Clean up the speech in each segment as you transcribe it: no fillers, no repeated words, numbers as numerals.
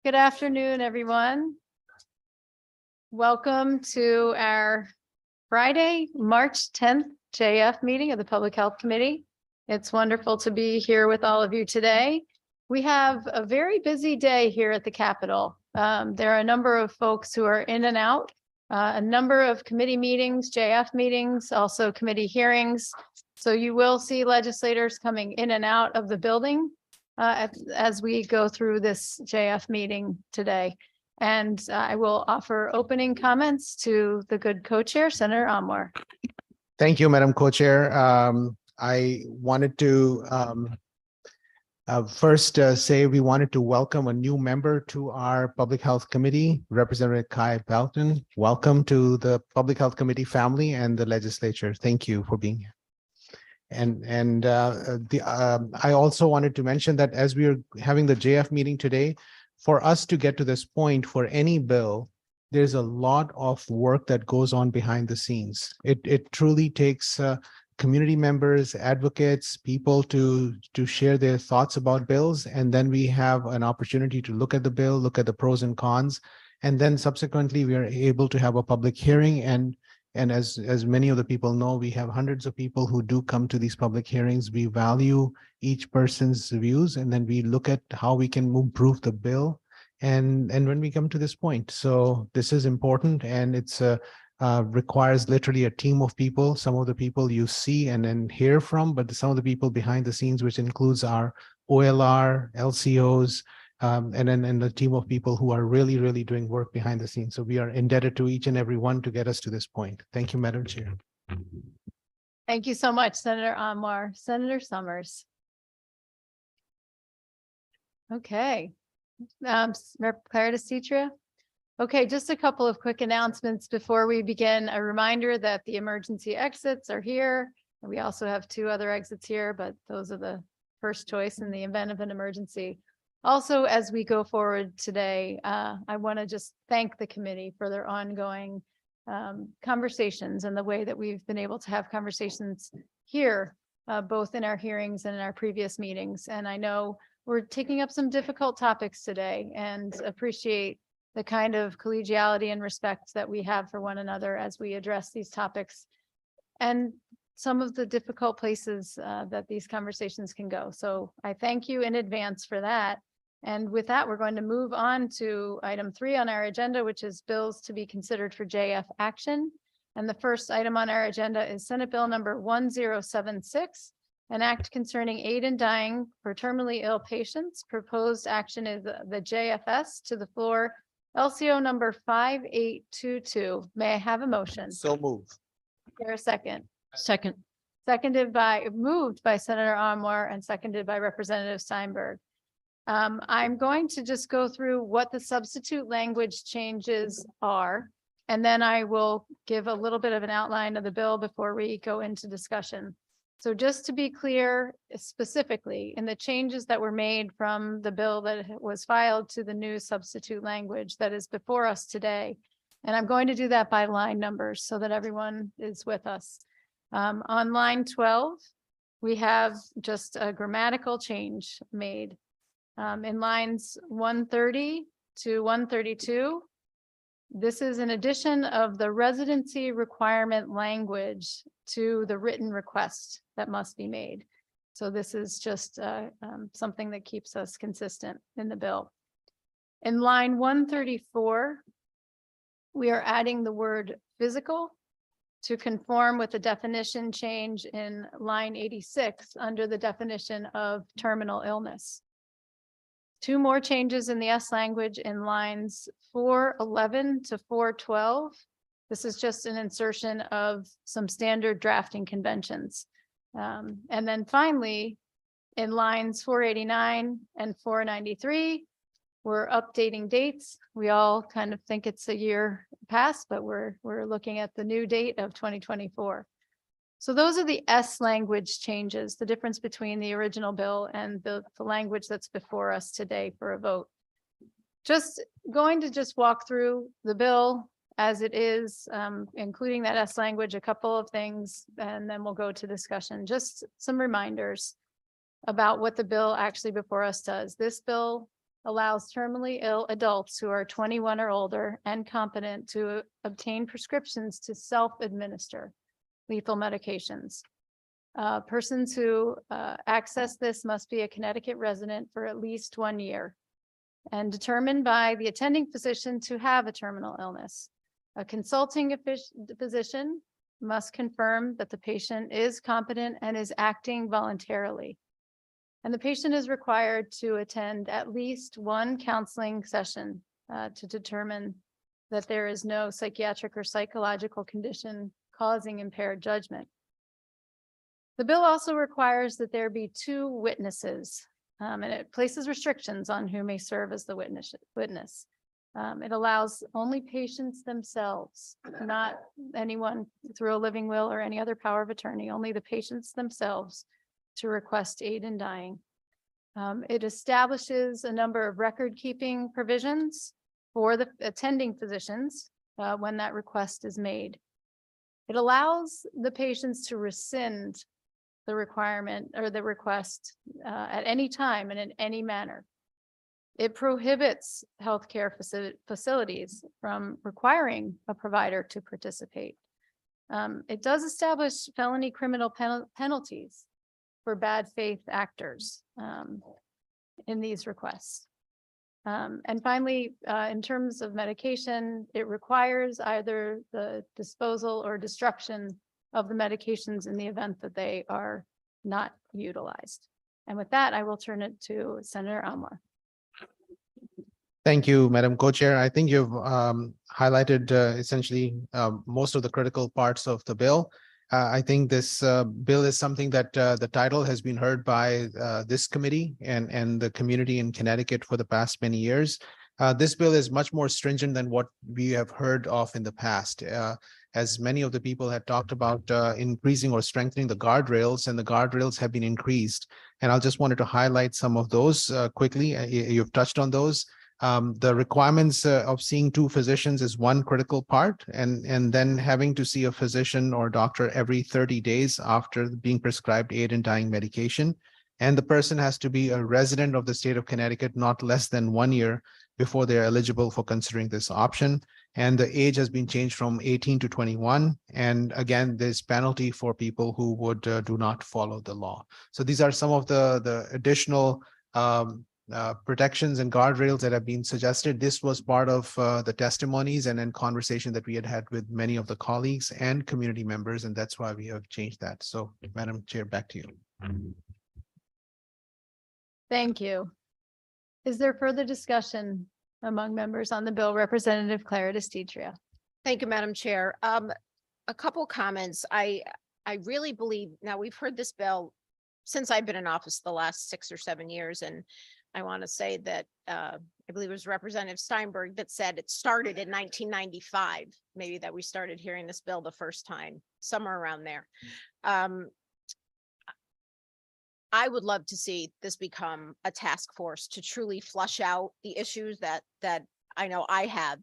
Good afternoon, everyone. Welcome to our Friday, March 10th JF meeting of the Public Health Committee. It's wonderful to be here with all of you today. We have a very busy day here at the Capitol. There are a number of folks who are in and out, a number of committee meetings, JF meetings, also committee hearings. So you will see legislators coming in and out of the building as we go through this JF meeting today. And I will offer opening comments to the good co-chair, Senator Amor. Thank you, Madam Co-Chair. I wanted to first say we wanted to welcome a new member to our Public Health Committee, Representative Kai Belton. Welcome to the Public Health Committee family and the legislature. Thank you for being here. I also wanted to mention that as we are having the JF meeting today, for us to get to this point for any bill, there's a lot of work that goes on behind the scenes. It truly takes community members, advocates, people to share their thoughts about bills. And then we have an opportunity to look at the bill, look at the pros and cons. And then subsequently, we are able to have a public hearing. And as many of the people know, we have hundreds of people who do come to these public hearings. We value each person's views, and then we look at how we can improve the bill. And when we come to this point, so this is important, and it's requires literally a team of people. Some of the people you see and then hear from, but some of the people behind the scenes, which includes our OLR, LCOs, and then the team of people who are really doing work behind the scenes. So we are indebted to each and every one to get us to this point. Thank you, Madam Chair. Thank you so much, Senator Amor. Senator Summers. Okay. Rep. Claritas Citria. Okay, just a couple of quick announcements before we begin. A reminder that the emergency exits are here. We also have two other exits here, but those are the first choice in the event of an emergency. Also, as we go forward today, I want to just thank the committee for their ongoing conversations and the way that we've been able to have conversations here, both in our hearings and in our previous meetings. And I know we're taking up some difficult topics today and appreciate the kind of collegiality and respect that we have for one another as we address these topics and some of the difficult places that these conversations can go. So I thank you in advance for that. And with that, we're going to move on to item 3 on our agenda, which is bills to be considered for JF action. And the first item on our agenda is Senate Bill number 1076, an act concerning aid in dying for terminally ill patients. Proposed action is the JFS to the floor. LCO number 5822. May I have a motion? So move. Is there a second? Second. Moved by Senator Amor and seconded by Representative Steinberg. I'm going to just go through what the substitute language changes are, and then I will give a little bit of an outline of the bill before we go into discussion. So just to be clear, specifically in the changes that were made from the bill that was filed to the new substitute language that is before us today. And I'm going to do that by line numbers so that everyone is with us. On line 12, we have just a grammatical change made. In lines 130 to 132, this is an addition of the residency requirement language to the written request that must be made. So this is just something that keeps us consistent in the bill. In line 134, we are adding the word physical to conform with the definition change in line 86 under the definition of terminal illness. Two more changes in the S language in lines 411 to 412. This is just an insertion of some standard drafting conventions. And then finally, in lines 489 and 493, we're updating dates. We all kind of think it's a year past, but we're looking at the new date of 2024. So those are the S language changes, the difference between the original bill and the language that's before us today for a vote. Just going to just walk through the bill as it is, including that S language, a couple of things, and then we'll go to discussion. Just some reminders about what the bill actually before us does. This bill allows terminally ill adults who are 21 or older and competent to obtain prescriptions to self-administer lethal medications. Persons who access this must be a Connecticut resident for at least 1 year and determined by the attending physician to have a terminal illness. A consulting physician must confirm that the patient is competent and is acting voluntarily. And the patient is required to attend at least 1 counseling session to determine that there is no psychiatric or psychological condition causing impaired judgment. The bill also requires that there be 2 witnesses, and it places restrictions on who may serve as the witness. It allows only patients themselves, not anyone through a living will or any other power of attorney, only the patients themselves to request aid in dying. It establishes a number of record-keeping provisions for the attending physicians when that request is made. It allows the patients to rescind the requirement or the request at any time and in any manner. It prohibits healthcare facilities from requiring a provider to participate. It does establish felony criminal penalties for bad faith actors in these requests. And finally, in terms of medication, it requires either the disposal or destruction of the medications in the event that they are not utilized. And with that, I will turn it to Senator Almore. Thank you, Madam Co-Chair. I think you've highlighted essentially most of the critical parts of the bill. I think this bill is something that the title has been heard by this committee and the community in Connecticut for the past many years. This bill is much more stringent than what we have heard of in the past. As many of the people had talked about increasing or strengthening the guardrails, and the guardrails have been increased. And I just wanted to highlight some of those quickly. You've touched on those. The requirements of seeing 2 physicians is one critical part, and then having to see a physician or doctor every 30 days after being prescribed aid in dying medication. And the person has to be a resident of the state of Connecticut, not less than 1 year before they're eligible for considering this option. And the age has been changed from 18 to 21. And again, there's penalty for people who would do not follow the law. So these are some of the additional protections and guardrails that have been suggested. This was part of the testimonies and then conversation that we had with many of the colleagues and community members, and that's why we have changed that. So, Madam Chair, back to you. Thank you. Is there further discussion among members on the bill? Representative Clara DeStitria. Thank you, Madam Chair. A couple comments. I really believe, now we've heard this bill since I've been in office the last 6 or 7 years, and I want to say that I believe it was Representative Steinberg that said it started in 1995, maybe that we started hearing this bill the first time, somewhere around there. I would love to see this become a task force to truly flush out the issues that I know I have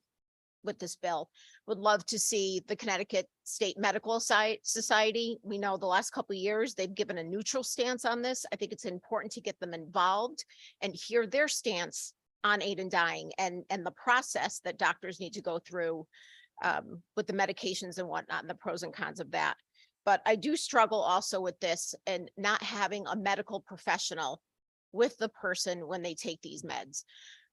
with this bill. Would love to see the Connecticut State Medical Society. We know the last couple of years, they've given a neutral stance on this. I think it's important to get them involved and hear their stance on aid in dying and the process that doctors need to go through with the medications and whatnot, and the pros and cons of that. But I do struggle also with this and not having a medical professional with the person when they take these meds.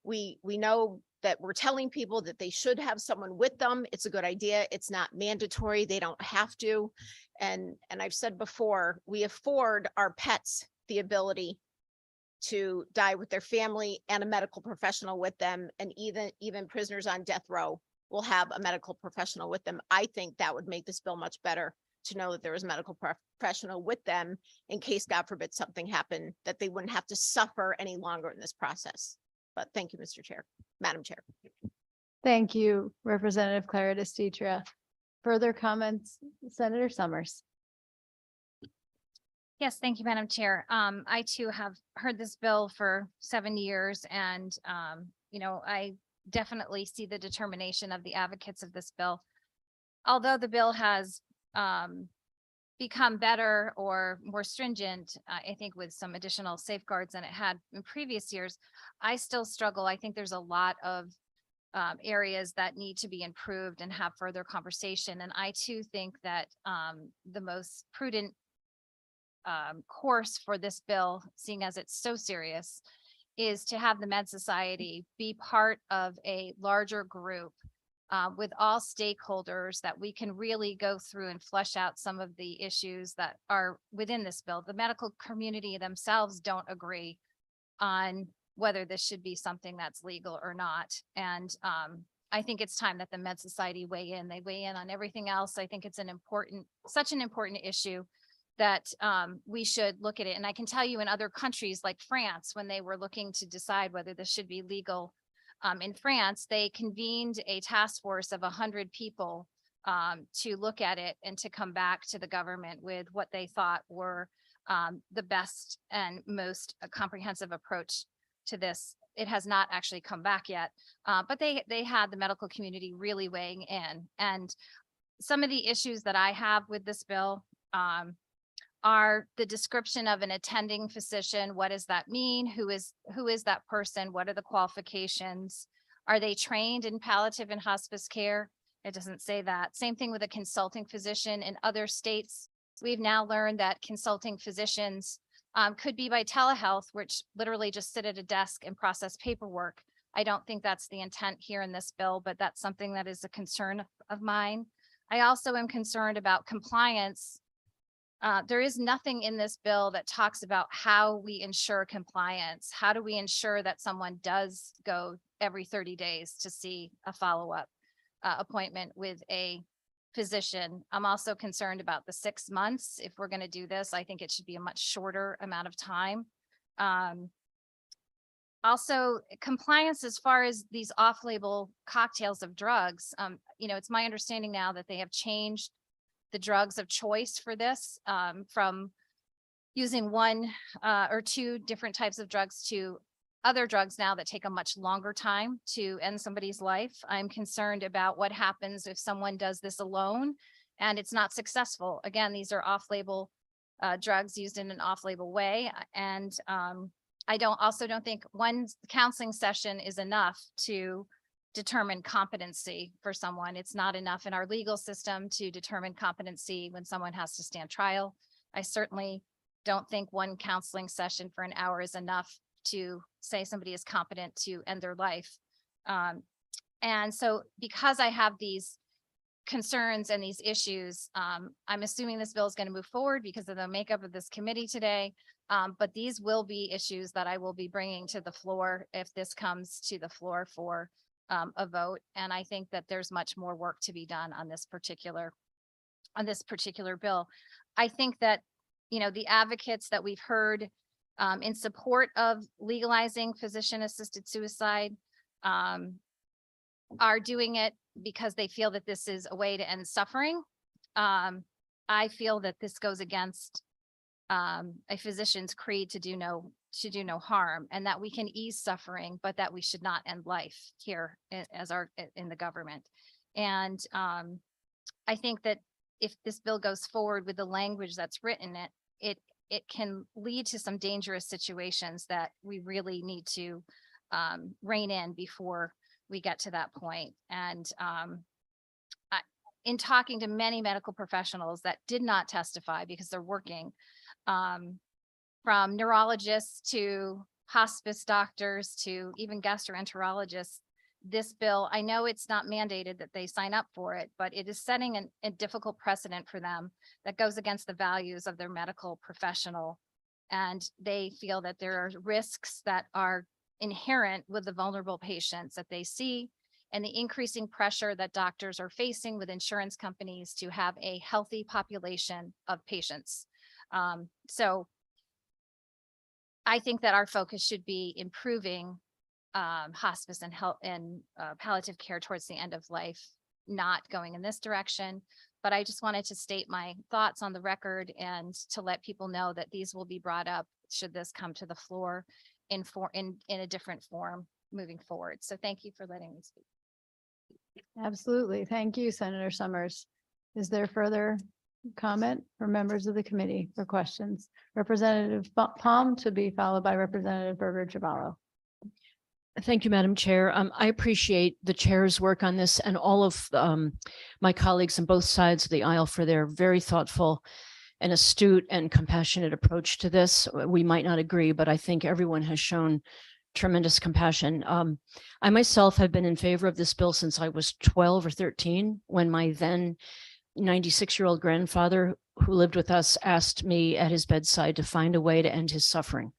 We know that we're telling people that they should have someone with them. It's a good idea. It's not mandatory. They don't have to. And I've said before, we afford our pets the ability to die with their family and a medical professional with them. And even prisoners on death row will have a medical professional with them. I think that would make this bill much better, to know that there was a medical professional with them in case, God forbid, something happened, that they wouldn't have to suffer any longer in this process. But thank you, Mr. Chair, Madam Chair. Thank you, Representative Clara DeStitria. Further comments, Senator Summers. Yes, thank you, Madam Chair. I too have heard this bill for 7 years, and I definitely see the determination of the advocates of this bill. Although the bill has become better or more stringent, I think with some additional safeguards than it had in previous years, I still struggle. I think there's a lot of areas that need to be improved and have further conversation. And I too think that the most prudent course for this bill, seeing as it's so serious, is to have the Med Society be part of a larger group with all stakeholders that we can really go through and flesh out some of the issues that are within this bill. The medical community themselves don't agree on whether this should be something that's legal or not. And I think it's time that the Med Society weigh in. They weigh in on everything else. I think it's such an important issue that we should look at it. And I can tell you in other countries like France, when they were looking to decide whether this should be legal in France, they convened a task force of 100 people to look at it and to come back to the government with what they thought were the best and most comprehensive approach to this. It has not actually come back yet, but they had the medical community really weighing in. And some of the issues that I have with this bill are the description of an attending physician. What does that mean? Who is that person? What are the qualifications? Are they trained in palliative and hospice care? It doesn't say that. Same thing with a consulting physician. In other states, we've now learned that consulting physicians could be by telehealth, which literally just sit at a desk and process paperwork. I don't think that's the intent here in this bill, but that's something that is a concern of mine. I also am concerned about compliance. There is nothing in this bill that talks about how we ensure compliance. How do we ensure that someone does go every 30 days to see a follow-up appointment with a physician? I'm also concerned about the 6 months. If we're going to do this, I think it should be a much shorter amount of time. Also, compliance as far as these off-label cocktails of drugs. It's my understanding now that they have changed the drugs of choice for this from using one or two different types of drugs to other drugs now that take a much longer time to end somebody's life. I'm concerned about what happens if someone does this alone and it's not successful. Again, these are off-label drugs used in an off-label way. And I don't think one counseling session is enough to determine competency for someone. It's not enough in our legal system to determine competency when someone has to stand trial. I certainly don't think one counseling session for an hour is enough to say somebody is competent to end their life. And so because I have these concerns and these issues, I'm assuming this bill is going to move forward because of the makeup of this committee today. But these will be issues that I will be bringing to the floor if this comes to the floor for a vote. And I think that there's much more work to be done on this particular bill. I think that, the advocates that we've heard in support of legalizing physician-assisted suicide are doing it because they feel that this is a way to end suffering. I feel that this goes against a physician's creed to do no harm, and that we can ease suffering, but that we should not end life here in the government. And I think that if this bill goes forward with the language that's written it can lead to some dangerous situations that we really need to rein in before we get to that point. And in talking to many medical professionals that did not testify because they're working, from neurologists to hospice doctors to even gastroenterologists, this bill, I know it's not mandated that they sign up for it, but it is setting a difficult precedent for them that goes against the values of their medical professional. And they feel that there are risks that are inherent with the vulnerable patients that they see, and the increasing pressure that doctors are facing with insurance companies to have a healthy population of patients. So I think that our focus should be improving hospice and health and palliative care towards the end of life, not going in this direction. But I just wanted to state my thoughts on the record and to let people know that these will be brought up should this come to the floor in a different form moving forward. So thank you for letting me speak. Absolutely. Thank you, Senator Summers. Is there further comment from members of the committee or questions? Representative Palm to be followed by Representative Berger Javallo. Thank you, Madam Chair. I appreciate the chair's work on this and all of my colleagues on both sides of the aisle for their very thoughtful and astute and compassionate approach to this. We might not agree, but I think everyone has shown tremendous compassion. I myself have been in favor of this bill since I was 12 or 13, when my then 96-year-old grandfather who lived with us asked me at his bedside to find a way to end his suffering.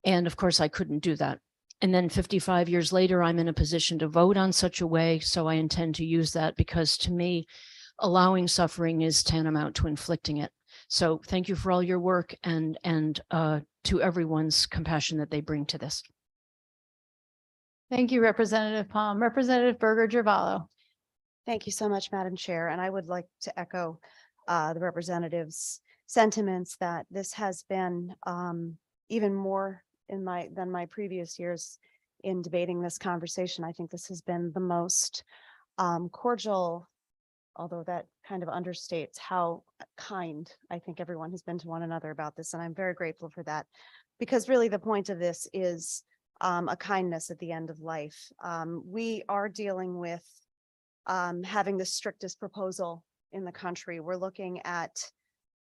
And of course, I couldn't do that. And then 55 years later, I'm in a position to vote on such a way. So I intend to use that, because to me, allowing suffering is tantamount to inflicting it. So thank you for all your work and to everyone's compassion that they bring to this. Thank you, Representative Palm. Representative Berger Javallo. Thank you so much, Madam Chair. And I would like to echo the representative's sentiments that this has been even more than my previous years in debating this conversation. I think this has been the most cordial, although that kind of understates how kind I think everyone has been to one another about this. And I'm very grateful for that, because really the point of this is a kindness at the end of life. We are dealing with having the strictest proposal in the country. We're looking at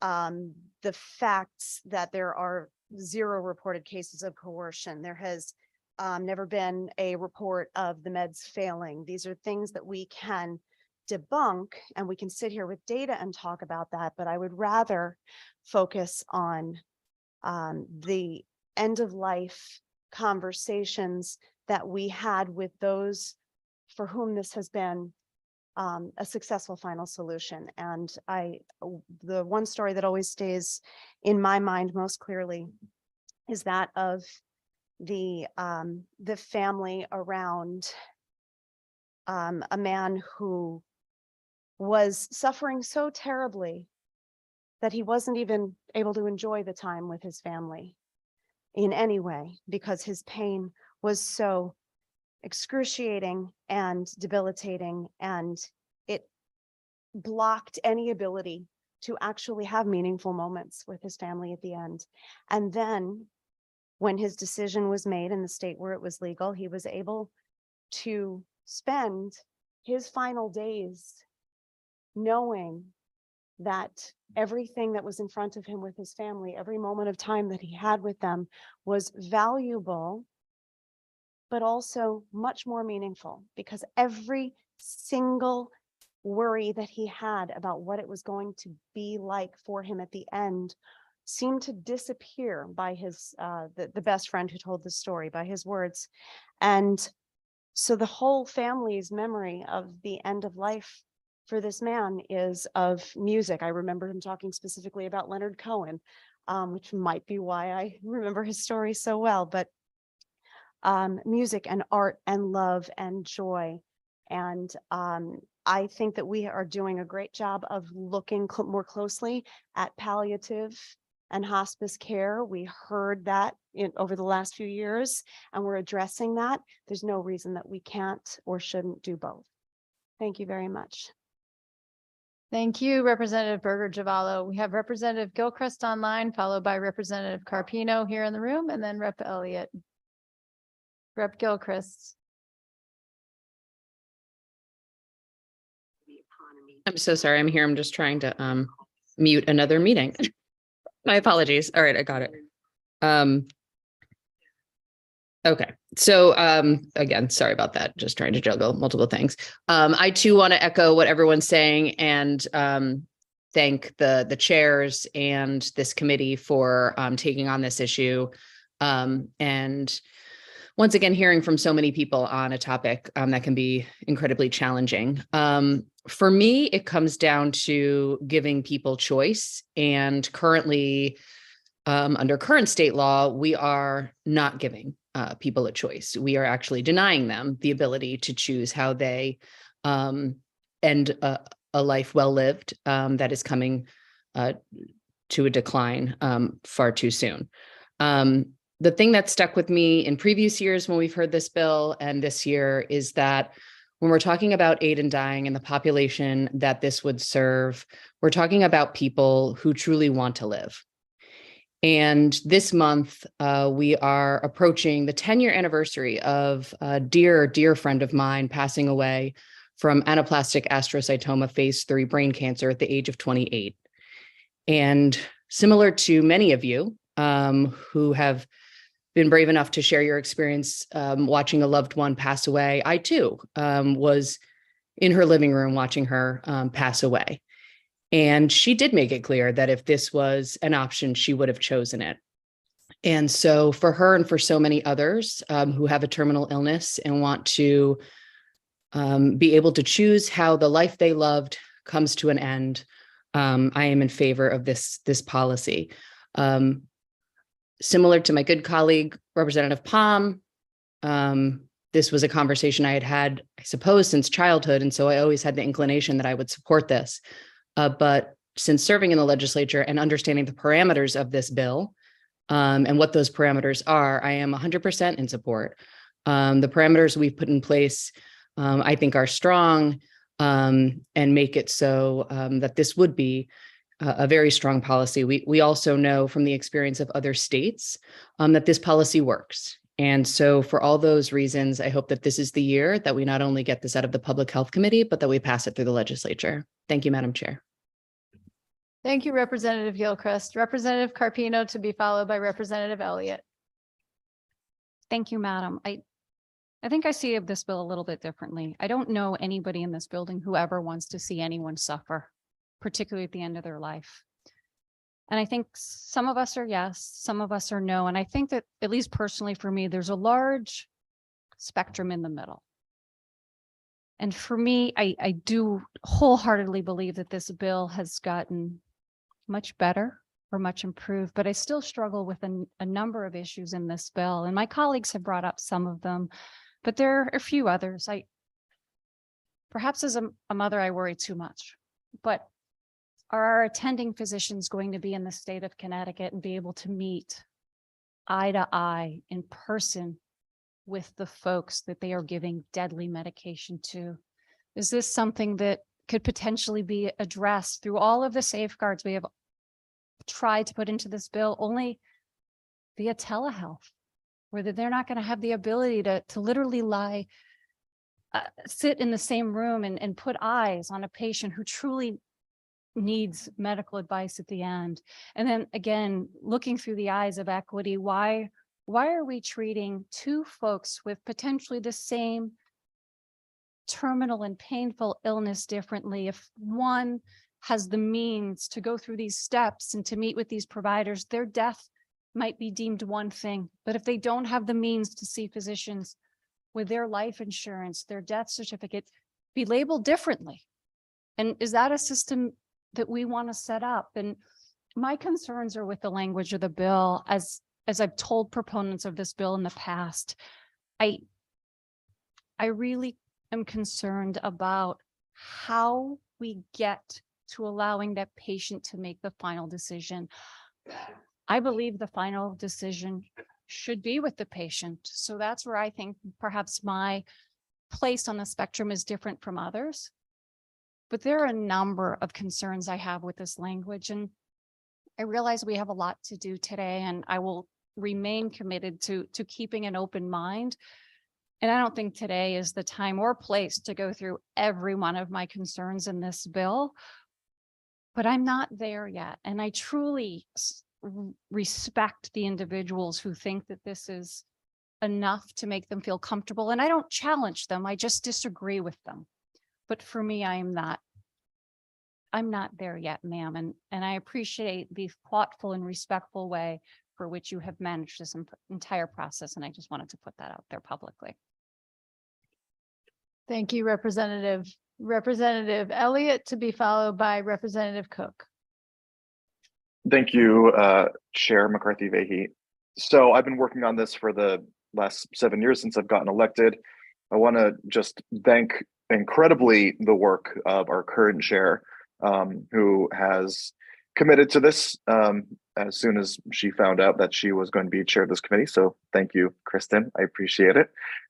the facts that there are 0 reported cases of coercion. There has never been a report of the meds failing. These are things that we can debunk, and we can sit here with data and talk about that. But I would rather focus on the end of life conversations that we had with those for whom this has been a successful final solution. And the one story that always stays in my mind most clearly is that of the family around a man who was suffering so terribly that he wasn't even able to enjoy the time with his family in any way, because his pain was so excruciating and debilitating, and it blocked any ability to actually have meaningful moments with his family at the end. And then when his decision was made in the state where it was legal, he was able to spend his final days knowing that everything that was in front of him with his family, every moment of time that he had with them, was valuable, but also much more meaningful, because every single worry that he had about what it was going to be like for him at the end seemed to disappear by his the best friend who told the story, by his words. And so the whole family's memory of the end of life for this man is of music. I remember him talking specifically about Leonard Cohen, which might be why I remember his story so well, but music and art and love and joy. And I think that we are doing a great job of looking more closely at palliative and hospice care. We heard that over the last few years, and we're addressing that. There's no reason that we can't or shouldn't do both. Thank you very much. Thank you, Representative Berger Javallo. We have Representative Gilchrist online, followed by Representative Carpino here in the room, and then Rep. Elliott. Rep. Gilchrist. I'm so sorry. I'm here. I'm just trying to mute another meeting. My apologies. All right, I got it. Okay. So again, sorry about that. Just trying to juggle multiple things. I too want to echo what everyone's saying and thank the chairs and this committee for taking on this issue. And once again, hearing from so many people on a topic that can be incredibly challenging. For me, it comes down to giving people choice. And currently, under current state law, we are not giving people a choice. We are actually denying them the ability to choose how they end a life well lived that is coming to a decline far too soon. The thing that stuck with me in previous years when we've heard this bill and this year is that when we're talking about aid in dying and the population that this would serve, we're talking about people who truly want to live. And this month, we are approaching the 10-year anniversary of a dear friend of mine passing away from anaplastic astrocytoma phase 3 brain cancer at the age of 28. And similar to many of you who have been brave enough to share your experience watching a loved one pass away, I too was in her living room watching her pass away. And she did make it clear that if this was an option, she would have chosen it. And so for her and for so many others who have a terminal illness and want to be able to choose how the life they loved comes to an end, I am in favor of this policy. Similar to my good colleague, Representative Palm, this was a conversation I had, I suppose, since childhood. And so I always had the inclination that I would support this. But since serving in the legislature and understanding the parameters of this bill and what those parameters are, I am 100% in support. The parameters we've put in place, I think, are strong and make it so that this would be a very strong policy. We also know from the experience of other states that this policy works. And so for all those reasons, I hope that this is the year that we not only get this out of the Public Health Committee, but that we pass it through the legislature. Thank you, Madam Chair. Thank you, Representative Gilchrist. Representative Carpino to be followed by Representative Elliott. Thank you, Madam. I think I see this bill a little bit differently. I don't know anybody in this building who ever wants to see anyone suffer, particularly at the end of their life. And I think some of us are yes, some of us are no. And I think that, at least personally for me, there's a large spectrum in the middle. And for me, I do wholeheartedly believe that this bill has gotten much better or much improved, but I still struggle with a number of issues in this bill. And my colleagues have brought up some of them, but there are a few others. Perhaps as a mother, I worry too much, but are our attending physicians going to be in the state of Connecticut and be able to meet eye to eye in person with the folks that they are giving deadly medication to? Is this something that could potentially be addressed through all of the safeguards we have tried to put into this bill, only via telehealth, where they're not going to have the ability to literally sit in the same room and put eyes on a patient who truly needs medical advice at the end? And then again, looking through the eyes of equity, why are we treating two folks with potentially the same terminal and painful illness differently? If one has the means to go through these steps and to meet with these providers, their death might be deemed one thing. But if they don't have the means to see physicians with their life insurance, their death certificate be labeled differently. And is that a system that we want to set up? And my concerns are with the language of the bill. As I've told proponents of this bill in the past, I really am concerned about how we get to allowing that patient to make the final decision. I believe the final decision should be with the patient. So that's where I think perhaps my place on the spectrum is different from others. But there are a number of concerns I have with this language, and I realize we have a lot to do today, and I will remain committed to keeping an open mind. And I don't think today is the time or place to go through every one of my concerns in this bill, but I'm not there yet. And I truly respect the individuals who think that this is enough to make them feel comfortable. And I don't challenge them, I just disagree with them. But for me, I'm not there yet, ma'am. And I appreciate the thoughtful and respectful way for which you have managed this entire process. And I just wanted to put that out there publicly. Thank you, Representative. Representative Elliott to be followed by Representative Cook. Thank you, Chair McCarthy Vahey. So I've been working on this for the last 7 years since I've gotten elected. I want to just thank incredibly the work of our current chair, who has committed to this as soon as she found out that she was going to be chair of this committee. So thank you, Kristen. I appreciate it.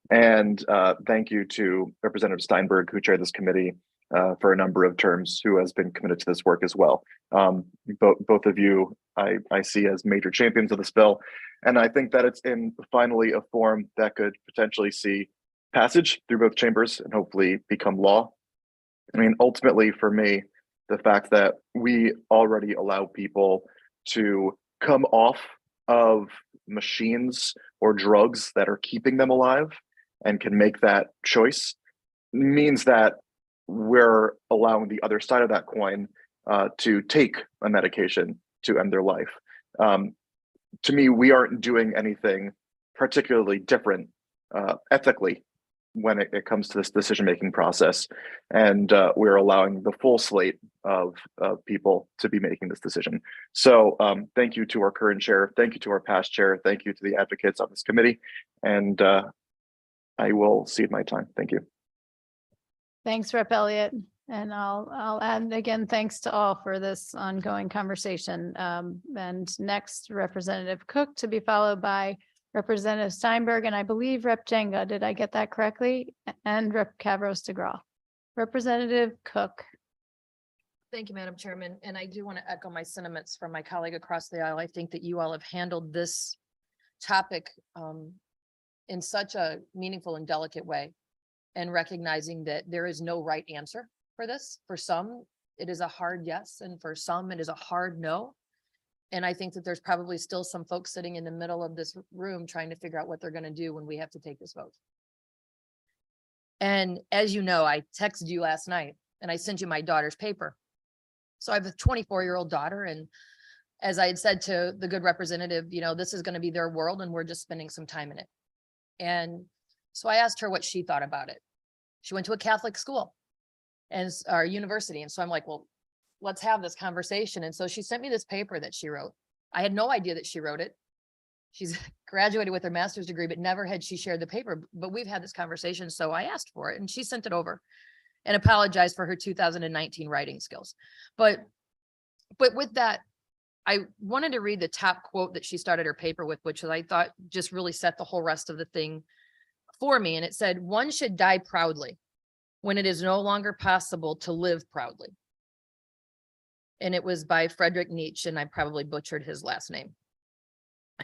And thank you to Representative Steinberg, who chaired this committee for a number of terms, who has been committed to this work as well. Both of you, I see as major champions of this bill. And I think that it's in finally a form that could potentially see passage through both chambers and hopefully become law. I mean, ultimately for me, the fact that we already allow people to come off of machines or drugs that are keeping them alive and can make that choice means that we're allowing the other side of that coin to take a medication to end their life. To me, we aren't doing anything particularly different ethically when it comes to this decision-making process. And we're allowing the full slate of people to be making this decision. So thank you to our current chair. Thank you to our past chair. Thank you to the advocates on this committee. And I will cede my time. Thank you. Thanks, Rep. Elliott. And I'll add again, thanks to all for this ongoing conversation. And next, Representative Cook, to be followed by Representative Steinberg, and I believe Rep. Jenga. Did I get that correctly? And Rep. Cavros DeGraw. Representative Cook. Thank you, Madam Chairman. And I do want to echo my sentiments from my colleague across the aisle. I think that you all have handled this topic in such a meaningful and delicate way, and recognizing that there is no right answer for this. For some, it is a hard yes, and for some, it is a hard no. And I think that there's probably still some folks sitting in the middle of this room trying to figure out what they're going to do when we have to take this vote. And as you know, I texted you last night and I sent you my daughter's paper. So I have a 24-year-old daughter. And as I had said to the good representative, you know, this is going to be their world and we're just spending some time in it. And so I asked her what she thought about it. She went to a Catholic school and our university. And so I'm like, well, let's have this conversation. And so she sent me this paper that she wrote. I had no idea that she wrote it. She's graduated with her master's degree, but never had she shared the paper. But we've had this conversation. So I asked for it and she sent it over and apologized for her 2019 writing skills. But with that, I wanted to read the top quote that she started her paper with, which I thought just really set the whole rest of the thing for me. And it said, "One should die proudly when it is no longer possible to live proudly." And it was by Friedrich Nietzsche, and I probably butchered his last name.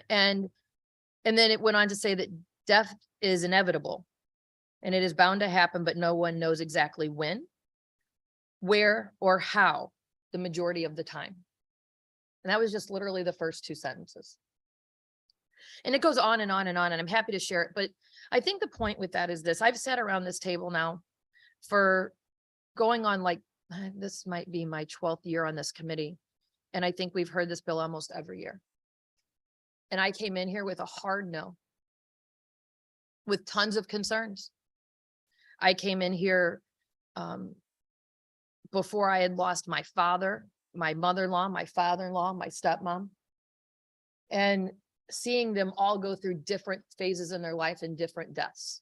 And then it went on to say that death is inevitable and it is bound to happen, but no one knows exactly when, where, or how the majority of the time. And that was just literally the first two sentences. And it goes on and on and on, and I'm happy to share it. But I think the point with that is this: I've sat around this table now for going on like, this might be my 12th year on this committee. And I think we've heard this bill almost every year. And I came in here with a hard no, with tons of concerns. I came in here before I had lost my father, my mother-in-law, my father-in-law, my stepmom, and seeing them all go through different phases in their life and different deaths.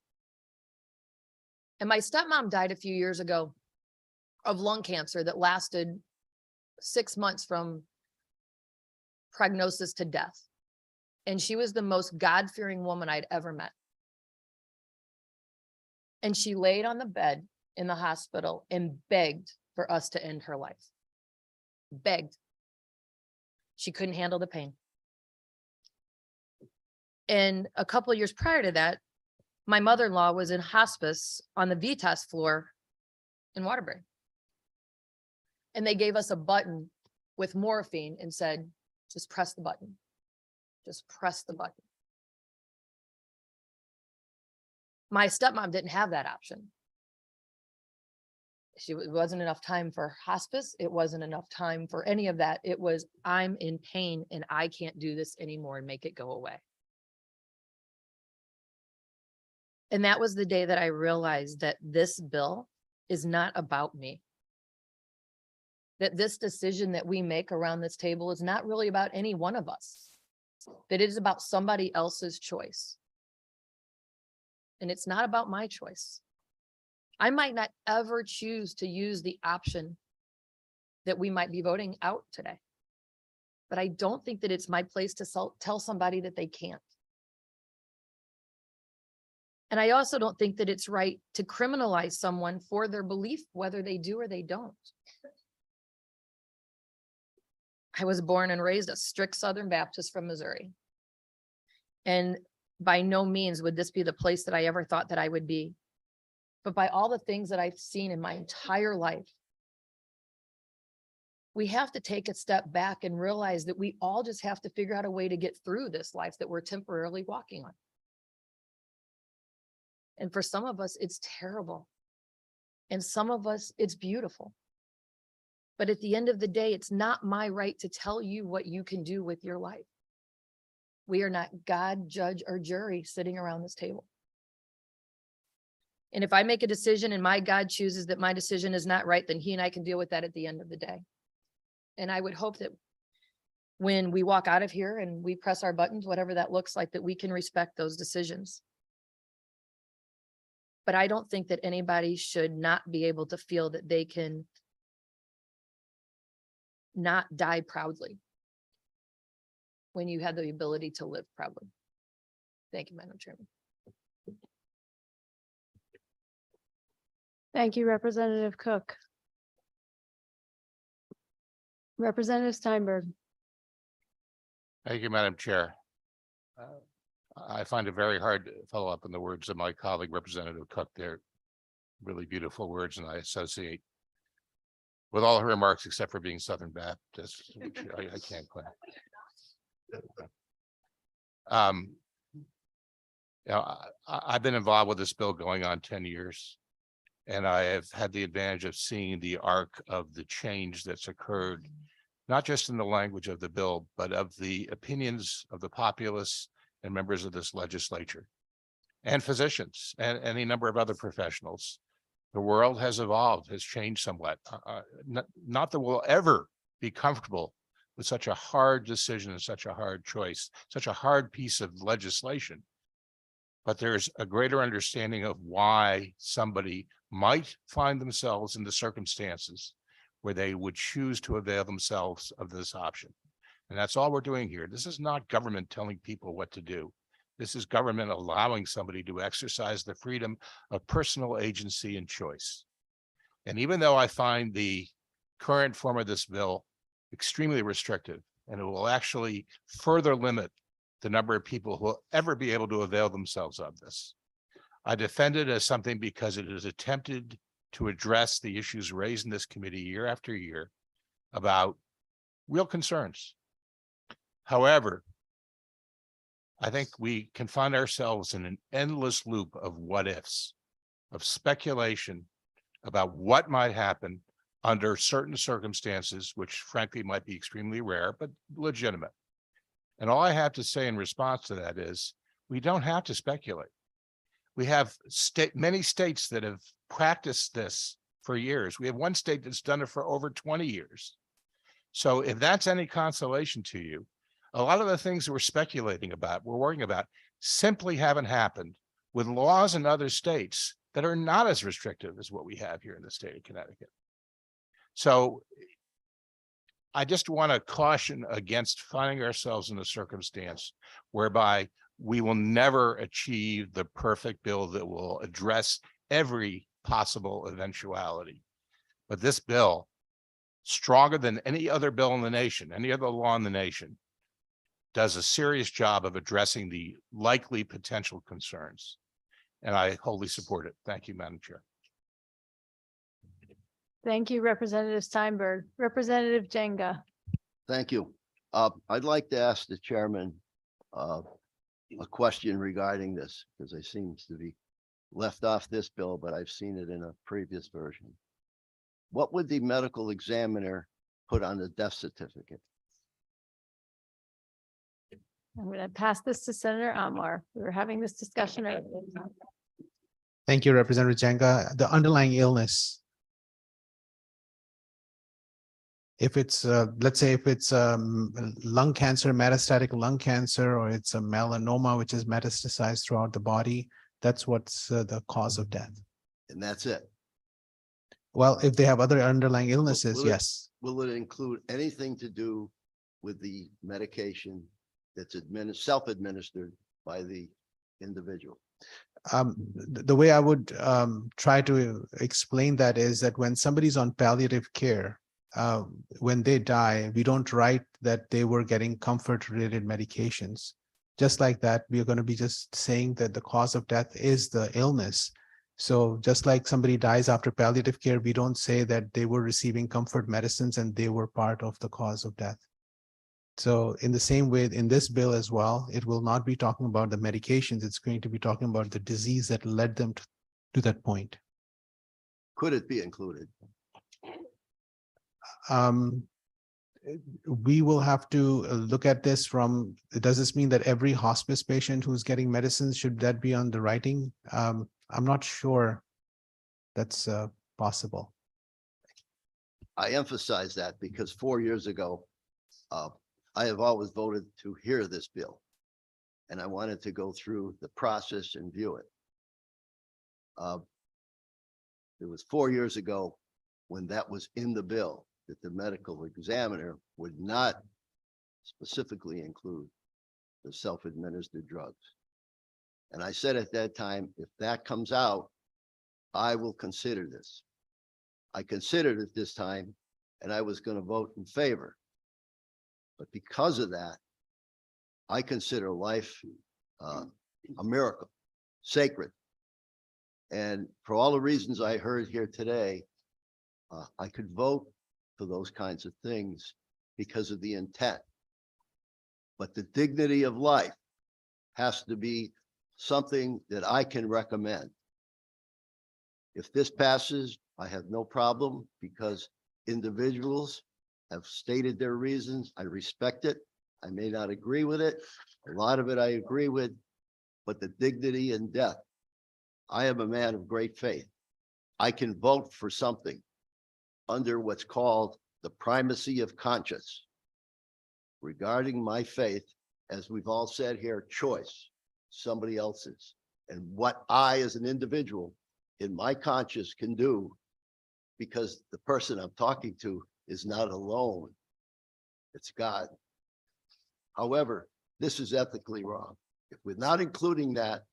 And my stepmom died a few years ago of lung cancer that lasted 6 months from prognosis to death. And she was the most God-fearing woman I'd ever met. And she laid on the bed in the hospital and begged for us to end her life. Begged. She couldn't handle the pain. And a couple of years prior to that, my mother-in-law was in hospice on the VITAS floor in Waterbury. And they gave us a button with morphine and said, just press the button. Just press the button. My stepmom didn't have that option. It wasn't enough time for hospice. It wasn't enough time for any of that. It was, I'm in pain and I can't do this anymore and make it go away. And that was the day that I realized that this bill is not about me. That this decision that we make around this table is not really about any one of us. That it is about somebody else's choice. And it's not about my choice. I might not ever choose to use the option that we might be voting out today. But I don't think that it's my place to tell somebody that they can't. And I also don't think that it's right to criminalize someone for their belief, whether they do or they don't. I was born and raised a strict Southern Baptist from Missouri. And by no means would this be the place that I ever thought that I would be. But by all the things that I've seen in my entire life, we have to take a step back and realize that we all just have to figure out a way to get through this life that we're temporarily walking on. And for some of us, it's terrible. And some of us, it's beautiful. But at the end of the day, it's not my right to tell you what you can do with your life. We are not God, judge, or jury sitting around this table. And if I make a decision and my God chooses that my decision is not right, then he and I can deal with that at the end of the day. And I would hope that when we walk out of here and we press our buttons, whatever that looks like, that we can respect those decisions. But I don't think that anybody should not be able to feel that they can not die proudly when you have the ability to live proudly. Thank you, Madam Chairman. Thank you, Representative Cook. Representative Steinberg. Thank you, Madam Chair. I find it very hard to follow up on the words of my colleague, Representative Cook. They're really beautiful words, and I associate with all her remarks except for being Southern Baptist, which I can't claim. You know, I've been involved with this bill going on 10 years, and I have had the advantage of seeing the arc of the change that's occurred, not just in the language of the bill, but of the opinions of the populace and members of this legislature and physicians and any number of other professionals. The world has evolved, has changed somewhat. Not that we'll ever be comfortable with such a hard decision and such a hard choice, such a hard piece of legislation. But there's a greater understanding of why somebody might find themselves in the circumstances where they would choose to avail themselves of this option. And that's all we're doing here. This is not government telling people what to do. This is government allowing somebody to exercise the freedom of personal agency and choice. And even though I find the current form of this bill extremely restrictive, and it will actually further limit the number of people who will ever be able to avail themselves of this, I defend it as something because it has attempted to address the issues raised in this committee year after year about real concerns. However, I think we can find ourselves in an endless loop of what ifs, of speculation about what might happen under certain circumstances, which frankly might be extremely rare, but legitimate. And all I have to say in response to that is we don't have to speculate. We have many states that have practiced this for years. We have one state that's done it for over 20 years. So if that's any consolation to you, a lot of the things we're speculating about, we're worrying about, simply haven't happened with laws in other states that are not as restrictive as what we have here in the state of Connecticut. So I just want to caution against finding ourselves in a circumstance whereby we will never achieve the perfect bill that will address every possible eventuality. But this bill, stronger than any other bill in the nation, any other law in the nation, does a serious job of addressing the likely potential concerns. And I wholly support it. Thank you, Madam Chair. Thank you, Representative Steinberg. Representative Jenga. Thank you. I'd like to ask the chairman a question regarding this, because it seems to be left off this bill, but I've seen it in a previous version. What would the medical examiner put on the death certificate? I'm going to pass this to Senator Amar. We were having this discussion earlier. Thank you, Representative Jenga. The underlying illness. If it's, let's say if it's lung cancer, metastatic lung cancer, or it's a melanoma, which is metastasized throughout the body, that's what's the cause of death. And that's it. Well, if they have other underlying illnesses, Will it- yes. Will it include anything to do with the medication that's self-administered by the individual? The way I would try to explain that is that when somebody's on palliative care, when they die, we don't write that they were getting comfort-related medications. Just like that, we are going to be just saying that the cause of death is the illness. So just like somebody dies after palliative care, we don't say that they were receiving comfort medicines and they were part of the cause of death. So in the same way, in this bill as well, it will not be talking about the medications. It's going to be talking about the disease that led them to that point. Could it be included? We will have to look at this from, does this mean that every hospice patient who's getting medicines, should that be on the writing? I'm not sure that's possible. I emphasize that because 4 years ago, I have always voted to hear this bill. And I wanted to go through the process and view it. It was 4 years ago when that was in the bill, that the medical examiner would not specifically include the self-administered drugs. And I said at that time, if that comes out, I will consider this. I considered it this time, and I was going to vote in favor. But because of that, I consider life a miracle, sacred. And for all the reasons I heard here today, I could vote for those kinds of things because of the intent. But the dignity of life has to be something that I can recommend. If this passes, I have no problem because individuals have stated their reasons. I respect it. I may not agree with it. A lot of it I agree with, but the dignity in death. I am a man of great faith. I can vote for something under what's called the primacy of conscience. Regarding my faith, as we've all said here, choice, somebody else's, and what I as an individual in my conscience can do, because the person I'm talking to is not alone. It's God. However, this is ethically wrong. If we're not including that,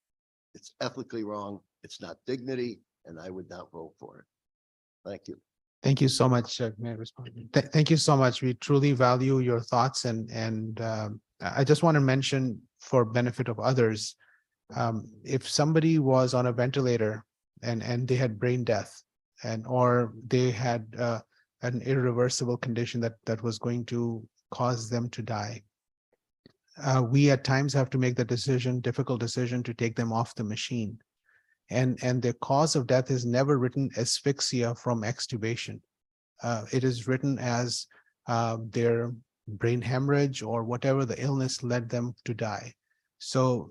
it's ethically wrong. It's not dignity, and I would not vote for it. Thank you. Thank you so much. May I respond? Thank you so much. We truly value your thoughts, and I just want to mention for benefit of others, if somebody was on a ventilator and they had brain death, or they had an irreversible condition that was going to cause them to die, we at times have to make the difficult decision to take them off the machine. And the cause of death is never written asphyxia from extubation. It is written as their brain hemorrhage or whatever the illness led them to die. So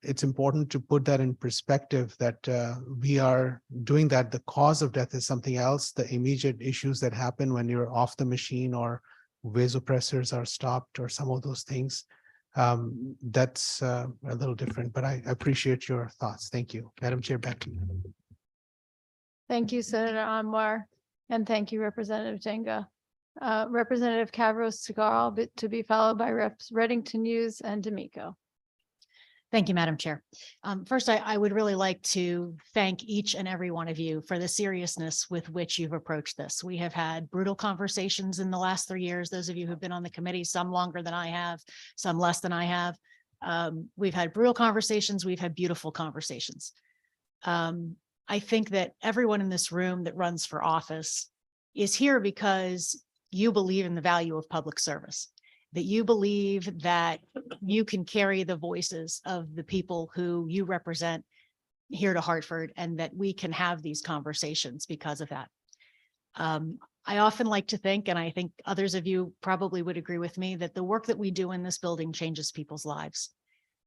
it's important to put that in perspective, that we are doing that. The cause of death is something else. The immediate issues that happen when you're off the machine or vasopressors are stopped or some of those things, that's a little different, but I appreciate your thoughts. Thank you. Madam Chair, back to you. Thank you, Senator Anwar, and thank you, Representative Jenga. Representative Cavros Segal, to be followed by Reps Reddington Hughes and D'Amico. Thank you, Madam Chair. First, I would really like to thank each and every one of you for the seriousness with which you've approached this. We have had brutal conversations in the last 3 years. Those of you who've been on the committee, some longer than I have, some less than I have. We've had brutal conversations. We've had beautiful conversations. I think that everyone in this room that runs for office is here because you believe in the value of public service, that you believe that you can carry the voices of the people who you represent here to Hartford, and that we can have these conversations because of that. I often like to think, and I think others of you probably would agree with me, that the work that we do in this building changes people's lives.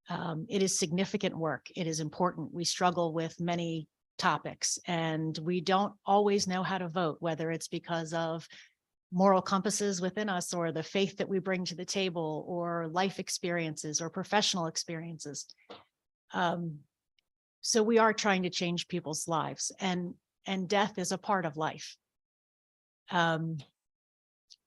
It is significant work. It is important. We struggle with many topics, and we don't always know how to vote, whether it's because of moral compasses within us, or the faith that we bring to the table, or life experiences or professional experiences. So we are trying to change people's lives, and death is a part of life.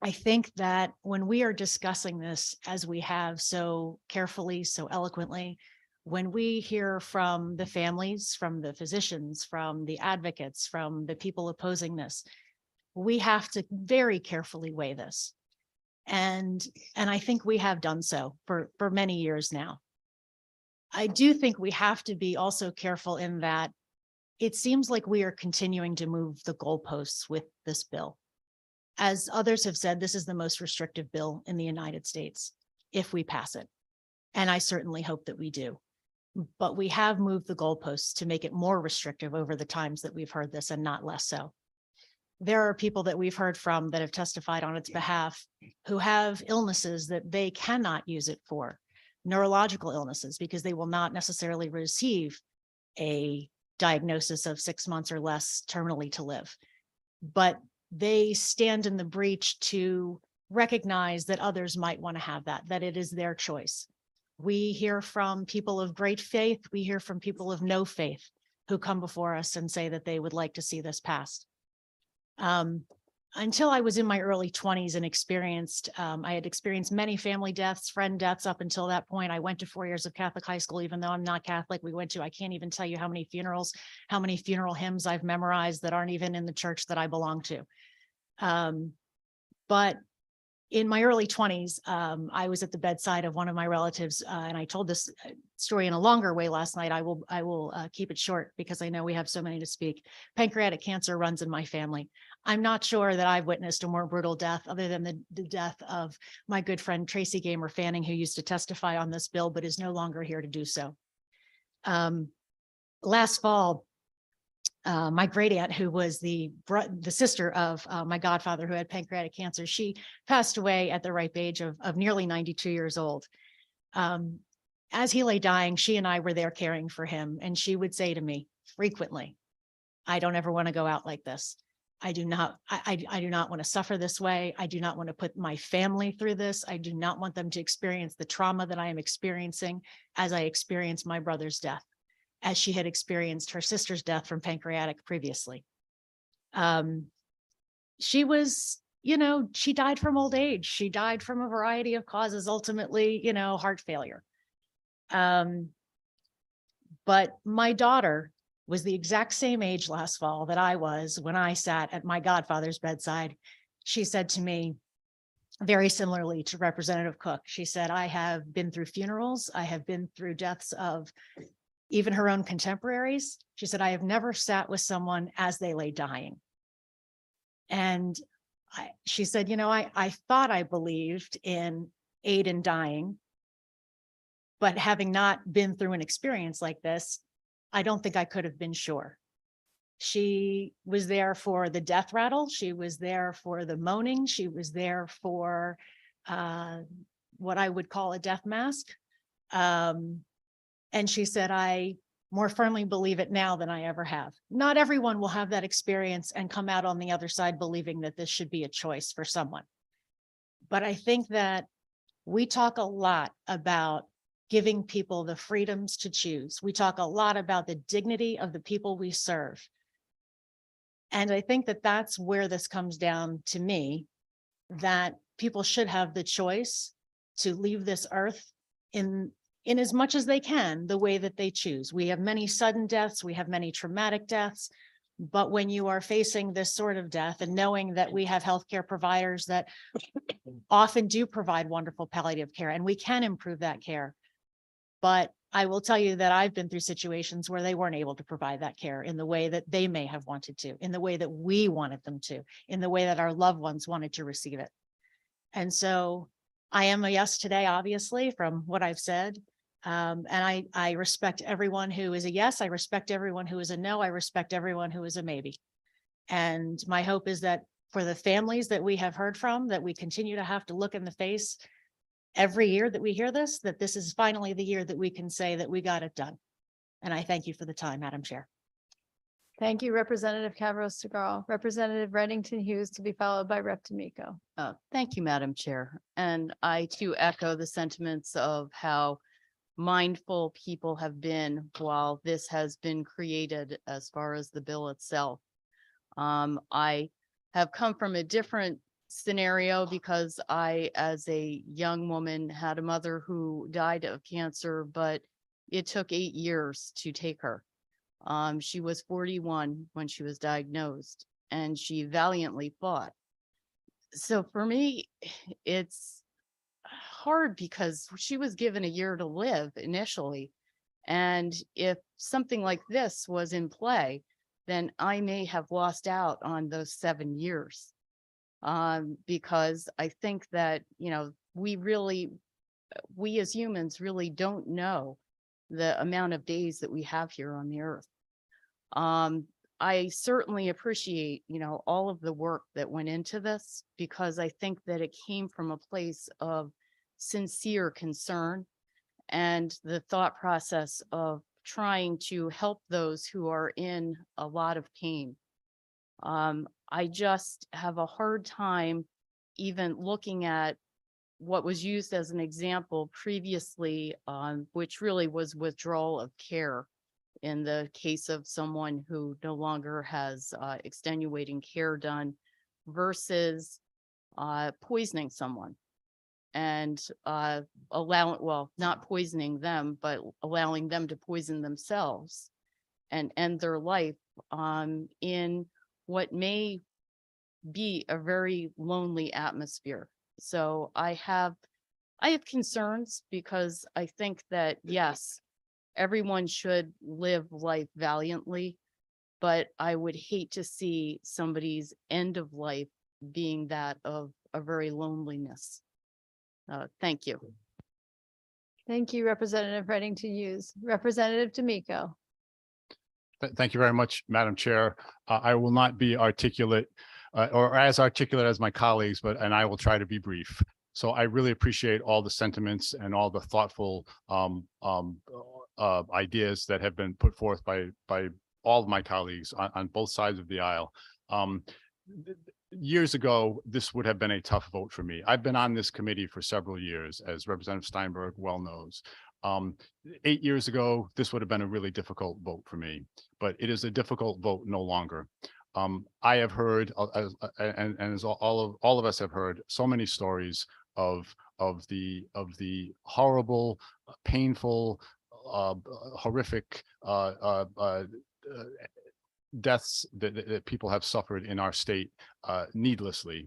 I think that when we are discussing this, as we have so carefully, so eloquently, when we hear from the families, from the physicians, from the advocates, from the people opposing this, we have to very carefully weigh this. And I think we have done so for many years now. I do think we have to be also careful in that it seems like we are continuing to move the goalposts with this bill. As others have said, this is the most restrictive bill in the United States if we pass it. And I certainly hope that we do. But we have moved the goalposts to make it more restrictive over the times that we've heard this and not less so. There are people that we've heard from that have testified on its behalf who have illnesses that they cannot use it for, neurological illnesses, because they will not necessarily receive a diagnosis of 6 months or less terminally to live. But they stand in the breach to recognize that others might want to have that it is their choice. We hear from people of great faith. We hear from people of no faith who come before us and say that they would like to see this passed. Until I was in my early 20s and I had experienced many family deaths, friend deaths up until that point. I went to 4 years of Catholic high school, even though I'm not Catholic. I can't even tell you how many funeral hymns I've memorized that aren't even in the church that I belong to. But in my early 20s, I was at the bedside of one of my relatives, and I told this story in a longer way last night. I will keep it short because I know we have so many to speak. Pancreatic cancer runs in my family. I'm not sure that I've witnessed a more brutal death other than the death of my good friend Tracy Gamer Fanning, who used to testify on this bill, but is no longer here to do so. Last fall, my great aunt, who was the sister of my godfather who had pancreatic cancer, she passed away at the ripe age of nearly 92 years old. As he lay dying, she and I were there caring for him. And she would say to me frequently, I don't ever want to go out like this. I do not want to suffer this way. I do not want to put my family through this. I do not want them to experience the trauma that I am experiencing as I experienced my brother's death, as she had experienced her sister's death from pancreatic previously. She was, she died from old age. She died from a variety of causes, ultimately, heart failure. But my daughter was the exact same age last fall that I was when I sat at my godfather's bedside. She said to me, very similarly to Representative Cook, she said, I have been through funerals. I have been through deaths of even her own contemporaries. She said, I have never sat with someone as they lay dying. And she said, I thought I believed in aid in dying, but having not been through an experience like this, I don't think I could have been sure. She was there for the death rattle. She was there for the moaning. She was there for what I would call a death mask. And she said, I more firmly believe it now than I ever have. Not everyone will have that experience and come out on the other side believing that this should be a choice for someone. But I think that we talk a lot about giving people the freedoms to choose. We talk a lot about the dignity of the people we serve. And I think that that's where this comes down to me, that people should have the choice to leave this earth in as much as they can, the way that they choose. We have many sudden deaths, we have many traumatic deaths, but when you are facing this sort of death and knowing that we have healthcare providers that often do provide wonderful palliative care, and we can improve that care. But I will tell you that I've been through situations where they weren't able to provide that care in the way that they may have wanted to, in the way that we wanted them to, in the way that our loved ones wanted to receive it. And so I am a yes today, obviously, from what I've said. And I respect everyone who is a yes. I respect everyone who is a no. I respect everyone who is a maybe. And my hope is that for the families that we have heard from, that we continue to have to look in the face every year that we hear this, that this is finally the year that we can say that we got it done. And I thank you for the time, Madam Chair. Thank you, Representative Cavros-Segal. Representative Reddington Hughes, to be followed by Rep. D'Amico. Thank you, Madam Chair. And I too echo the sentiments of how mindful people have been while this has been created as far as the bill itself. I have come from a different scenario because I, as a young woman, had a mother who died of cancer, but it took 8 years to take her. She was 41 when she was diagnosed, and she valiantly fought. So for me, it's hard because she was given a year to live initially. And if something like this was in play, then I may have lost out on those 7 years. Because I think that, you know, we as humans really don't know the amount of days that we have here on the earth. I certainly appreciate, you know, all of the work that went into this because I think that it came from a place of sincere concern and the thought process of trying to help those who are in a lot of pain. I just have a hard time even looking at what was used as an example previously, which really was withdrawal of care in the case of someone who no longer has extenuating care done versus poisoning someone and not poisoning them, but allowing them to poison themselves and end their life in what may be a very lonely atmosphere. So I have concerns because I think that, yes, everyone should live life valiantly, but I would hate to see somebody's end of life being that of a very loneliness. Thank you. Thank you, Representative Redding to use. Representative D'Amico. Thank you very much, Madam Chair. I will not be articulate or as articulate as my colleagues, and I will try to be brief. So I really appreciate all the sentiments and all the thoughtful ideas that have been put forth by all of my colleagues on both sides of the aisle. Years ago, this would have been a tough vote for me. I've been on this committee for several years, as Representative Steinberg well knows. 8 years ago, this would have been a really difficult vote for me, but it is a difficult vote no longer. I have heard, and as all of us have heard, so many stories of the horrible, painful, horrific deaths that people have suffered in our state needlessly.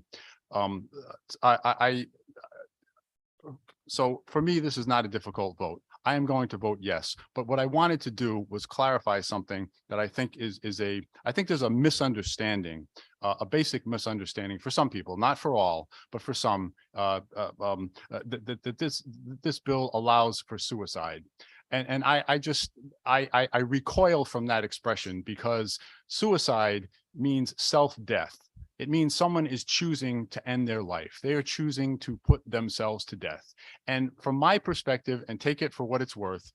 So for me, this is not a difficult vote. I am going to vote yes. But what I wanted to do was clarify something that I think I think there's a misunderstanding, a basic misunderstanding for some people, not for all, but for some, that this bill allows for suicide. And I recoil from that expression because suicide means self-death. It means someone is choosing to end their life. They are choosing to put themselves to death. And from my perspective, and take it for what it's worth,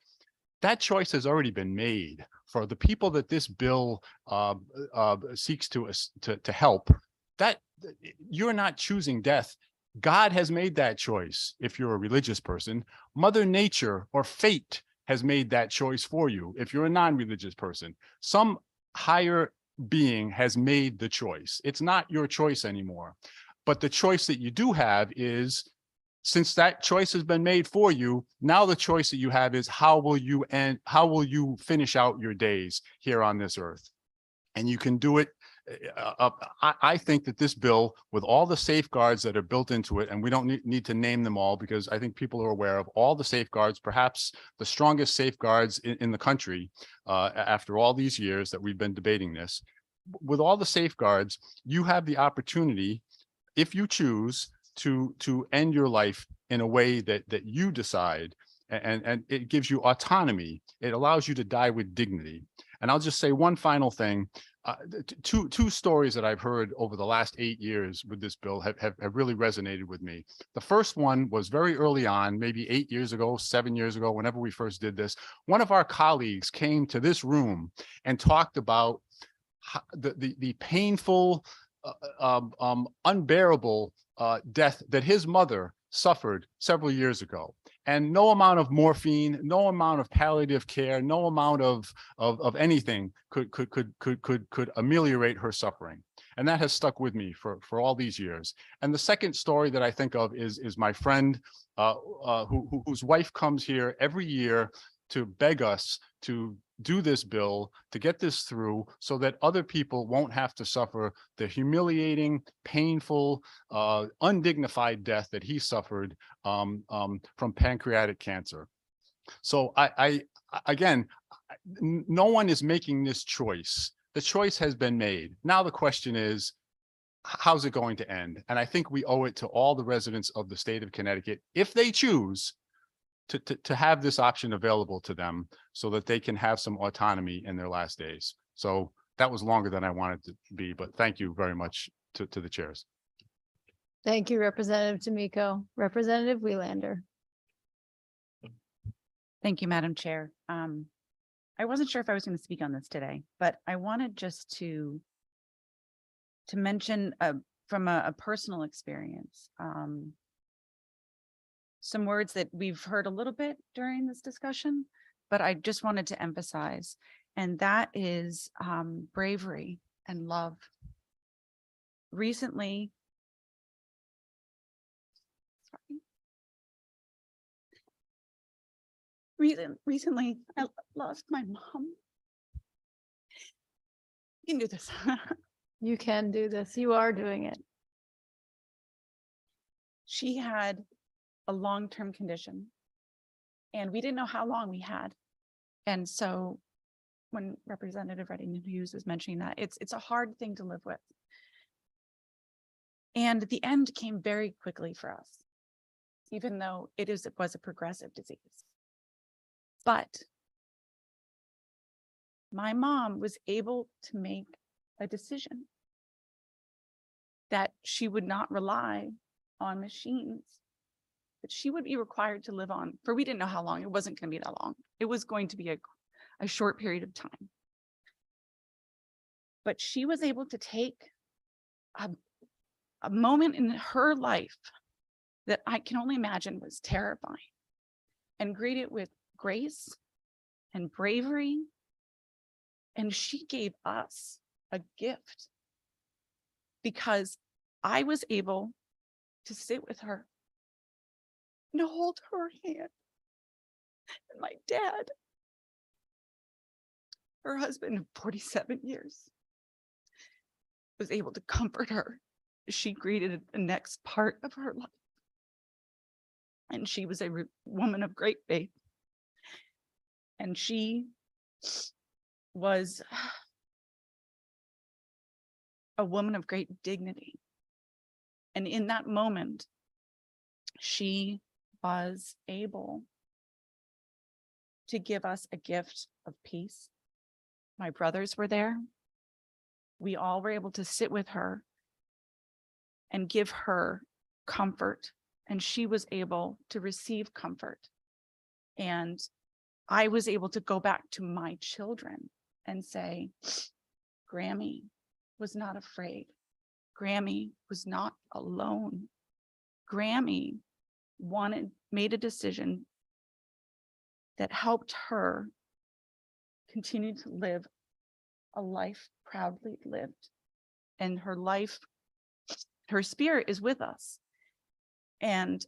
that choice has already been made. For the people that this bill seeks to help, that you're not choosing death. God has made that choice. If you're a religious person, Mother Nature or fate has made that choice for you. If you're a non-religious person, some higher being has made the choice. It's not your choice anymore. But the choice that you do have is, since that choice has been made for you, now the choice that you have is how will you finish out your days here on this earth? And you can do it. I think that this bill, with all the safeguards that are built into it, and we don't need to name them all because I think people are aware of all the safeguards, perhaps the strongest safeguards in the country after all these years that we've been debating this. With all the safeguards, you have the opportunity, if you choose, to end your life in a way that you decide, and it gives you autonomy. It allows you to die with dignity. And I'll just say one final thing. Two stories that I've heard over the last 8 years with this bill have really resonated with me. The first one was very early on, maybe 8 years ago, 7 years ago, whenever we first did this. One of our colleagues came to this room and talked about the painful, unbearable death that his mother suffered several years ago. And no amount of morphine, no amount of palliative care, no amount of anything could ameliorate her suffering. And that has stuck with me for all these years. And the second story that I think of is my friend whose wife comes here every year to beg us to do this bill, to get this through so that other people won't have to suffer the humiliating, painful, undignified death that he suffered from pancreatic cancer. So again, no one is making this choice. The choice has been made. Now the question is, how's it going to end? And I think we owe it to all the residents of the state of Connecticut, if they choose, to have this option available to them so that they can have some autonomy in their last days. So that was longer than I wanted to be, but thank you very much to the chairs. Thank you, Representative D'Amico. Representative Wiellander. Thank you, Madam Chair. I wasn't sure if I was going to speak on this today, but I wanted just to mention from a personal experience, some words that we've heard a little bit during this discussion, but I just wanted to emphasize, and that is bravery and love. Recently, I lost my mom. You can do this. You can do this. You are doing it. She had a long-term condition and we didn't know how long we had. And so when Representative Reddington Hughes was mentioning that, it's a hard thing to live with. And the end came very quickly for us, even though it was a progressive disease. But my mom was able to make a decision that she would not rely on machines that she would be required to live on for, we didn't know how long. It wasn't going to be that long. It was going to be a short period of time. But she was able to take a moment in her life that I can only imagine was terrifying and greet it with grace and bravery. And she gave us a gift because I was able to sit with her and hold her hand. And my dad, her husband of 47 years, was able to comfort her as she greeted the next part of her life. And she was a woman of great faith. And she was a woman of great dignity. And in that moment, she was able to give us a gift of peace. My brothers were there. We all were able to sit with her and give her comfort, and she was able to receive comfort. And I was able to go back to my children and say, Grammy was not afraid. Grammy was not alone. Grammy made a decision that helped her continue to live a life proudly lived. And her life, her spirit is with us. And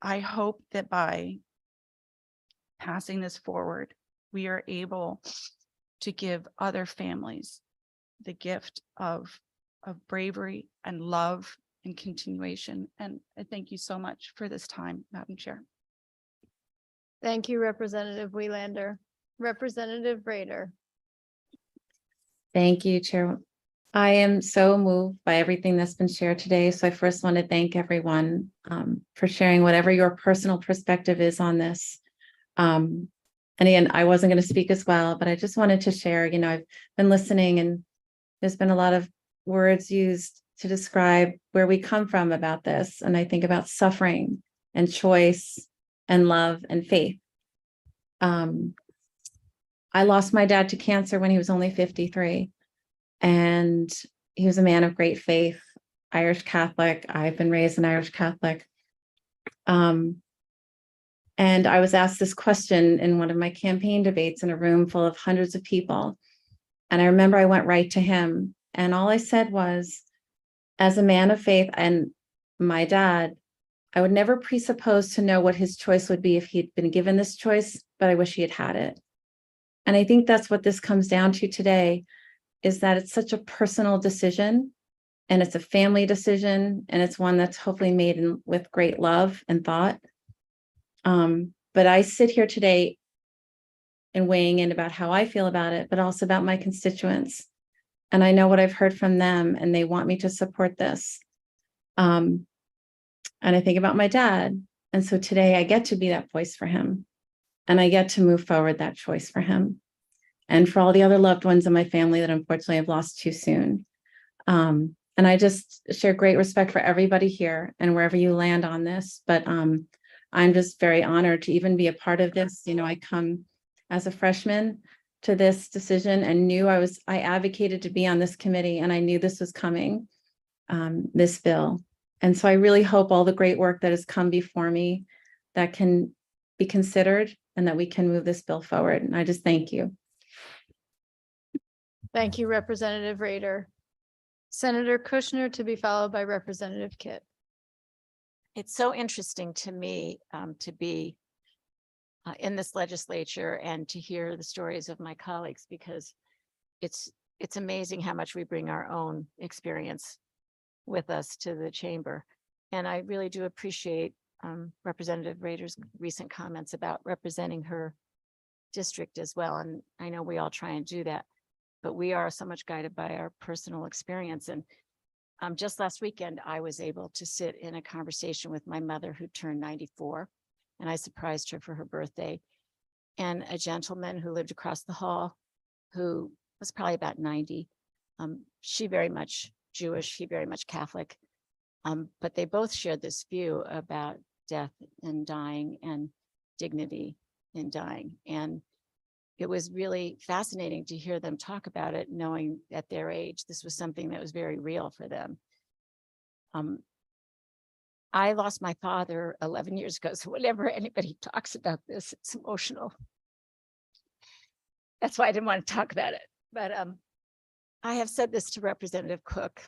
I hope that by passing this forward, we are able to give other families the gift of bravery and love and continuation. And I thank you so much for this time, Madam Chair. Thank you, Representative Wiellander. Representative Rader. Thank you, Chair. I am so moved by everything that's been shared today. So I first want to thank everyone for sharing whatever your personal perspective is on this. And again, I wasn't going to speak as well, but I just wanted to share, I've been listening and there's been a lot of words used to describe where we come from about this. And I think about suffering and choice and love and faith. I lost my dad to cancer when he was only 53. And he was a man of great faith, Irish Catholic. I've been raised an Irish Catholic. And I was asked this question in one of my campaign debates in a room full of hundreds of people. And I remember I went right to him And all I said was, as a man of faith and my dad, I would never presuppose to know what his choice would be if he'd been given this choice, but I wish he had had it. And I think that's what this comes down to today, is that it's such a personal decision, and it's a family decision, and it's one that's hopefully made with great love and thought. But I sit here today and weighing in about how I feel about it, but also about my constituents. And I know what I've heard from them, and they want me to support this. And I think about my dad. And so today I get to be that voice for him, and I get to move forward that choice for him. And for all the other loved ones in my family that unfortunately I've lost too soon. And I just share great respect for everybody here and wherever you land on this. But I'm just very honored to even be a part of this. You know, I come as a freshman to this decision and knew I advocated to be on this committee, and I knew this was coming, this bill. And so I really hope all the great work that has come before me that can be considered and that we can move this bill forward. And I just thank you. Thank you, Representative Rader. Senator Kushner, to be followed by Representative Kitt. It's so interesting to me to be in this legislature and to hear the stories of my colleagues, because it's amazing how much we bring our own experience with us to the chamber. And I really do appreciate Representative Rader's recent comments about representing her district as well. And I know we all try and do that, but we are so much guided by our personal experience. And just last weekend, I was able to sit in a conversation with my mother, who turned 94, and I surprised her for her birthday, and a gentleman who lived across the hall, who was probably about 90. She very much Jewish, he very much Catholic, but they both shared this view about death and dying and dignity in dying. And it was really fascinating to hear them talk about it, knowing at their age, this was something that was very real for them. I lost my father 11 years ago, so whenever anybody talks about this, it's emotional. That's why I didn't want to talk about it. But I have said this to Representative Cook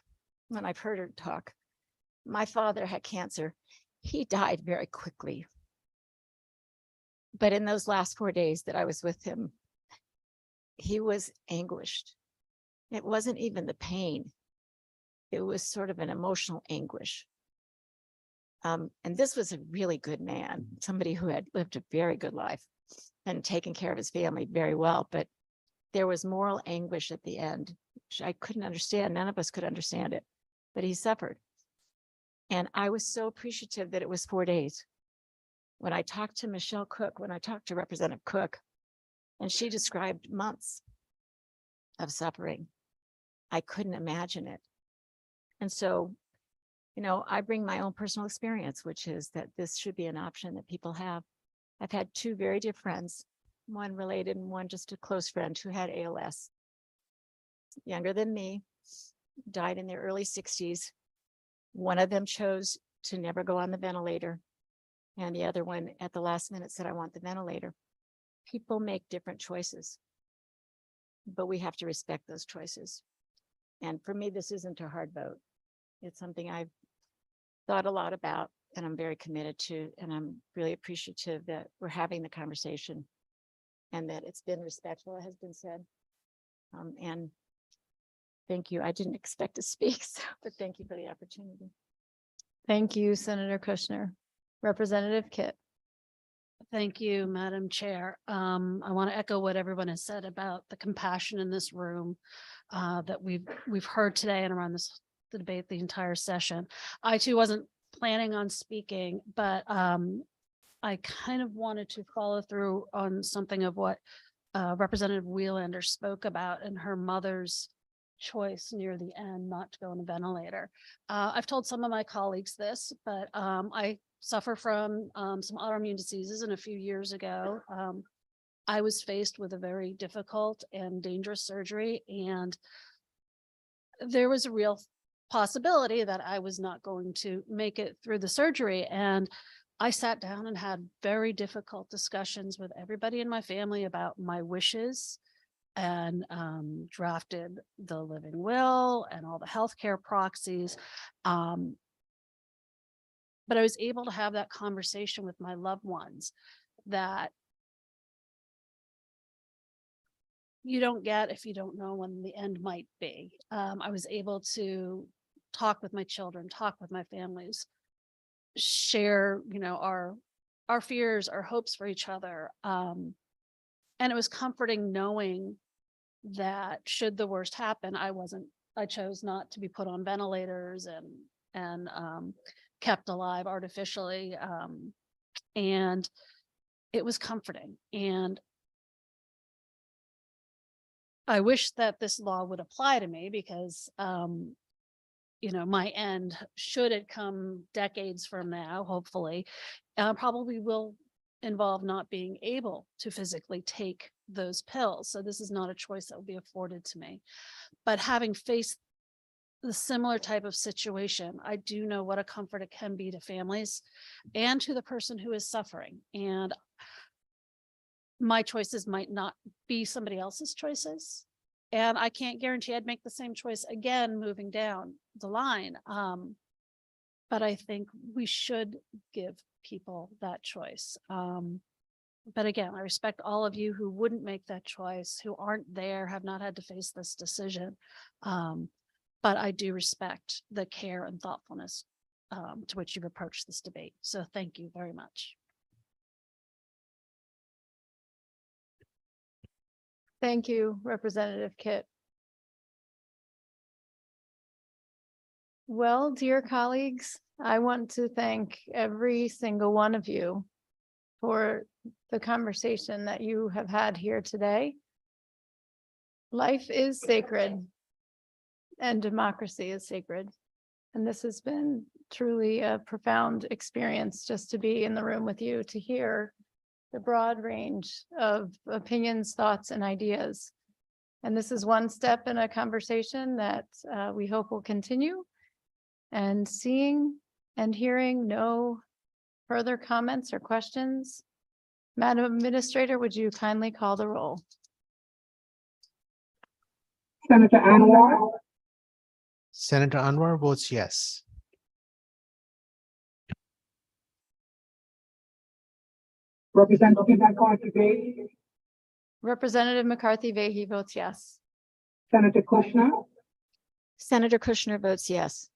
when I've heard her talk. My father had cancer. He died very quickly. But in those last 4 days that I was with him, he was anguished. It wasn't even the pain. It was sort of an emotional anguish. And this was a really good man, somebody who had lived a very good life and taken care of his family very well. But there was moral anguish at the end, which I couldn't understand. None of us could understand it, but he suffered. And I was so appreciative that it was 4 days. When I talked to Michelle Cook, when I talked to Representative Cook, and she described months of suffering, I couldn't imagine it. And so, you know, I bring my own personal experience, which is that this should be an option that people have. I've had two very dear friends, one related and one just a close friend, who had ALS. Younger than me, died in their early 60s. One of them chose to never go on the ventilator, and the other one at the last minute said, I want the ventilator. People make different choices, but we have to respect those choices. And for me, this isn't a hard vote. It's something I've thought a lot about, and I'm very committed to, and I'm really appreciative that we're having the conversation and that it's been respectful, it has been said. And thank you. I didn't expect to speak, but thank you for the opportunity. Thank you, Senator Kushner. Representative Kitt. Thank you, Madam Chair. I want to echo what everyone has said about the compassion in this room that we've heard today and around the debate the entire session. I too wasn't planning on speaking, but I kind of wanted to follow through on something of what Representative Wiellander spoke about in her mother's choice near the end not to go on a ventilator. I've told some of my colleagues this, but I suffer from some autoimmune diseases, and a few years ago, I was faced with a very difficult and dangerous surgery, and there was a real possibility that I was not going to make it through the surgery. And I sat down and had very difficult discussions with everybody in my family about my wishes and drafted the living will and all the healthcare proxies. But I was able to have that conversation with my loved ones that you don't get if you don't know when the end might be. I was able to talk with my children, talk with my families, share, our fears, our hopes for each other. And it was comforting knowing that should the worst happen, I chose not to be put on ventilators and kept alive artificially. And it was comforting. And I wish that this law would apply to me because, my end, should it come decades from now, hopefully, probably will involve not being able to physically take those pills. So this is not a choice that will be afforded to me. But having faced the similar type of situation, I do know what a comfort it can be to families and to the person who is suffering. And my choices might not be somebody else's choices. And I can't guarantee I'd make the same choice again moving down the line. But I think we should give people that choice. But again, I respect all of you who wouldn't make that choice, who aren't there, have not had to face this decision. But I do respect the care and thoughtfulness to which you've approached this debate. So thank you very much. Thank you, Representative Kit. Well, dear colleagues, I want to thank every single one of you for the conversation that you have had here today. Life is sacred and democracy is sacred. And this has been truly a profound experience just to be in the room with you, to hear the broad range of opinions, thoughts, and ideas. And this is one step in a conversation that we hope will continue. And seeing and hearing no further comments or questions, Madam Administrator, would you kindly call the roll? Senator Anwar. Senator Anwar votes yes. Representative McCarthy Vahey. Representative McCarthy Vahey votes yes. Senator Kushner. Senator Kushner votes yes.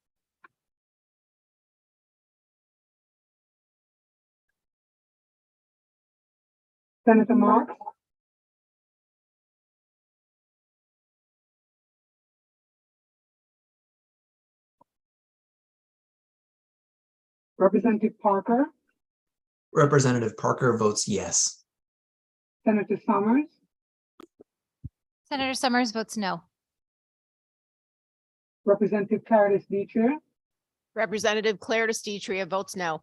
Senator Marks. Representative Parker. Representative Parker votes yes. Senator Summers. Senator Summers votes no. Representative Clarice Dietrich. Representative Clarice Dietrich votes no.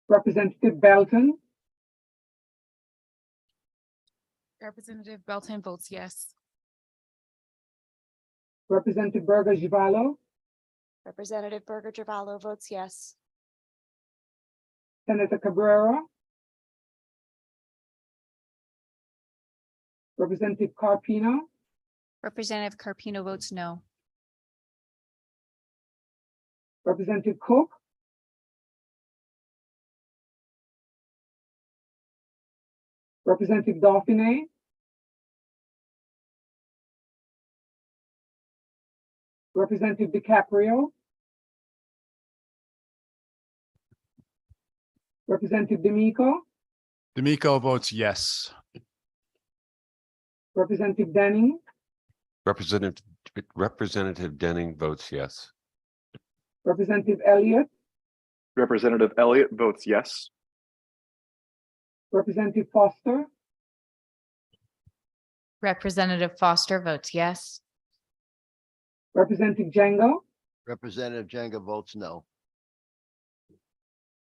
Representative Belton. Representative Belton votes yes. Representative Berger Givallo. Representative Berger Givallo votes yes. Senator Cabrera. Representative Carpino. Representative Carpino votes no. Representative Cook. Representative Dauphiné. Representative DiCaprio. Representative D'Amico. D'Amico votes yes. Representative Denning. Representative Denning votes yes. Representative Elliott. Representative Elliott votes yes. Representative Foster. Representative Foster votes yes. Representative Django. Representative Jenga votes no.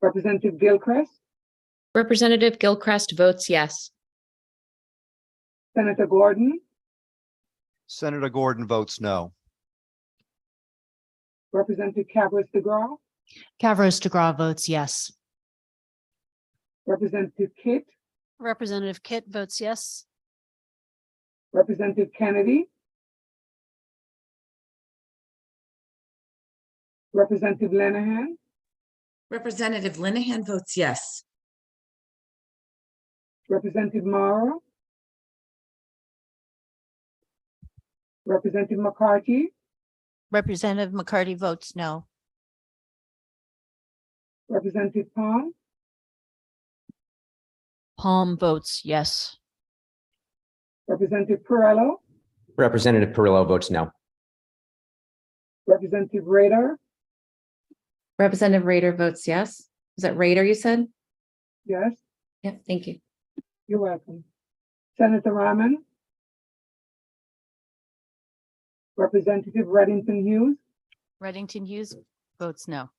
Representative Gilchrist. Representative Gilchrist votes yes. Senator Gordon. Senator Gordon votes no. Representative Cavros DeGraw. Cavros DeGraw votes yes. Representative Kit. Representative Kit votes yes. Representative Kennedy, Representative Lenahan, Representative Linehan votes yes. Representative Mara, Representative McCarthy, Representative McCarty votes no. Representative Palm, Palm votes yes. Representative Perello, Representative Perillo votes no. Representative Radar, Representative Raider votes yes. Is that Raider you said? yes, Yep, thank you. you're welcome. Senator Rahman, Representative Reddington Hughes, Reddington Hughes votes no.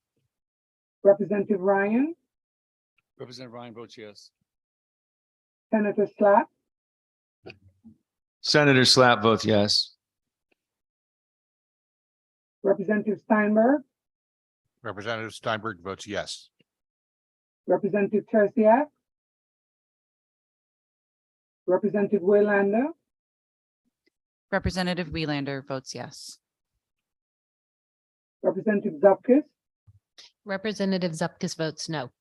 Representative Ryan, Representative Ryan votes yes. Senator Slack, Senator Slapp votes yes. Representative Steinberg, Representative Steinberg votes yes. Representative Terciak, Representative Waylander, Representative Welander votes yes. Representative Zupkis, Representative Zupkis votes no.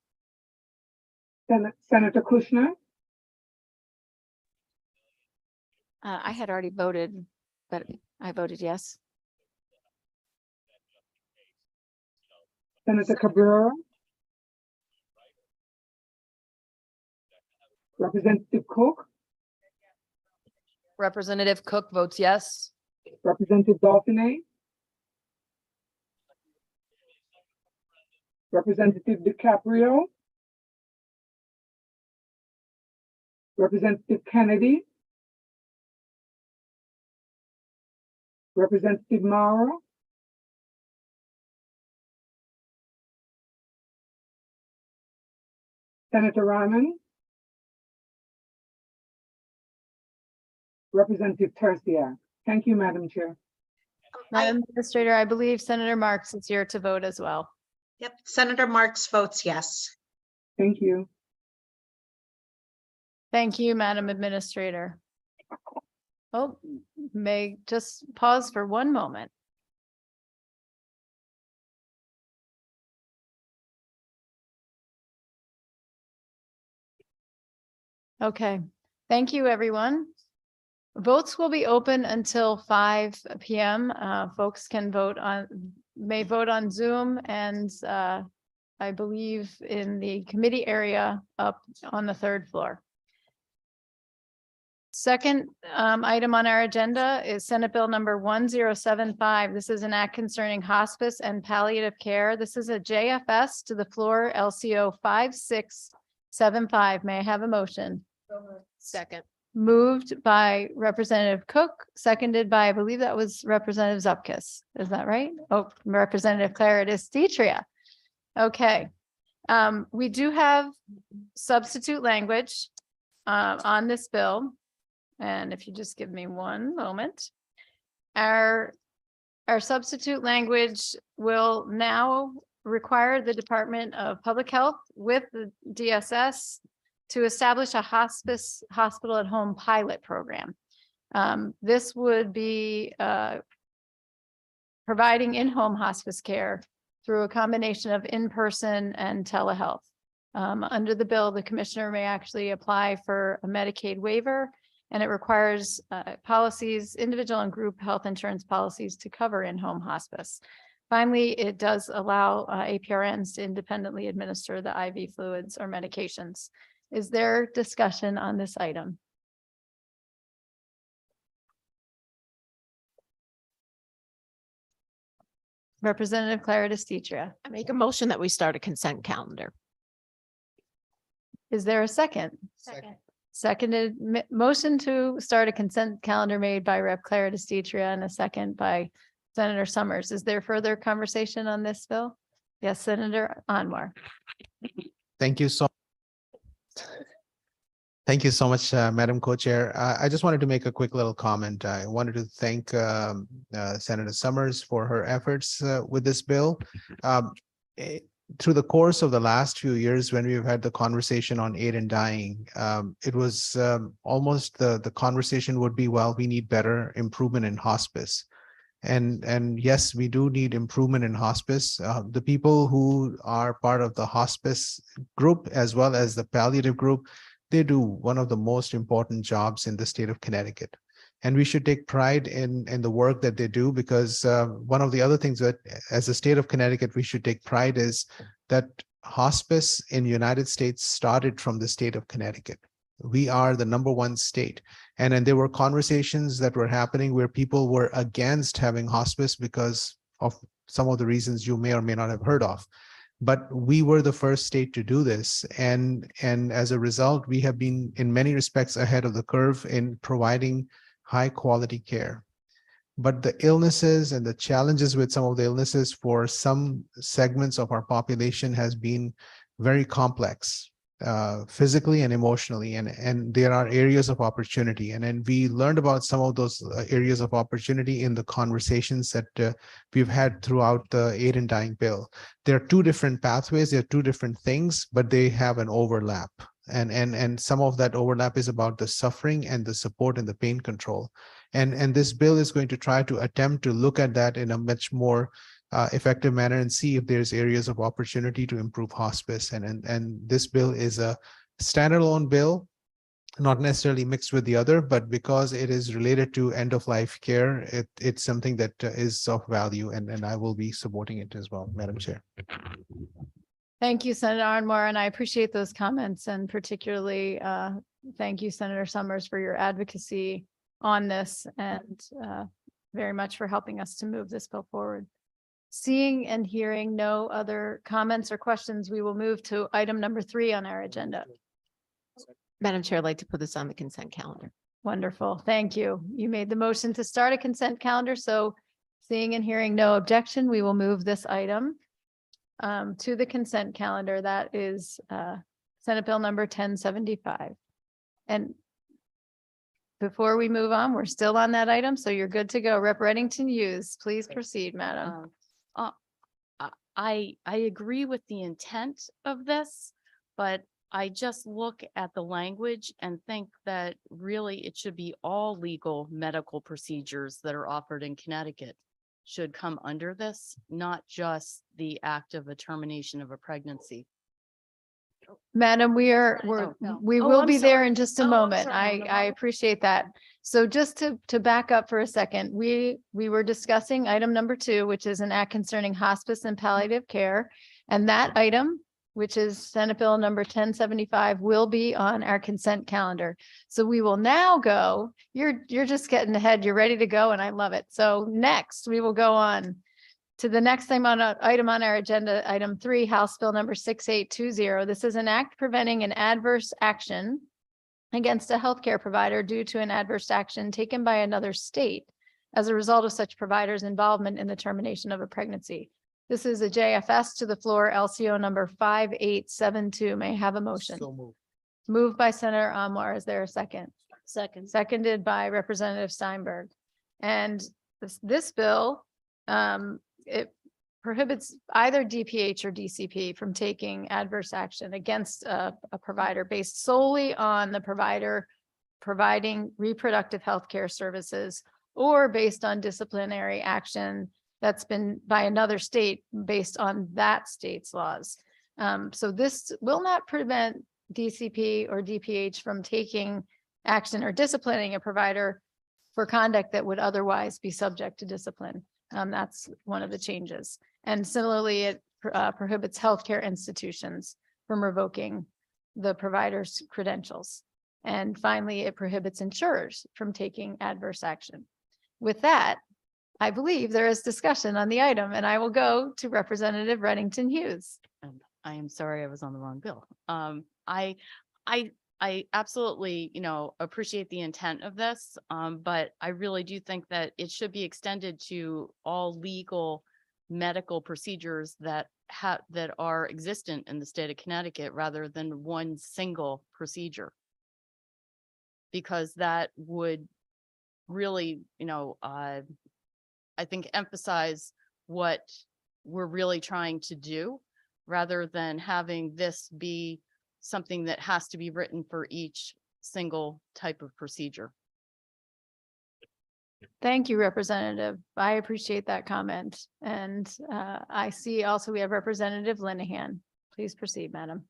Senator Kushner, I had already voted, but I voted yes. Senator Cabrera, Representative Cook, Representative Cook votes yes. Representative Dauphiné, Representative DiCaprio, Representative Kennedy, Representative Mara, Senator Rahman, Representative Terciak. Thank you, Madam Chair. Madam Administrator, I believe Senator Marks is here to vote as well. Yep, Senator Marks votes yes. Thank you. Thank you, Madam Administrator. Oh, may just pause for one moment. Okay, thank you, everyone. Votes will be open until 5 p.m. Folks can may vote on Zoom and I believe in the committee area up on the 3rd floor. Second item on our agenda is Senate Bill number 1075. This is an act concerning hospice and palliative care. This is a JFS to the floor, LCO 5675. May I have a motion? Second. Moved by Representative Cook, seconded by, I believe that was Representative Zupkis. Is that right? Oh, Representative Claridis Tetria. Okay. We do have substitute language on this bill. And if you just give me one moment. Our substitute language will now require the Department of Public Health with the DSS to establish a hospice hospital at home pilot program. This would be providing in-home hospice care through a combination of in-person and telehealth. Under the bill, the commissioner may actually apply for a Medicaid waiver, and it requires policies, individual and group health insurance policies to cover in-home hospice. Finally, it does allow APRNs to independently administer the IV fluids or medications. Is there discussion on this item? Representative Claridis Tetria. I make a motion that we start a consent calendar. Is there a second? Second. Seconded, motion to start a consent calendar made by Rep. Claridis Tetria and a second by Senator Summers. Is there further conversation on this bill? Yes, Senator Anwar. Thank you so. Thank you so much, Madam Co-Chair. I just wanted to make a quick little comment. I wanted to thank Senator Summers for her efforts with this bill. through the course of the last few years, when we've had the conversation on aid in dying, it was almost the conversation would be, well, we need better improvement in hospice. And yes, we do need improvement in hospice. The people who are part of the hospice group, as well as the palliative group, they do one of the most important jobs in the state of Connecticut. And we should take pride in the work that they do, because one of the other things that as a state of Connecticut, we should take pride is that hospice in the United States started from the state of Connecticut. We are the #1 state. And then there were conversations that were happening where people were against having hospice because of some of the reasons you may or may not have heard of. But we were the first state to do this. And as a result, we have been in many respects ahead of the curve in providing high quality care. But the illnesses and the challenges with some of the illnesses for some segments of our population has been very complex, physically and emotionally, and there are areas of opportunity. And then we learned about some of those areas of opportunity in the conversations that we've had throughout the aid in dying bill. There are two different pathways, there are two different things, but they have an overlap. And some of that overlap is about the suffering and the support and the pain control. And this bill is going to try to attempt to look at that in a much more effective manner and see if there's areas of opportunity to improve hospice. And this bill is a standalone bill, not necessarily mixed with the other, but because it is related to end-of-life care, it's something that is of value, and I will be supporting it as well, Madam Chair. Thank you, Senator Ardmore, and I appreciate those comments, and particularly thank you, Senator Summers, for your advocacy on this, and very much for helping us to move this bill forward. Seeing and hearing no other comments or questions, we will move to item number 3 on our agenda. Madam Chair, I'd like to put this on the consent calendar. Wonderful. Thank you. You made the motion to start a consent calendar, so seeing and hearing no objection, we will move this item to the consent calendar. That is Senate Bill number 1075. And before we move on, we're still on that item, so you're good to go. Rep. Reddington Hughes, please proceed, madam. I agree with the intent of this, but I just look at the language and think that really it should be all legal medical procedures that are offered in Connecticut should come under this, not just the act of a termination of a pregnancy. Madam, we will I'm be there sorry. in just a I'm moment. sorry. No, no, I no. appreciate that. So just to back up for a second, we were discussing item number 2, which is an act concerning hospice and palliative care. And that item, which is Senate Bill number 1075, will be on our consent calendar. So we will now go, you're just getting ahead, you're ready to go, and I love it. So next, we will go on to the next item on our agenda, item 3, House Bill number 6820. This is an act preventing an adverse action against a healthcare provider due to an adverse action taken by another state as a result of such provider's involvement in the termination of a pregnancy. This is a JFS to the floor, LCO number 5872. May I have a motion? So moved. Moved by Senator Amar. Is there a second? Second. Seconded by Representative Steinberg. And this bill, it prohibits either DPH or DCP from taking adverse action against a provider based solely on the provider providing reproductive health care services, or based on disciplinary action that's been by another state based on that state's laws. So this will not prevent DCP or DPH from taking action or disciplining a provider for conduct that would otherwise be subject to discipline. That's one of the changes. And similarly, it prohibits healthcare institutions from revoking the provider's credentials. And finally, it prohibits insurers from taking adverse action. With that, I believe there is discussion on the item, and I will go to Representative Reddington Hughes. I am sorry I was on the wrong bill. I absolutely, appreciate the intent of this, but I really do think that it should be extended to all legal medical procedures that are existent in the state of Connecticut rather than one single procedure. Because that would really, I think emphasize what we're really trying to do. rather than having this be something that has to be written for each single type of procedure. Thank you, Representative. I appreciate that comment. And I see also we have Representative Linehan. Please proceed, madam.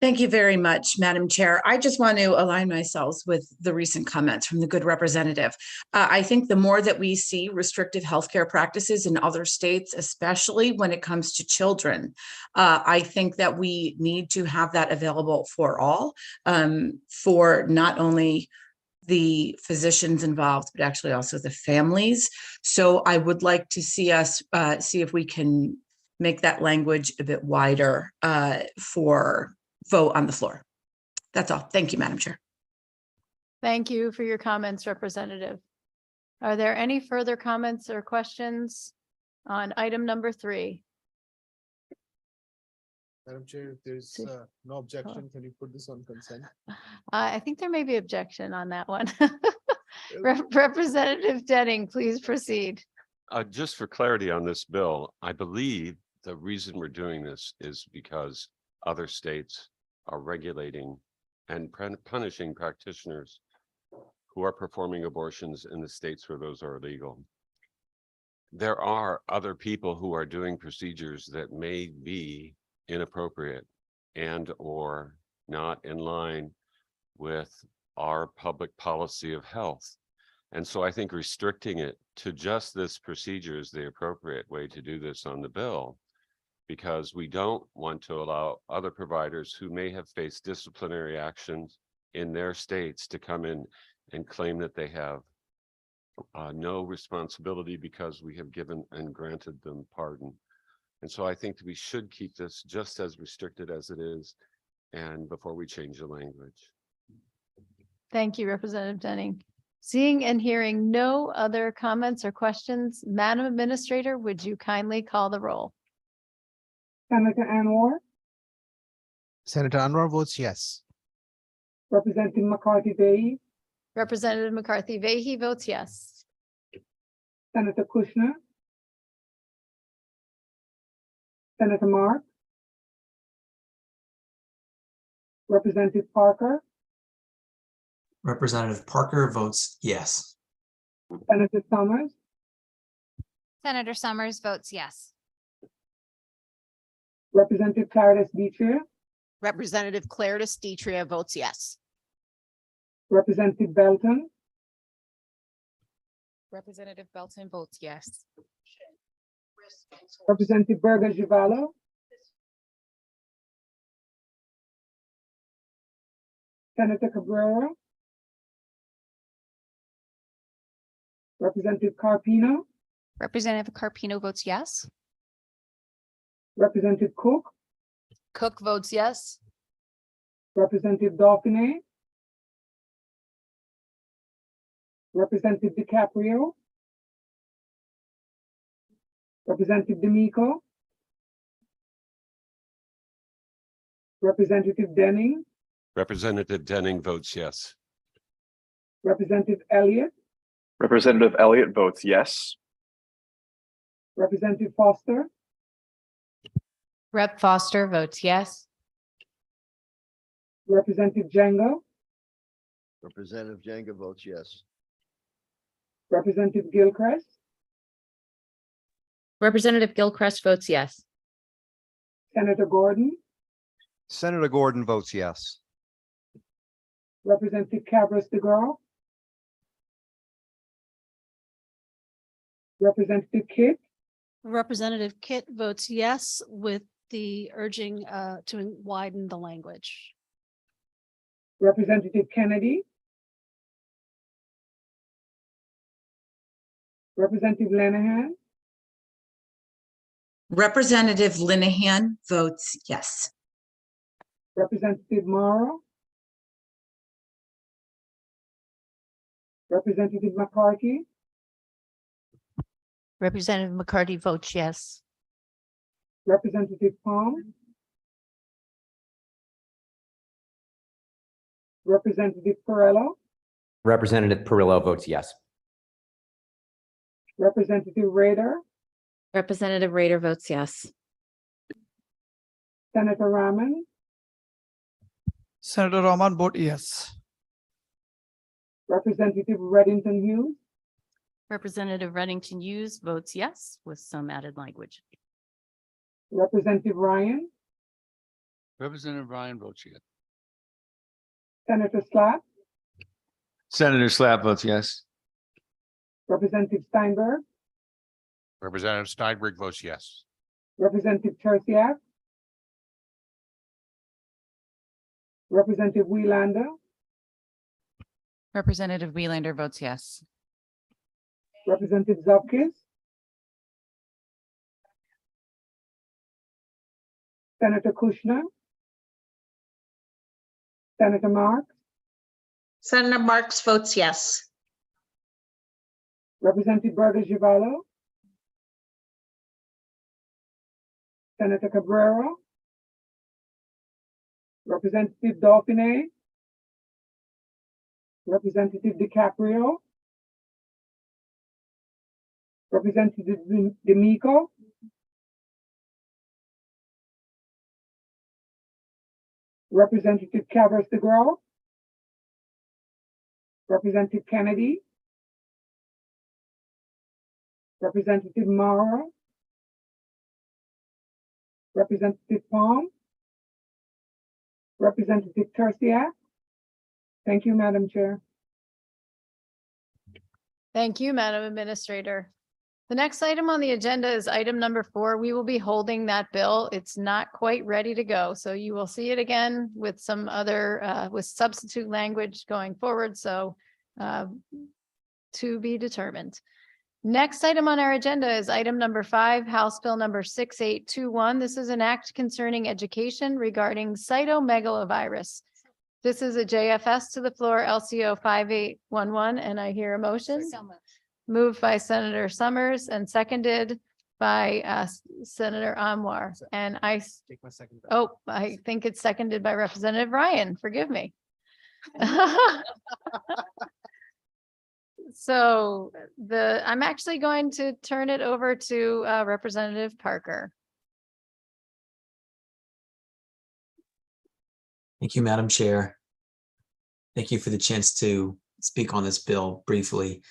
Thank you very much, Madam Chair. I just want to align myself with the recent comments from the good representative. I think the more that we see restrictive healthcare practices in other states, especially when it comes to children, I think that we need to have that available for all, for not only the physicians involved, but actually also the families. So I would like to see us see if we can make that language a bit wider for vote on the floor. That's all. Thank you, Madam Chair. Thank you for your comments, Representative. Are there any further comments or questions on item number 3? Madam Chair, if there's no objection, can you put this on consent? I think there may be objection on that one. Representative Denning, please proceed. Just for clarity on this bill, I believe the reason we're doing this is because other states are regulating and punishing practitioners who are performing abortions in the states where those are illegal. There are other people who are doing procedures that may be inappropriate and or not in line with our public policy of health. And so I think restricting it to just this procedure is the appropriate way to do this on the bill, because we don't want to allow other providers who may have faced disciplinary actions in their states to come in and claim that they have no responsibility because we have given and granted them pardon. And so I think that we should keep this just as restricted as it is, and before we change the language. Thank you, Representative Denning. Seeing and hearing no other comments or questions, Madam Administrator, would you kindly call the roll? Senator Anwar, Senator Anwar votes yes. Representative McCarthy Vahey, Representative McCarthy Vahey votes yes. Senator Kushner, Senator Mark, Representative Parker, Representative Parker votes yes. Senator Summers, Senator Summers votes yes. Representative Claritas Dietrich, Representative Claritas Dietrich votes yes. Representative Belton, Representative Belton votes yes. Representative Berger Javallo, Senator Cabrera, Representative Carpino, Representative Carpino votes yes. Representative Cook, Cook votes yes. Representative Dauphiné, Representative DiCaprio, Representative D'Amico, Representative Denning, Representative Denning votes yes. Representative Elliott, Representative Elliott votes yes. Representative Foster, Rep Foster votes yes. Representative Jenga, Representative Jenga votes yes. Representative Gilchrist, Representative Gilchrist votes yes. Senator Gordon, Senator Gordon votes yes. Representative Cabras DeGraw, Representative Kitt, Representative Kitt votes yes with the urging to widen the language. Representative Kennedy, Representative Linehan, Representative Linehan votes yes. Representative Morrow, Representative McCarthy, Representative McCarthy votes yes. Representative Palm, Representative Perillo, Representative Perillo votes yes. Representative Rader, Representative Rader votes yes. Senator Rahman, Senator Rahman, vote yes. Representative Reddington Hughes, Representative Reddington Hughes votes yes with some added language. Representative Ryan, Representative Ryan votes yes. Senator Slack, Senator Slapp votes yes. Representative Steinberg, Representative Steinberg votes yes. Representative Terziak, Representative Wielander, Representative Wielander votes yes. Representative Zupkis, Senator Kushner, Senator Marks, Senator Marks votes yes. Representative Berger-Givallo, Senator Cabrera, Representative Dauphiné, Representative DiCaprio, Representative D'Amico, Representative Chavez DeGraw, Representative Kennedy, Representative Mara, Representative Palm, Representative Terziak. Thank you, Madam Chair. Thank you, Madam Administrator. The next item on the agenda is item number 4. We will be holding that bill. It's not quite ready to go, so you will see it again with some other, with substitute language going forward, so to be determined. Next item on our agenda is item number 5, House Bill number 6821. This is an act concerning education regarding cytomegalovirus. This is a JFS to the floor, LCO 5811, and I hear a motion. So moved. Moved by Senator Summers and seconded by Senator Anwar. And Take my second. I think it's seconded by Representative Ryan. Forgive me. So I'm actually going to turn it over to Representative Parker. Thank you, Madam Chair. Thank you for the chance to speak on this bill briefly.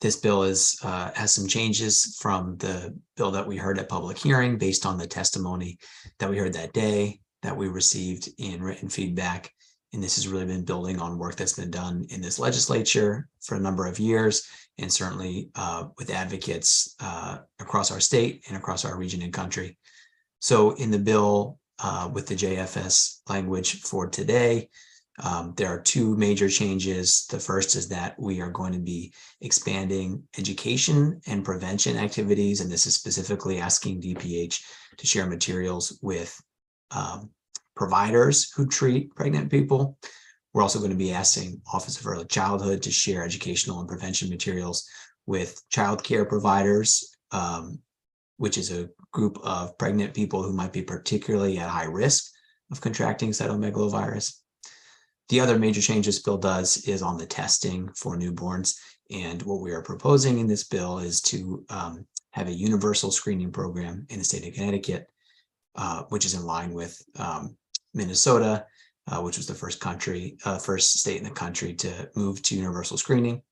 This bill has some changes from the bill that we heard at public hearing based on the testimony that we heard that day that we received in written feedback. And this has really been building on work that's been done in this legislature for a number of years, and certainly with advocates across our state and across our region and country. So in the bill with the JFS language for today, there are 2 major changes. The first is that we are going to be expanding education and prevention activities, and this is specifically asking DPH to share materials with providers who treat pregnant people. We're also going to be asking Office of Early Childhood to share educational and prevention materials with childcare providers, which is a group of pregnant people who might be particularly at high risk of contracting cytomegalovirus. The other major change this bill does is on the testing for newborns. And what we are proposing in this bill is to have a universal screening program in the state of Connecticut, which is in line with Minnesota, which was the first state in the country to move to universal screening.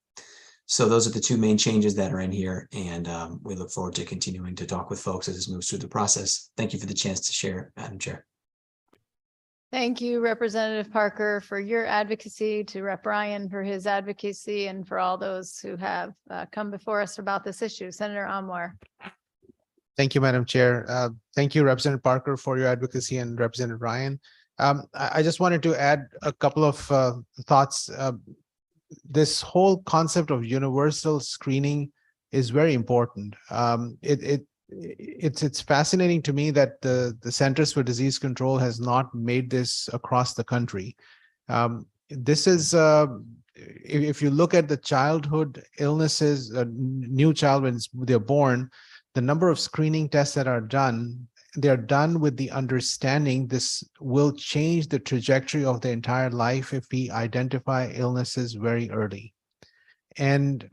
So those are the 2 main changes that are in here. And we look forward to continuing to talk with folks as this moves through the process. Thank you for the chance to share, Madam Chair. Thank you, Representative Parker, for your advocacy, to Rep. Ryan for his advocacy, and for all those who have come before us about this issue. Senator Anwar. Thank you, Madam Chair. Thank you, Representative Parker, for your advocacy, and Representative Ryan. I just wanted to add a couple of thoughts. This whole concept of universal screening is very important. It's fascinating to me that the Centers for Disease Control has not made this across the country. This is, if you look at the childhood illnesses, a new child when they're born, the number of screening tests that are done, they're done with the understanding this will change the trajectory of the entire life if we identify illnesses very early. And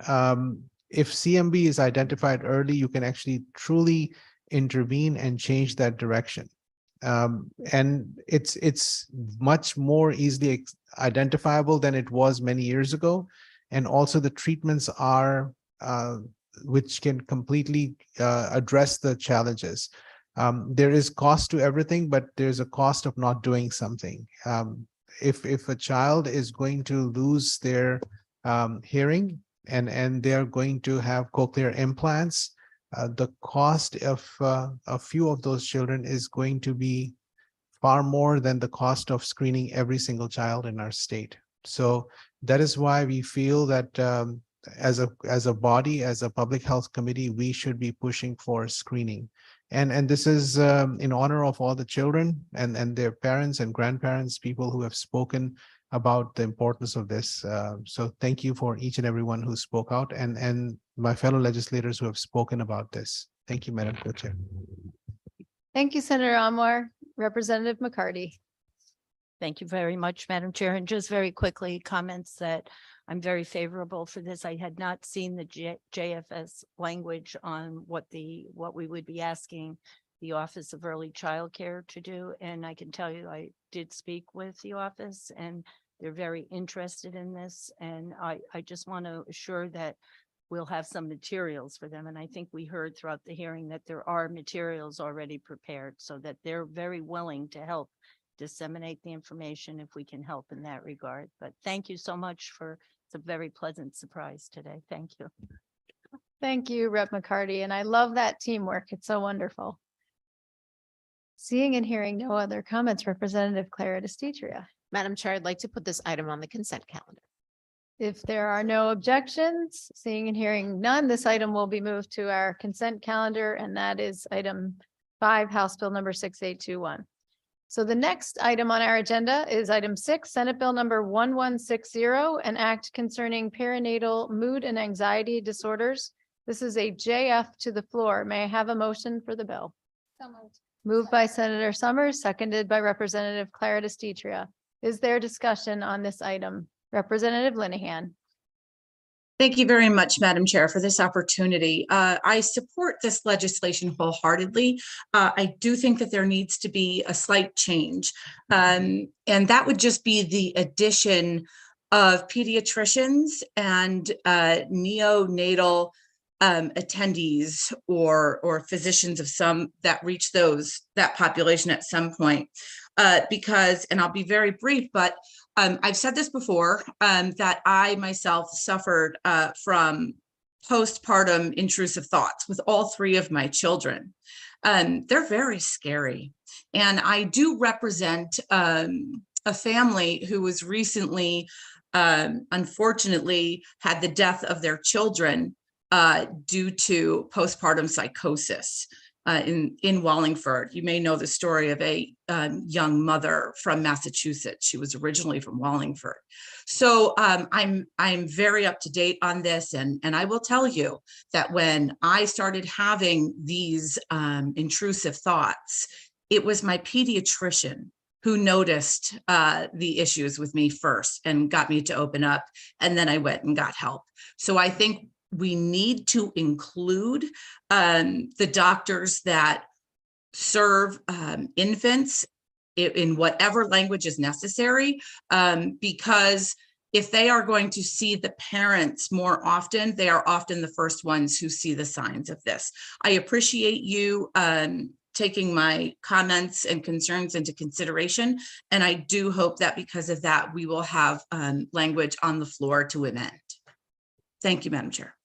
if CMV is identified early, you can actually truly intervene and change that direction. And it's much more easily identifiable than it was many years ago. And also the treatments are, which can completely address the challenges. There is cost to everything, but there's a cost of not doing something. If a child is going to lose their hearing and they're going to have cochlear implants, the cost of a few of those children is going to be far more than the cost of screening every single child in our state. So that is why we feel that as a body, as a public health committee, we should be pushing for screening. And this is in honor of all the children and their parents and grandparents, people who have spoken about the importance of this. So thank you for each and everyone who spoke out and my fellow legislators who have spoken about this. Thank you, Madam Co-Chair. Thank you, Senator Anwar. Representative McCarty. Thank you very much, Madam Chair. And just very quickly, comments that I'm very favorable for this. I had not seen the JFS language on what we would be asking the Office of Early Child Care to do. And I can tell you, I did speak with the office and they're very interested in this. And I just want to assure that we'll have some materials for them. And I think we heard throughout the hearing that there are materials already prepared so that they're very willing to help disseminate the information if we can help in that regard. But thank you so much for, it's a very pleasant surprise today. Thank you. Thank you, Rep. McCarty. And I love that teamwork. It's so wonderful. Seeing and hearing no other comments, Representative Clara DeStitria. Madam Chair, I'd like to put this item on the consent calendar. If there are no objections, seeing and hearing none, this item will be moved to our consent calendar, and that is item 5, House Bill number 6821. So the next item on our agenda is item 6, Senate Bill number 1160, an act concerning perinatal mood and anxiety disorders. This is a JF to the floor. May I have a motion for the bill? So moved. Moved by Senator Summers, seconded by Representative Clara DeStitria. Is there discussion on this item? Representative Linehan. Thank you very much, Madam Chair, for this opportunity. I support this legislation wholeheartedly. I do think that there needs to be a slight change, and that would just be the addition of pediatricians and neonatal attendees or physicians of some that reach that population at some point. Because, and I'll be very brief, but I've said this before, that I myself suffered from postpartum intrusive thoughts with all 3 of my children. They're very scary. And I do represent a family who was recently, unfortunately, had the death of their children due to postpartum psychosis. In Wallingford. You may know the story of a young mother from Massachusetts. She was originally from Wallingford. So I'm very up to date on this, and I will tell you that when I started having these intrusive thoughts, it was my pediatrician who noticed the issues with me first and got me to open up, and then I went and got help. So I think we need to include the doctors that serve infants in whatever language is necessary, because if they are going to see the parents more often, they are often the first ones who see the signs of this. I appreciate you taking my comments and concerns into consideration, and I do hope that because of that, we will have language on the floor to amend. Thank you, Madam Chair.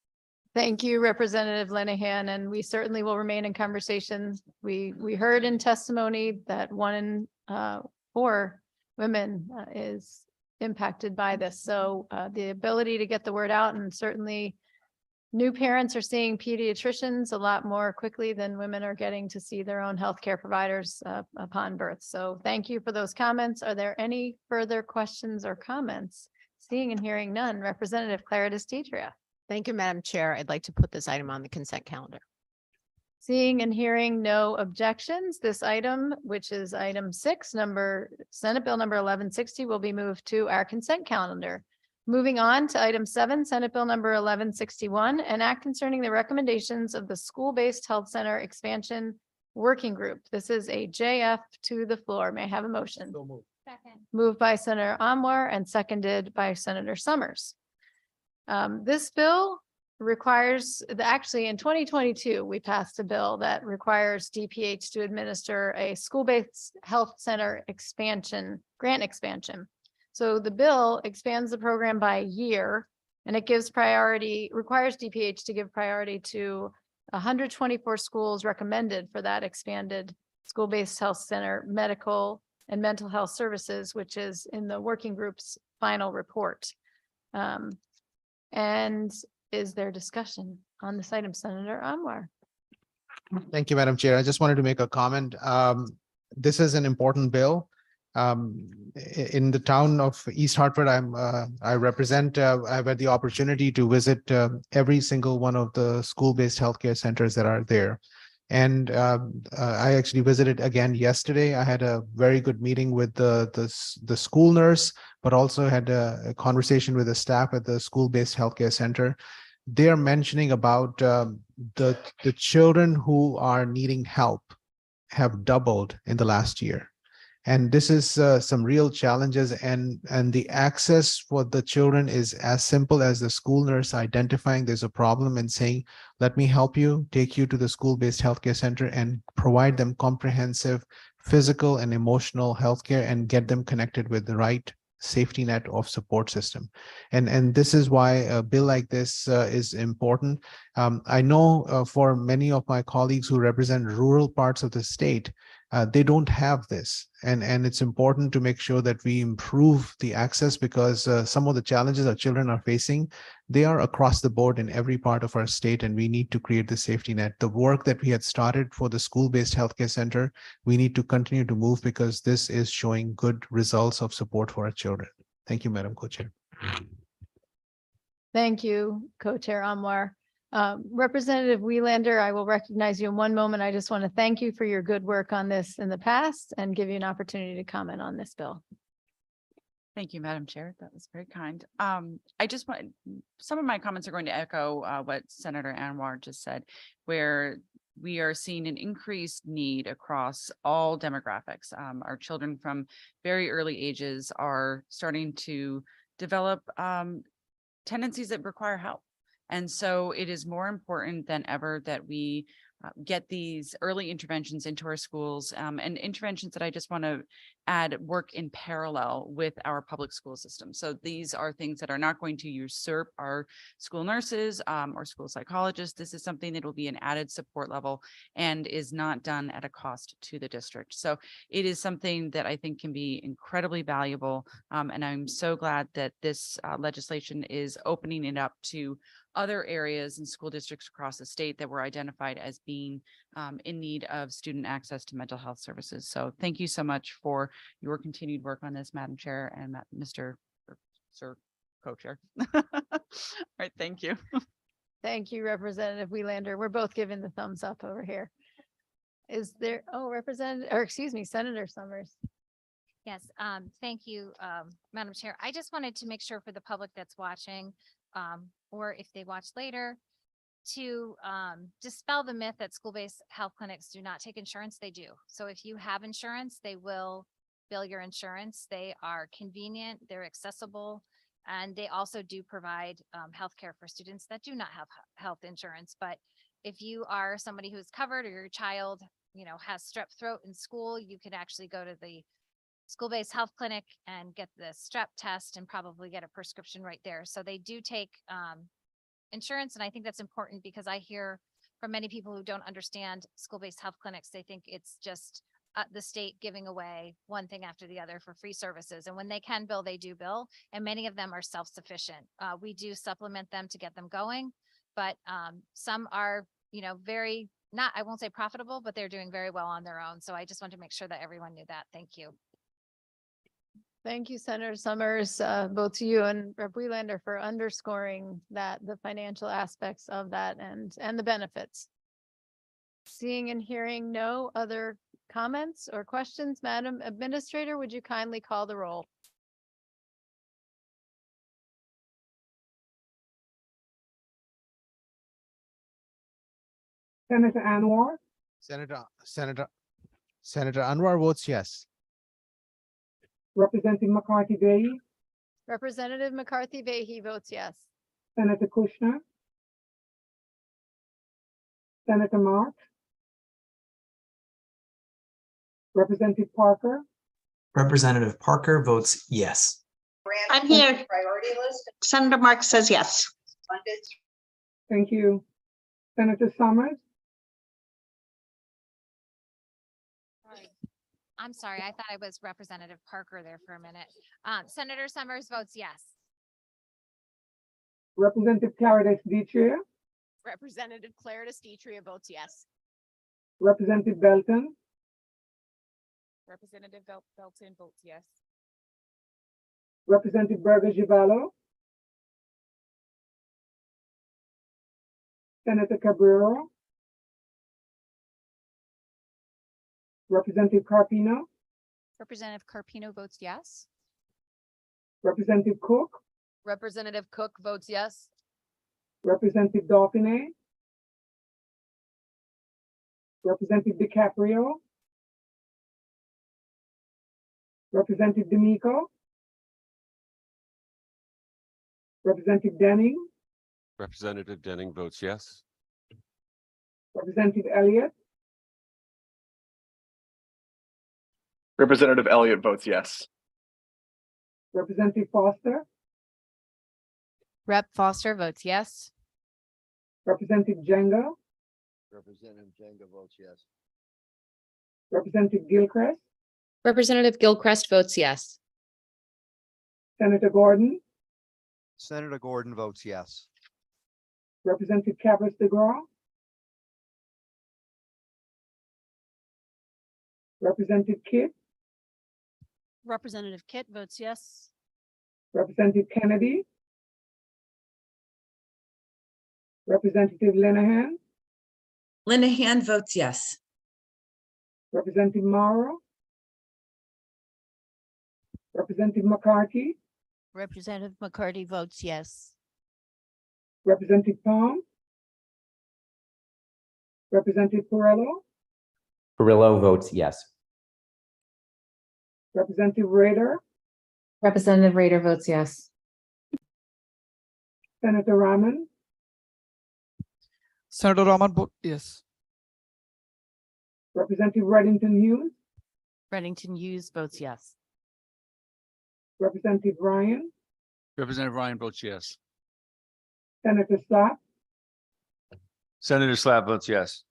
Thank you, Representative Linehan, and we certainly will remain in conversation. We heard in testimony that 1 in 4 women is impacted by this. So the ability to get the word out, and certainly new parents are seeing pediatricians a lot more quickly than women are getting to see their own healthcare providers upon birth. So thank you for those comments. Are there any further questions or comments? Seeing and hearing none, Representative Clara DeStitria. Thank you, Madam Chair. I'd like to put this item on the consent calendar. Seeing and hearing no objections, this item, which is item 6, Senate Bill number 1160, will be moved to our consent calendar. Moving on to item 7, Senate Bill number 1161, an act concerning the recommendations of the School-Based Health Center Expansion Working Group. This is a JF to the floor. May I have a motion? Moved by Senator Anwar and seconded by Senator Summers. This bill requires, actually in 2022, we passed a bill that requires DPH to administer a school-based health center grant expansion. So the bill expands the program by a year, and it requires DPH to give priority to 124 schools recommended for that expanded school-based health center medical and mental health services, which is in the working group's final report. And is there discussion on this item, Senator Anwar? Thank you, Madam Chair. I just wanted to make a comment. This is an important bill. In the town of East Hartford, I represent, I've had the opportunity to visit every single one of the school-based healthcare centers that are there. And I actually visited again yesterday. I had a very good meeting with the school nurse, but also had a conversation with the staff at the school-based healthcare center. They are mentioning about the children who are needing help have doubled in the last year. And this is some real challenges, and the access for the children is as simple as the school nurse identifying there's a problem and saying, let me help you, take you to the school-based healthcare center and provide them comprehensive physical and emotional healthcare and get them connected with the right safety net of support system. And this is why a bill like this is important. I know for many of my colleagues who represent rural parts of the state, they don't have this. And it's important to make sure that we improve the access, because some of the challenges our children are facing, they are across the board in every part of our state, and we need to create the safety net. The work that we had started for the school-based healthcare center, we need to continue to move, because this is showing good results of support for our children. Thank you, Madam Co-Chair. Thank you, Co-Chair Anwar. Representative Welander, I will recognize you in one moment. I just want to thank you for your good work on this in the past and give you an opportunity to comment on this bill. Thank you, Madam Chair. That was very kind. I just want, some of my comments are going to echo what Senator Anwar just said, where we are seeing an increased need across all demographics. Our children from very early ages are starting to develop tendencies that require help. And so it is more important than ever that we get these early interventions into our schools, and interventions that I just want to add work in parallel with our public school system. So these are things that are not going to usurp our school nurses or school psychologists. This is something that will be an added support level and is not done at a cost to the district. So it is something that I think can be incredibly valuable. And I'm so glad that this legislation is opening it up to other areas and school districts across the state that were identified as being in need of student access to mental health services. So thank you so much for your continued work on this, Madam Chair and Mr. Sir Co-Chair. All right, thank you. Thank you, Representative Welander. We're both giving the thumbs up over here. Is there, Senator Summers. Yes, thank you, Madam Chair. I just wanted to make sure for the public that's watching, or if they watch later, to dispel the myth that school-based health clinics do not take insurance. They do. So if you have insurance, they will bill your insurance. They are convenient, they're accessible, and they also do provide healthcare for students that do not have health insurance. But if you are somebody who's covered, or your child, has strep throat in school, you can actually go to the school-based health clinic and get the strep test and probably get a prescription right there. So they do take insurance. And I think that's important, because I hear from many people who don't understand school-based health clinics, they think it's just the state giving away one thing after the other for free services. And when they can bill, they do bill. And many of them are self-sufficient. We do supplement them to get them going, but some are, very not, I won't say profitable, but they're doing very well on their own. So I just want to make sure that everyone knew that. Thank you. Thank you, Senator Summers, both to you and Rep. Welander for underscoring that the financial aspects of that and the benefits. Seeing and hearing no other comments or questions, Madam Administrator, would you kindly call the roll? Senator Anwar, Senator Anwar votes yes. Representative McCarthy Vahey, Representative McCarthy Vahey votes yes. Senator Kushner, Senator Marks, Representative Parker, Representative Parker votes yes. I'm here. Senator Marks says yes. thank you. Senator Summers, I'm sorry, I thought I was Representative Parker there for a minute. Senator Summers votes yes. Representative Clarice Detrier, Representative Clarice Detrier votes yes. Representative Belton, Representative Belton votes yes. Representative Burger Givallo, Senator Cabrera, Representative Carpino, Representative Carpino votes yes. Representative Cook, Representative Cook votes yes. Representative Dauphiné, Representative DiCaprio, Representative D'Amico, Representative Denning, Representative Denning votes yes. Representative Elliott, Representative Elliott votes yes. Representative Foster, Rep Foster votes yes. Representative Jenga, Representative Jenga votes yes. Representative Gilchrist, Representative Gilchrist votes yes. Senator Gordon, Senator Gordon votes yes. Representative Cabras DeGraw, Representative Kidd, Representative Kit votes yes. Representative Kennedy, Representative Linehan, Linehan votes yes. Representative Morrow, Representative McCarthy, Representative McCarty votes yes. Representative Palm, Representative Perillo, Perillo votes yes. Representative Rader, Representative Rader votes yes. Senator Rahman, Senator Rahman vote yes. Representative Reddington Hughes, Reddington Hughes votes yes. Representative Ryan, Representative Ryan votes yes. Senator Slack, Senator Slack votes yes.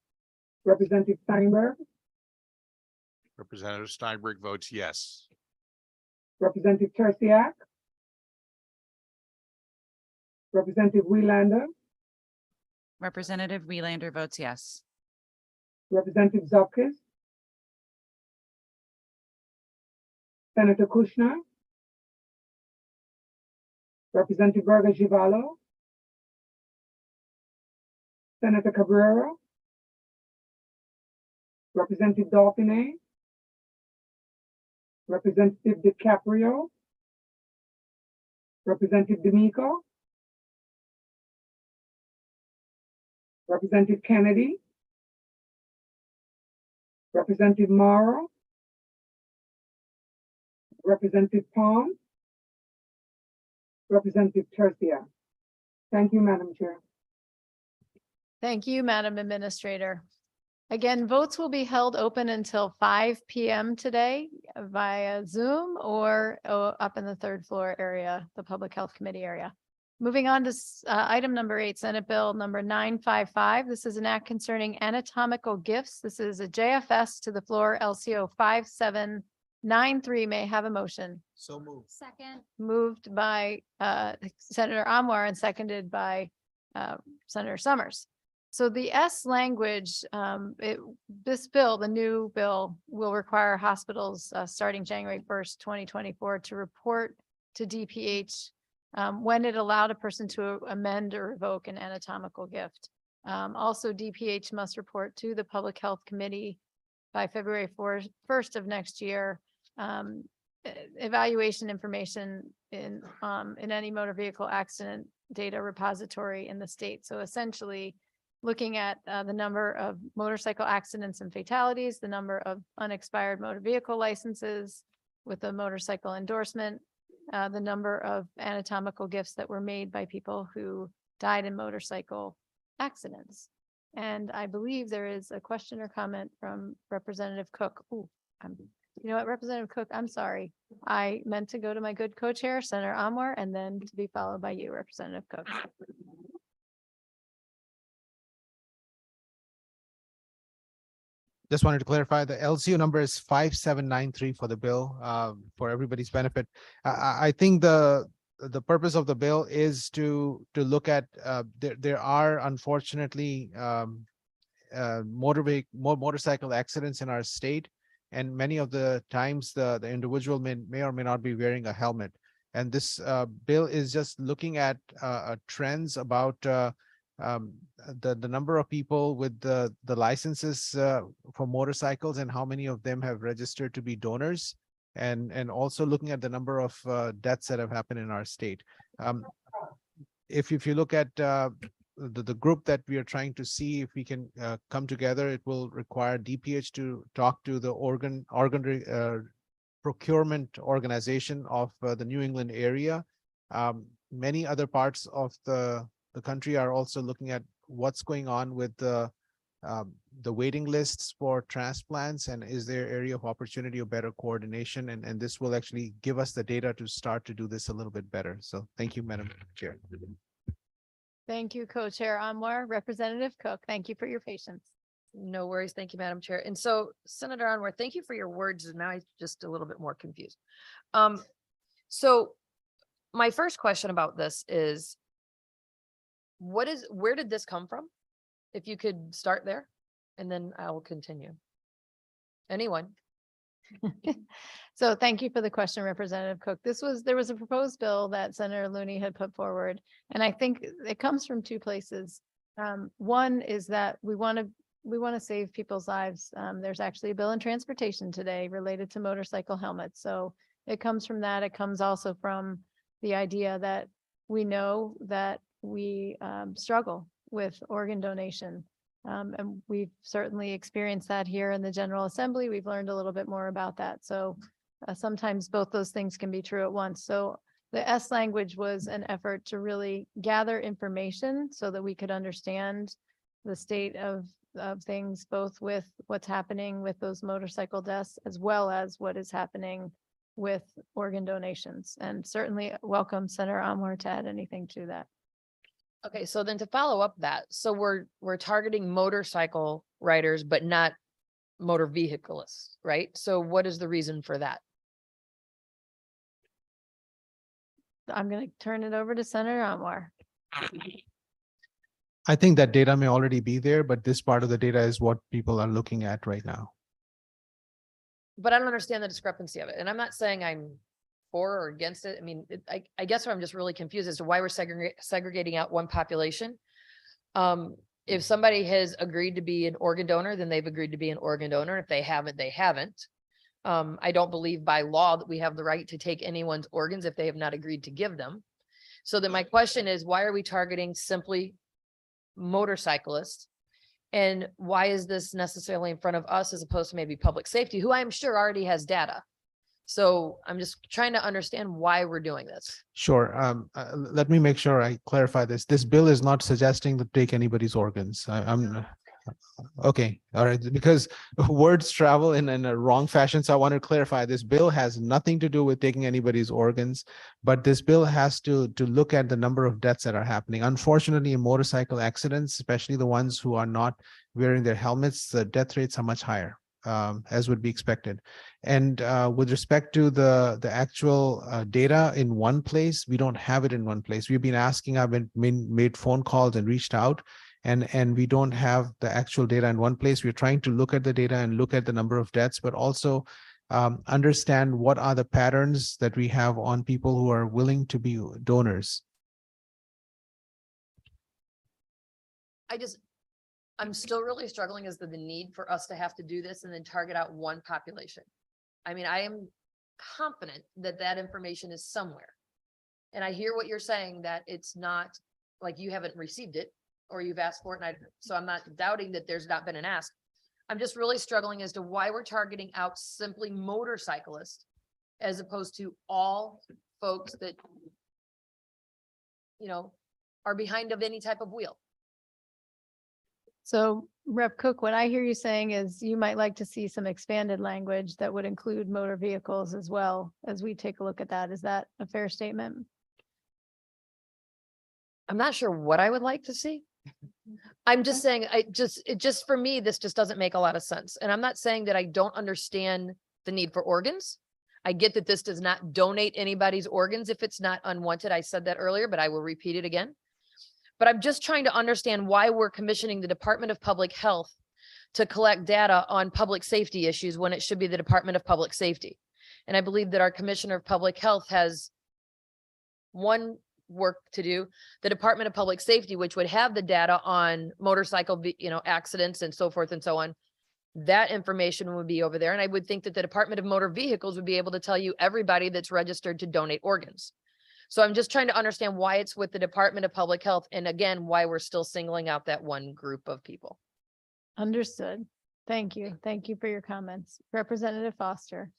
Representative Steinberg, Representative Steinberg votes yes. Representative Tersiak, Representative Wielander, Representative Welander votes yes. Representative Zupkis, Senator Kushner, Representative Burger Givallo, Senator Cabrera, Representative Dauphiné, Representative DiCaprio, Representative D'Amico, Representative Kennedy, Representative Morrow, Representative Palm, Representative Tercia. Thank you, Madam Chair. Thank you, Madam Administrator. Again, votes will be held open until 5 p.m. today via Zoom or up in the third floor area, the Public Health Committee area. Moving on to item number 8, Senate Bill number 955. This is an act concerning anatomical gifts. This is a JFS to the floor, LCO 5793. May I have a motion? So moved. Second. Moved by Senator Anwar and seconded by Senator Summers. So the S language, this bill, the new bill, will require hospitals starting January 1st, 2024 to report to DPH when it allowed a person to amend or revoke an anatomical gift. Also, DPH must report to the Public Health Committee by February 1st of next year evaluation information in any motor vehicle accident data repository in the state. So essentially, looking at the number of motorcycle accidents and fatalities, the number of unexpired motor vehicle licenses with a motorcycle endorsement, the number of anatomical gifts that were made by people who died in motorcycle accidents. And I believe there is a question or comment from Representative Cook. Ooh, you know what, Representative Cook, I'm sorry. I meant to go to my good co-chair, Senator Anwar, and then to be followed by you, Representative Cook. Just wanted to clarify, the LCO number is 5793 for the bill, for everybody's benefit. I think the purpose of the bill is to look at, there are unfortunately motorcycle accidents in our state. And many of the times the individual may or may not be wearing a helmet. And this bill is just looking at trends about the number of people with the licenses for motorcycles and how many of them have registered to be donors, and also looking at the number of deaths that have happened in our state. If you look at the group that we are trying to see if we can come together, it will require DPH to talk to the organ procurement organization of the New England area. Many other parts of the country are also looking at what's going on with the waiting lists for transplants, and is there area of opportunity or better coordination, and this will actually give us the data to start to do this a little bit better. So thank you, Madam Chair. Thank you, Co-Chair Anwar. Representative Cook, thank you for your patience. No worries. Thank you, Madam Chair. And so Senator Anwar, thank you for your words. And now I'm just a little bit more confused. So my first question about this is, where did this come from? If you could start there, and then I will continue. Anyone? So thank you for the question, Representative Cook. There was a proposed bill that Senator Looney had put forward, and I think it comes from two places. One is that we want to save people's lives. There's actually a bill in transportation today related to motorcycle helmets. So it comes from that. It comes also from the idea that we know that we struggle with organ donation. And we've certainly experienced that here in the General Assembly. We've learned a little bit more about that. So sometimes both those things can be true at once. So the S language was an effort to really gather information so that we could understand the state of things, both with what's happening with those motorcycle deaths, as well as what is happening with organ donations. And certainly welcome Senator Anwar to add anything to that. Okay, so then to follow up that, so we're targeting motorcycle riders, but not motor vehicleists, right? So what is the reason for that? I'm going to turn it over to Senator Anwar. I think that data may already be there, but this part of the data is what people are looking at right now. But I don't understand the discrepancy of it. And I'm not saying I'm for or against it. I mean, I guess what I'm just really confused as to why we're segregating out one population. If somebody has agreed to be an organ donor, then they've agreed to be an organ donor. If they haven't, they haven't. I don't believe by law that we have the right to take anyone's organs if they have not agreed to give them. So then my question is, why are we targeting simply motorcyclists? And why is this necessarily in front of us as opposed to maybe public safety, who I'm sure already has data? So I'm just trying to understand why we're doing this. Sure. Let me make sure I clarify this. This bill is not suggesting to take anybody's organs. I'm okay. All right. Because words travel in a wrong fashion. So I want to clarify, this bill has nothing to do with taking anybody's organs, but this bill has to look at the number of deaths that are happening. Unfortunately, in motorcycle accidents, especially the ones who are not wearing their helmets, the death rates are much higher, as would be expected. And with respect to the actual data in one place, we don't have it in one place. We've been asking, I've been made phone calls and reached out, and we don't have the actual data in one place. We're trying to look at the data and look at the number of deaths, but also understand what are the patterns that we have on people who are willing to be donors. I'm still really struggling as to the need for us to have to do this and then target out one population. I mean, I am confident that that information is somewhere. And I hear what you're saying, that it's not like you haven't received it. or you've asked for it, and so I'm not doubting that there's not been an ask. I'm just really struggling as to why we're targeting out simply motorcyclists as opposed to all folks that, are behind of any type of wheel. So Rep. Cook, what I hear you saying is you might like to see some expanded language that would include motor vehicles as well as we take a look at that. Is that a fair statement? I'm not sure what I would like to see. I'm just saying, for me, this just doesn't make a lot of sense. And I'm not saying that I don't understand the need for organs. I get that this does not donate anybody's organs if it's not unwanted. I said that earlier, but I will repeat it again. But I'm just trying to understand why we're commissioning the Department of Public Health to collect data on public safety issues when it should be the Department of Public Safety. And I believe that our Commissioner of Public Health has one work to do, the Department of Public Safety, which would have the data on motorcycle, accidents and so forth and so on. That information would be over there. And I would think that the Department of Motor Vehicles would be able to tell you everybody that's registered to donate organs. So I'm just trying to understand why it's with the Department of Public Health, and again, why we're still singling out that one group of people. Understood. Thank you. Thank you for your comments. Representative Foster.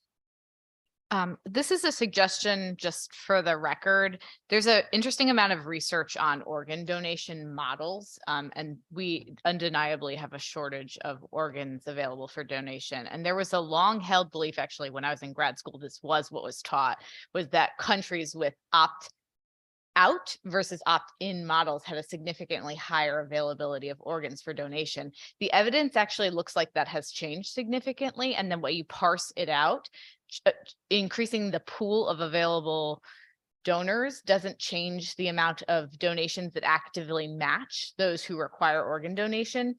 This is a suggestion just for the record. There's an interesting amount of research on organ donation models, and we undeniably have a shortage of organs available for donation. And there was a long held belief, actually, when I was in grad school, this was what was taught, was that countries with opt-out versus opt-in models had a significantly higher availability of organs for donation. The evidence actually looks like that has changed significantly. And then when you parse it out, increasing the pool of available donors doesn't change the amount of donations that actively match those who require organ donation,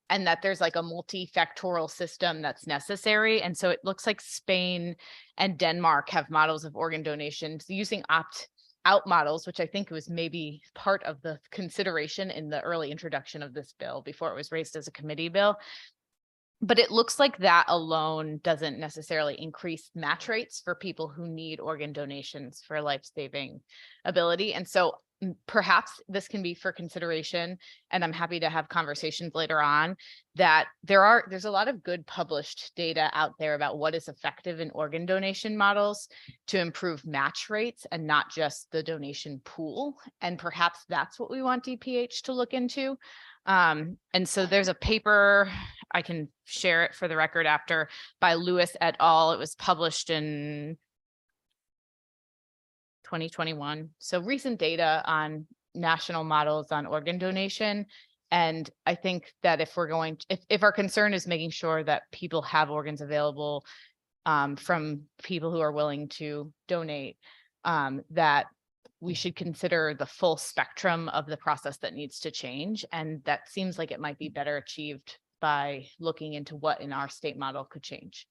and that there's like a multifactorial system that's necessary. And so it looks like Spain and Denmark have models of organ donations using opt-out models, which I think was maybe part of the consideration in the early introduction of this bill before it was raised as a committee bill. But it looks like that alone doesn't necessarily increase match rates for people who need organ donations for life-saving ability. And so perhaps this can be for consideration, and I'm happy to have conversations later on, that there's a lot of good published data out there about what is effective in organ donation models to improve match rates and not just the donation pool. And perhaps that's what we want DPH to look into. And so there's a paper, I can share it for the record after, by Lewis et al. It was published in 2021. So recent data on national models on organ donation. And I think that if we're going to, if our concern is making sure that people have organs available from people who are willing to donate, that we should consider the full spectrum of the process that needs to change. And that seems like it might be better achieved by looking into what in our state model could change.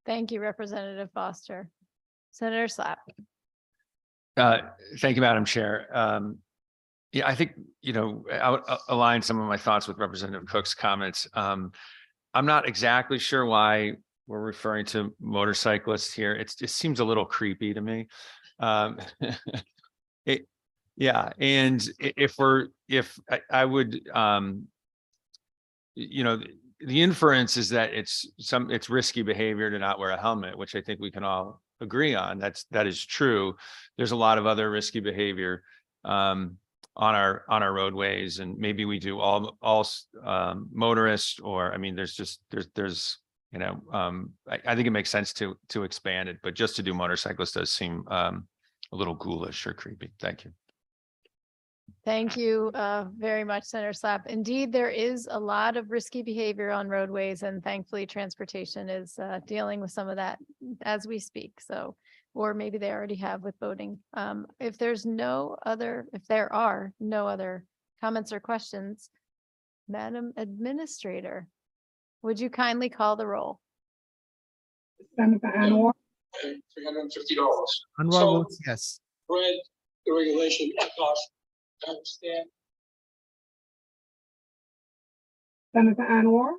Thank you, Representative Foster. Senator Slapp. Thank you, Madam Chair. Yeah, I think, I align some of my thoughts with Representative Cook's comments. I'm not exactly sure why we're referring to motorcyclists here. It seems a little creepy to me. Yeah, and if I would, the inference is that it's risky behavior to not wear a helmet, which I think we can all agree on. That is true. There's a lot of other risky behavior on our roadways, and maybe we do all motorists, or I mean, I think it makes sense to expand it, but just to do motorcyclists does seem a little ghoulish or creepy. Thank you. Thank you very much, Senator Slapp. Indeed, there is a lot of risky behavior on roadways, and thankfully transportation is dealing with some of that as we speak. So, or maybe they already have with voting. If there are no other comments or questions, Madam Administrator, would you kindly call the roll? Senator Anwar. $350. Anwar votes yes. Read the regulation at cost. I understand. Senator Anwar.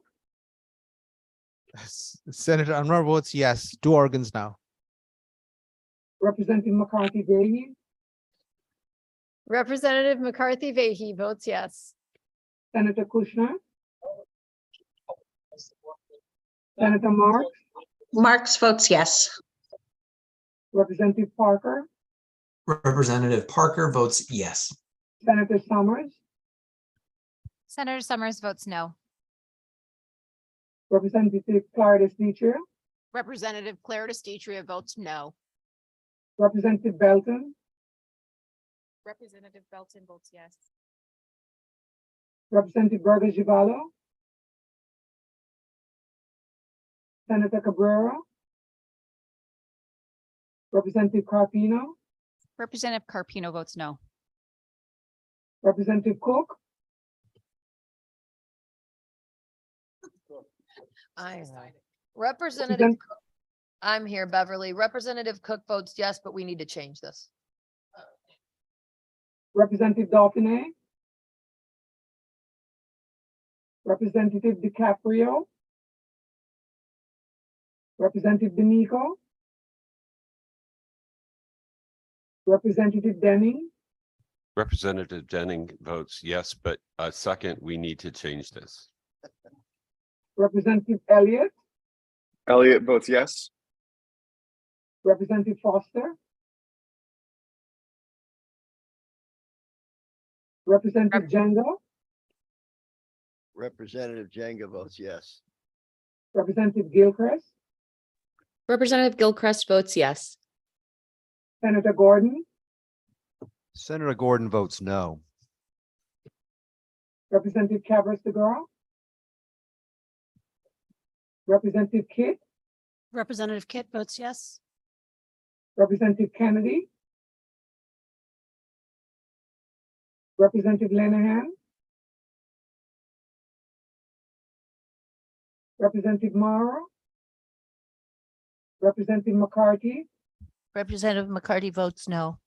Senator Anwar votes yes. 2 organs now. Representative McCarthy Vahey. Representative McCarthy Vahey votes yes. Senator Kushner. Senator Marks, Marks votes yes. Representative Parker, Representative Parker votes yes. Senator Summers, Senator Summers votes no. Representative Clara Teacher, Representative Claire Destituria votes no. Representative Belton, Representative Belton votes yes. Representative Burgess Givallo, Senator Cabrera, Representative Carpino, Representative Carpino votes no. Representative Cook, Representative, Cook- I'm here, Beverly. Representative Cook votes yes, but we need to change this. Representative Dauphiné, Representative DiCaprio, Representative D'Amico, Representative Denning, Representative Denning votes yes, but second, we need to change this. Representative Elliott, Elliott votes yes. Representative Foster, Representative Jenga, Representative Jenga votes yes. Representative Gilchrist, Representative Gilchrist votes yes. Senator Gordon, Senator Gordon votes no. Representative Cabras-Degra, Representative Kitt, Representative Kit votes yes. Representative Kennedy, Representative Lenahan, Representative Morrow, Representative McCarthy, Representative McCarty votes no.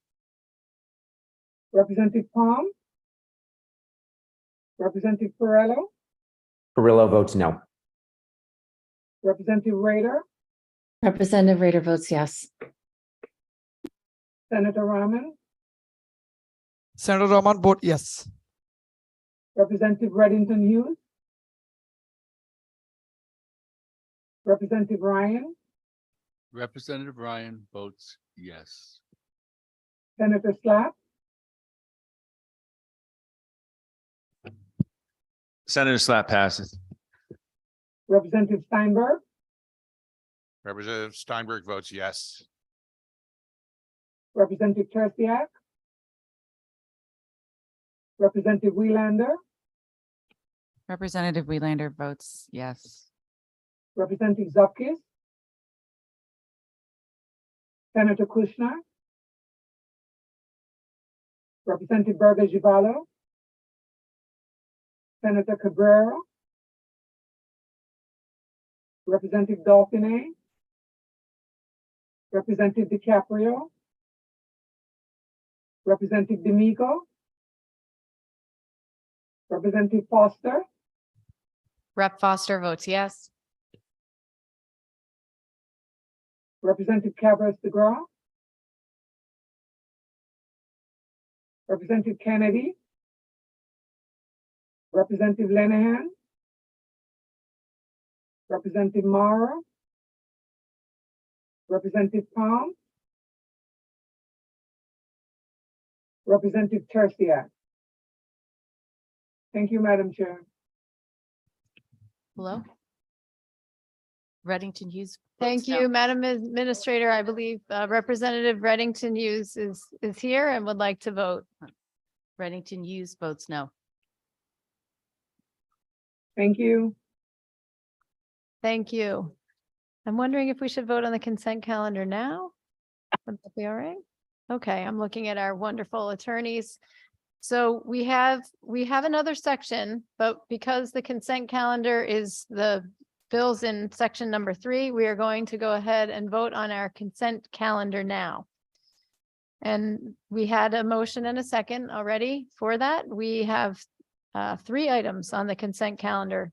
Representative Palm, Representative Perrello, Perillo votes no. Representative Rader, Representative Rader votes yes. Senator Rahman, Senator Rahman vote yes. Representative Reddington Hughes, Representative Ryan, Representative Ryan votes yes. Senator Slack, Senator Slapp passes. Representative Steinberg, Representative Steinberg votes yes. Representative Terciak, Representative Welander, Representative Welander votes yes. Representative Zupkis, Senator Kushner, Representative Burgess Givallo, Senator Cabrera, Representative Dauphiné, Representative DiCaprio, Representative D'Amico, Representative Foster, Rep Foster votes yes. Representative Cabras-Degra, Representative Kennedy, Representative Lenahan, Representative Morrow, Representative Palm, Representative Terciak. Thank you, Madam Chair. Hello? Reddington Hughes. Thank you, Madam Administrator. I believe Representative Reddington Hughes is here and would like to vote. Reddington Hughes votes no. Thank you. Thank you. I'm wondering if we should vote on the consent calendar now? Would that be all right? Okay, I'm looking at our wonderful attorneys. So we have another section, but because the consent calendar is the bills in section number 3, we are going to go ahead and vote on our consent calendar now. And we had a motion and a second already for that. We have 3 items on the consent calendar.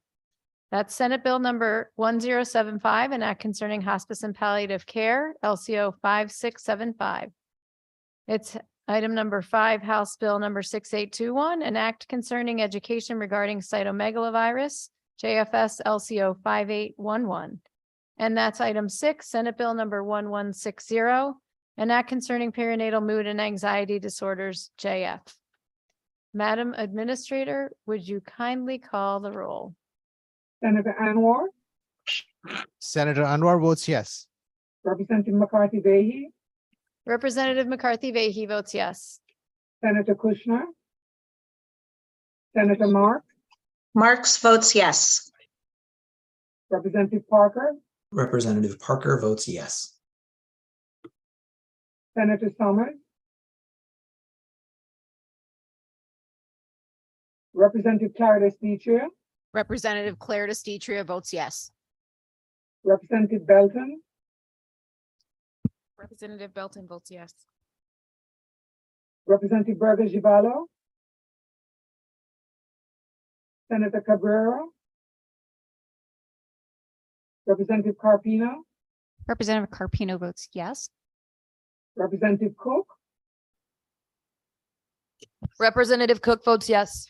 That's Senate Bill number 1075, an act concerning hospice and palliative care, LCO 5675. It's Item number 5, House Bill number 6821, an act concerning education regarding cytomegalovirus, JFS LCO 5811. And that's item 6, Senate Bill number 1160, an act concerning perinatal mood and anxiety disorders, JF. Madam Administrator, would you kindly call the roll? Senator Anwar, Senator Anwar votes yes. Representative McCarthy Vehy, Representative McCarthy Vehy votes yes. Senator Kushner, Senator Marks votes yes. Representative Parker, Representative Parker votes yes. Senator Summers, Representative Clara Estrella, Representative Claire DeStitria votes yes. Representative Belton, Representative Belton votes yes. Representative Burgess Givalo, Senator Cabrera, Representative Carpino, Representative Carpino votes yes. Representative Cook, Representative Cook votes yes.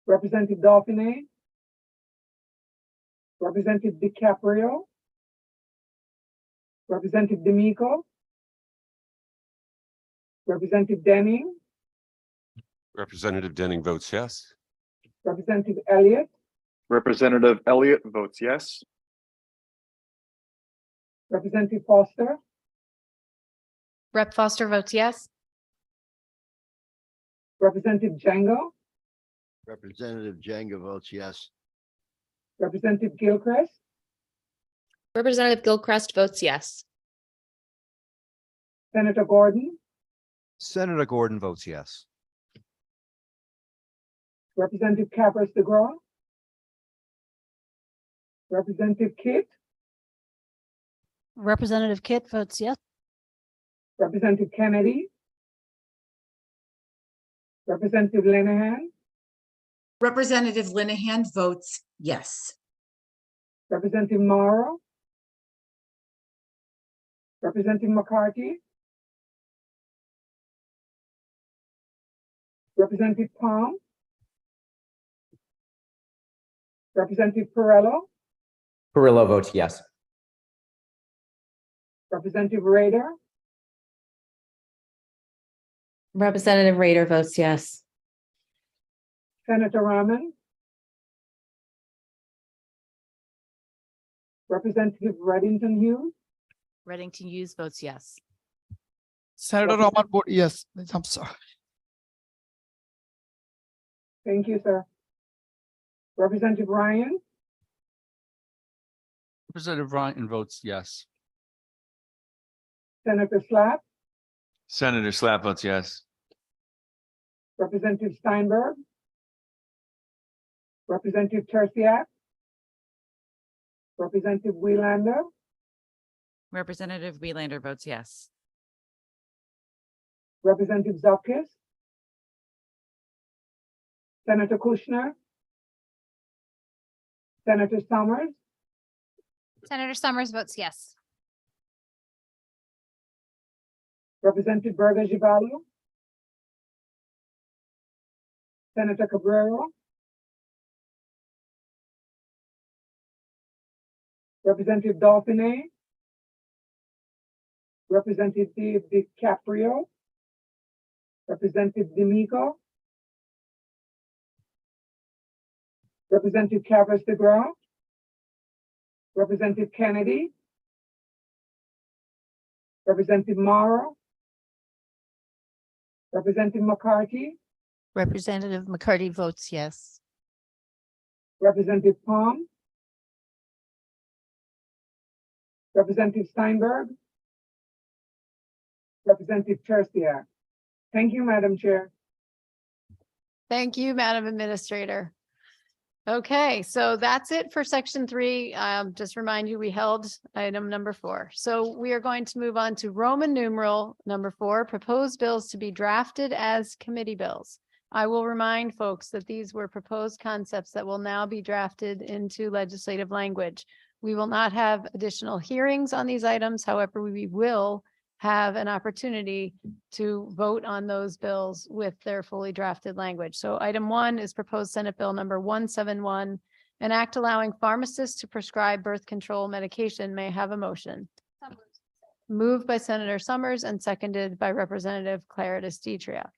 Representative Dauphiné, Representative DiCaprio, Representative D'Amico, Representative Denning, Representative Denning votes yes. Representative Elliott, Representative Elliott votes yes. Representative Foster, Rep. Foster votes yes. Representative Django, Representative Jenga votes yes. Representative Gilchrist, Representative Gilchrist votes yes. Senator Gordon, Senator Gordon votes yes. Representative Capras DeGraw, Representative Kitt, Representative Kit votes yes. Representative Kennedy, Representative Linehan, Representative Linehan votes yes. Representative Morrow, Representative McCarthy, Representative Palm, Representative Perello, Perillo votes yes. Representative Rader, Representative Rader votes yes. Senator Rahman, Representative Reddington Hughes, Reddington Hughes votes yes. Senator Rahman vote yes. I'm sorry. thank you, sir. Representative Ryan, Representative Ryan votes yes. Senator Slapp, Senator Slapp votes yes. Representative Steinberg, Representative Terciak, Representative Welander, Representative Welander votes yes. Representative Zalkis, Senator Kushner, Senator Summers, Senator Summers votes yes. Representative Burgess Givalo, Senator Cabrera, Representative Dauphiné, Representative DiCaprio, Representative D'Amico, Representative Capras DeGraw, Representative Kennedy, Representative Morrow, Representative McCarthy, Representative McCarty votes yes. Representative Palm, Representative Steinberg, Representative Terciak. Thank you, Madam Chair. Thank you, Madam Administrator. Okay, so that's it for section 3. Just remind you, we held item number 4. So we are going to move on to Roman numeral number 4, proposed bills to be drafted as committee bills. I will remind folks that these were proposed concepts that will now be drafted into legislative language. We will not have additional hearings on these items. However, we will have an opportunity to vote on those bills with their fully drafted language. So item 1 is proposed Senate Bill number 171, an act allowing pharmacists to prescribe birth control medication. May I have a motion? Moved by Senator Summers and seconded by Representative Clara Distria.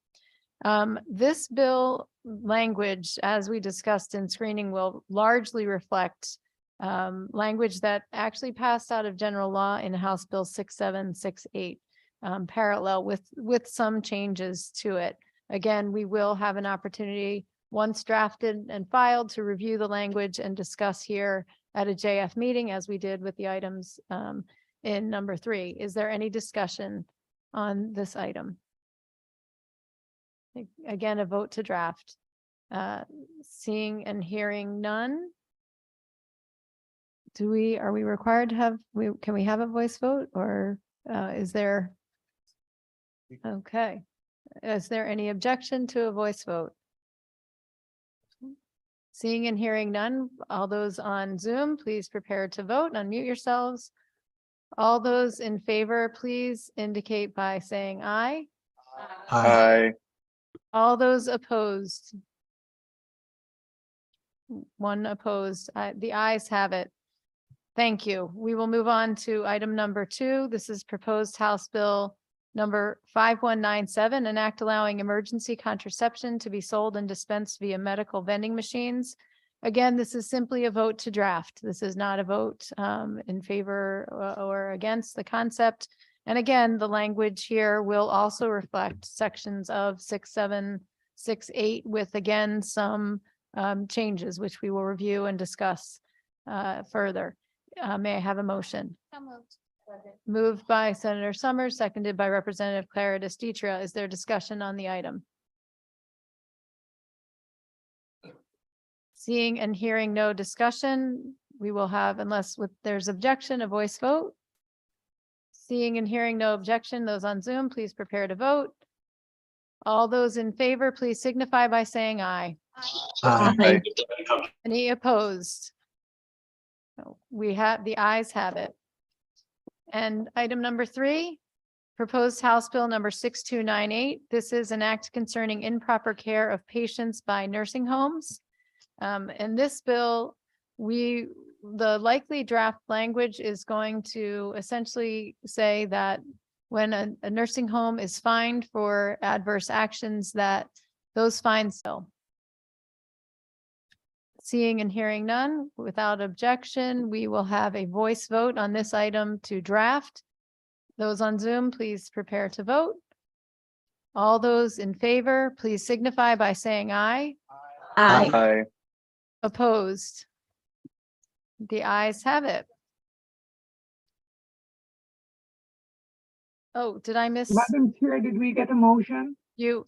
This bill language, as we discussed in screening, will largely reflect language that actually passed out of general law in House Bill 6768, parallel with some changes to it. Again, we will have an opportunity, once drafted and filed, to review the language and discuss here at a JF meeting, as we did with the items in number 3. Is there any discussion on this item? Again, a vote to draft. Seeing and hearing none. Are we required to have, can we have a voice vote, or is there? Okay. Is there any objection to a voice vote? Seeing and hearing none, all those on Zoom, please prepare to vote and unmute yourselves. All those in favor, please indicate by saying aye. Aye. All those opposed? One opposed. The ayes have it. Thank you. We will move on to item number 2. This is proposed House Bill number 5197, an act allowing emergency contraception to be sold and dispensed via medical vending machines. Again, this is simply a vote to draft. This is not a vote in favor or against the concept. And again, the language here will also reflect sections of 6768 with, again, some changes, which we will review and discuss further. May I have a motion? Moved by Senator Summers, seconded by Representative Clara Distria. Is there discussion on the item? Seeing and hearing no discussion, we will have, unless there's objection, a voice vote. Seeing and hearing no objection, those on Zoom, please prepare to vote. All those in favor, please signify by saying aye. Aye. Any opposed? No, the ayes have it. And item number 3, proposed House Bill number 6298. This is an act concerning improper care of patients by nursing homes. And this bill, the likely draft language is going to essentially say that when a nursing home is fined for adverse actions, that those fines still. Seeing and hearing none, without objection, we will have a voice vote on this item to draft. Those on Zoom, please prepare to vote. All those in favor, please signify by saying aye. Aye. Opposed? The ayes have it. Oh, did I miss? Madam Chair, did we get a motion?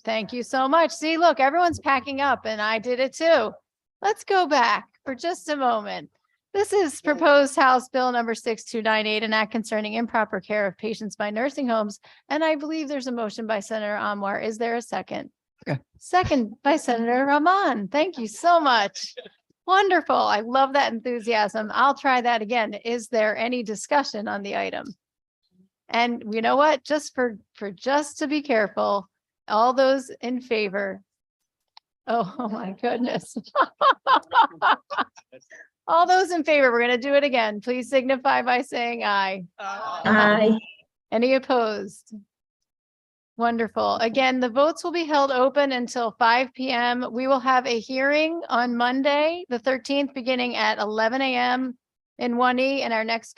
Thank you so much. See, look, everyone's packing up and I did it too. Let's go back for just a moment. This is proposed House Bill number 6298, an act concerning improper care of patients by nursing homes. And I believe there's a motion by Senator Anwar. Is there a second? Okay. Second by Senator Rahman. Thank you so much. Wonderful. I love that enthusiasm. I'll try that again. Is there any discussion on the item? And you know what? Just to be careful, all those in favor. Oh my goodness. All those in favor, we're going to do it again. Please signify by saying aye. Aye. Any opposed? Wonderful. Again, the votes will be held open until 5 p.m. We will have a hearing on Monday, the 13th, beginning at 11 a.m. in 1E, and our next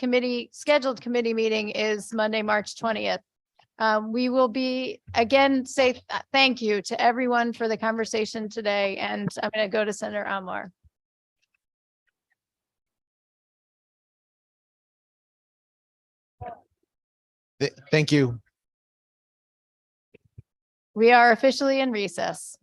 scheduled committee meeting is Monday, March 20th. We will say thank you to everyone for the conversation today, and I'm going to go to Senator Anwar. Thank you. We are officially in recess.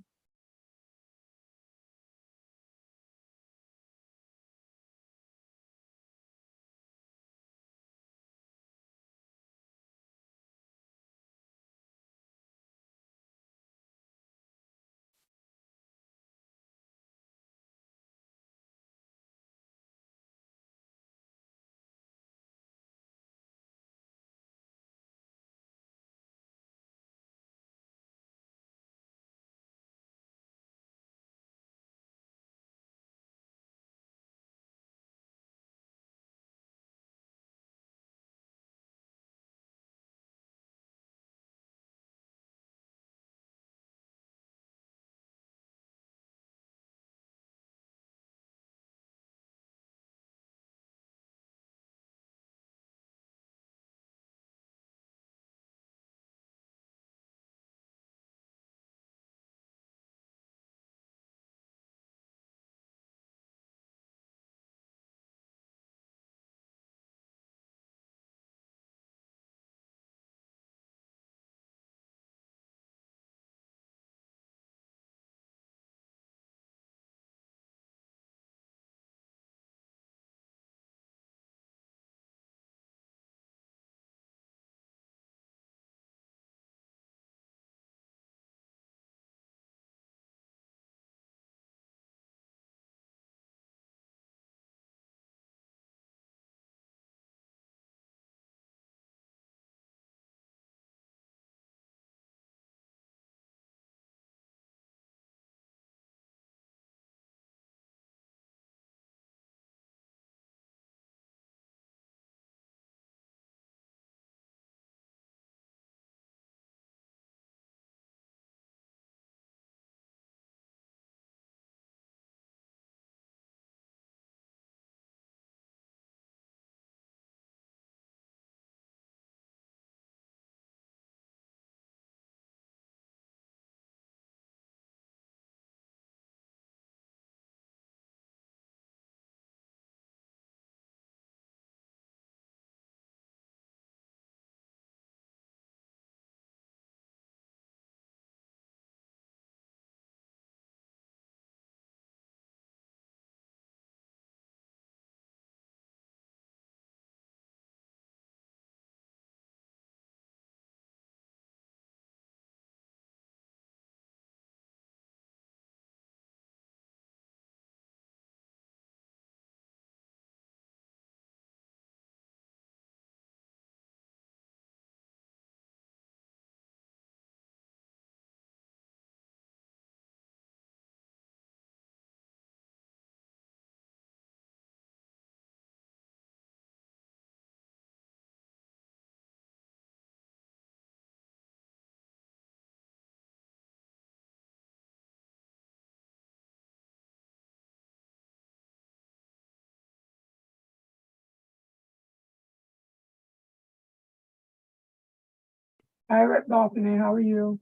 Hi, Rep. Dauphine, how are you?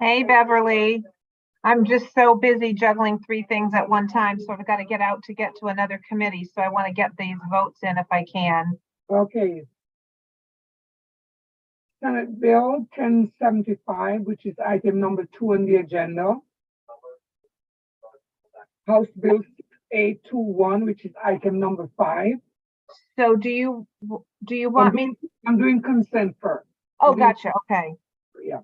Hey, Beverly. I'm just so busy juggling 3 things at one time, so I've got to get out to get to another committee. So I want to get these votes in if I can. Okay. Senate Bill 1075, which is item number 2 on the agenda. House Bill 6821, which is item number 5. So do you want me? I'm doing consent first. Oh, gotcha. Okay. Yeah.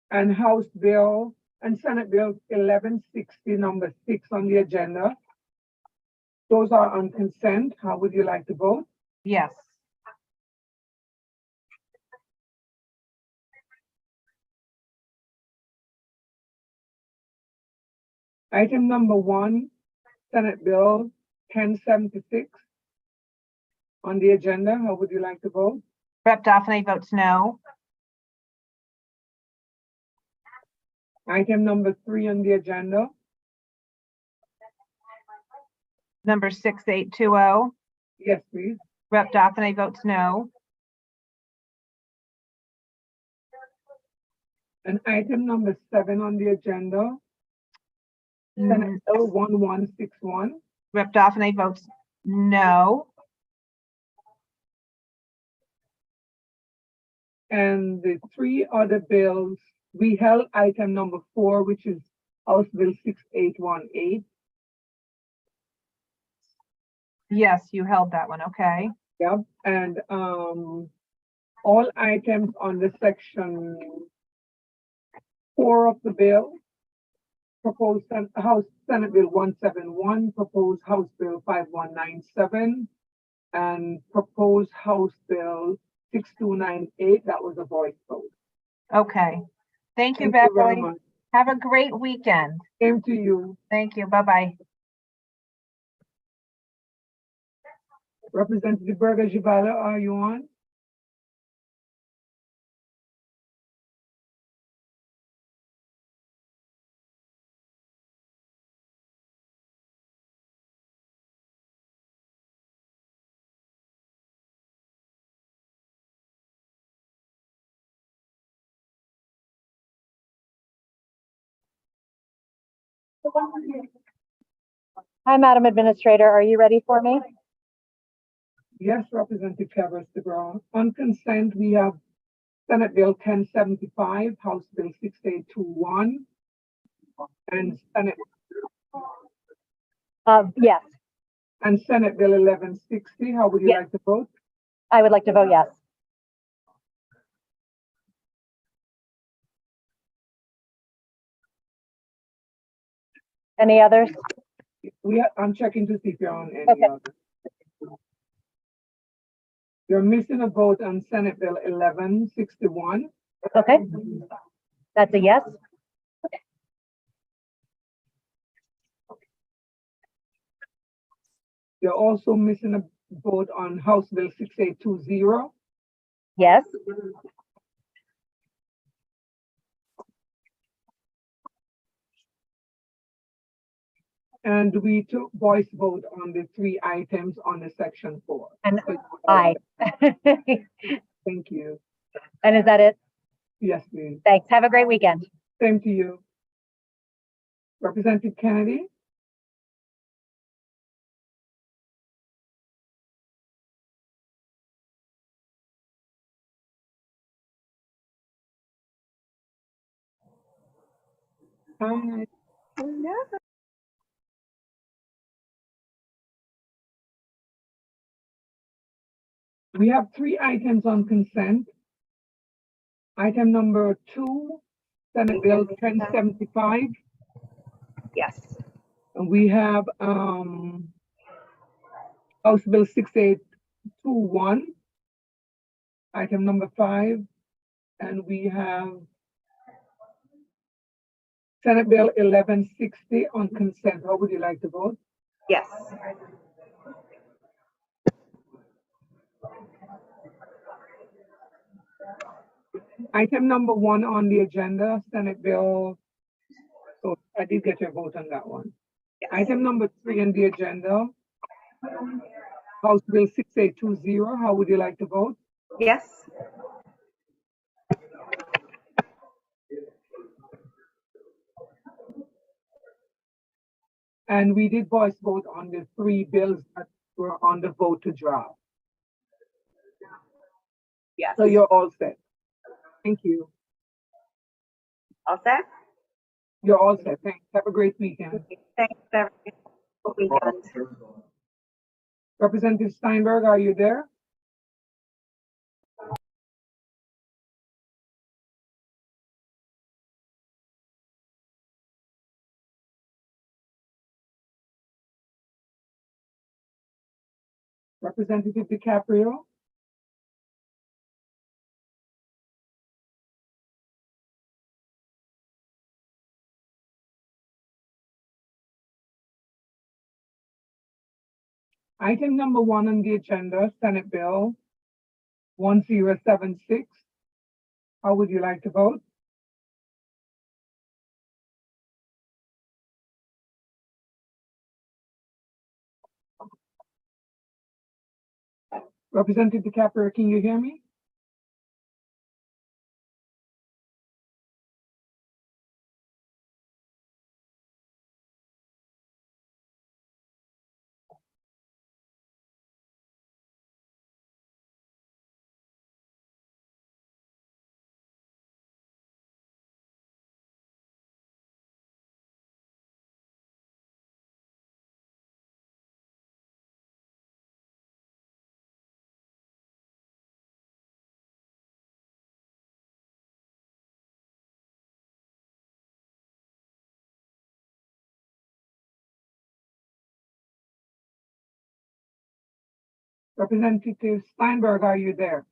And House Bill and Senate Bill 1160, number 6 on the agenda. Those are on consent. How would you like to vote? Yes. Item number 1, Senate Bill 1076 on the agenda. How would you like to vote? Rep. Dauphine votes no. Item number 3 on the agenda. Number 6820. Yes, please. Rep. Dauphine votes no. And item number 7 on the agenda. Senate Bill 1161. Rep. Dauphine votes no. And the 3 other bills, we held item number 4, which is House Bill 6818. Yes, you held that one. Okay. Yep. And all items on the section 4 of the bill, proposed House Senate Bill 171, proposed House Bill 5197, and proposed House Bill 6298. That was a voice vote. Okay. Thank you, Thank you very Beverly. much. Have a great weekend. Same to you. Thank you. Bye-bye. Representative Berger Jivala, are you on? Hi, Madam Administrator. Are you ready for me? Yes, Representative Chavez DeGrom. On consent, we have Senate Bill 1075, House Bill 6821, and Senate Yes, and Senate Bill 1160. How would you Yes. like to vote? I would like to vote yes. Any others? I'm checking to see if you're on any Okay. other. You're missing a vote on Senate Bill 1161. Okay. That's a yes. You're also missing a vote on House Bill 6820. Yes. And we took voice vote on the 3 items on the section 4. And So- aye. Thank you. And is that it? Yes, please. Thanks. Have a great weekend. Same to you. Representative Kennedy? Hi. We have 3 items on consent. Item number 2, Senate Bill 1075. Yes. And we have House Bill 6821. Item number 5. And we have Senate Bill 1160 on consent. How would you like to vote? Yes. Item number 1 on the agenda, Senate Bill. So I did get your vote on that one. Item number 3 on the agenda, House Bill 6820. How would you like to vote? Yes. And we did voice vote on the 3 bills that were on the vote to draft. Yes. So you're all set. Thank you. All set? You're all set. Thanks. Have a great weekend. Thanks, everyone. Good weekend. Representative Steinberg, are you there? Representative DiCaprio? Item number 1 on the agenda, Senate Bill 1076. How would you like to vote? Representative DiCaprio, can you hear me? Representative Steinberg, are you there?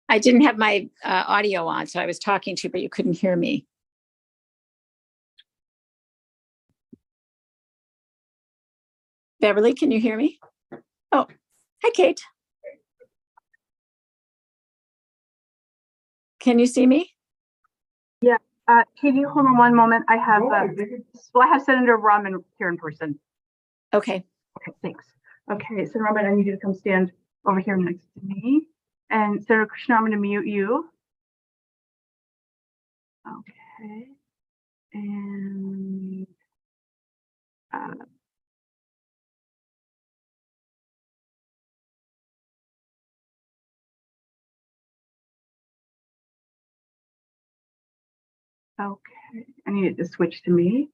I didn't have my audio on, so I was talking to you, but you couldn't hear me. Beverly, can you hear me? Oh, hi, Kate. Can you see me? Yeah, can you hold on one moment? I have, well, I have Senator Rahman here in person. Okay. Okay, thanks. Okay, Senator Rahman, I need you to come stand over here next to me. And Senator Krishna, I'm going to mute you. Okay. And okay, I need it to switch to me.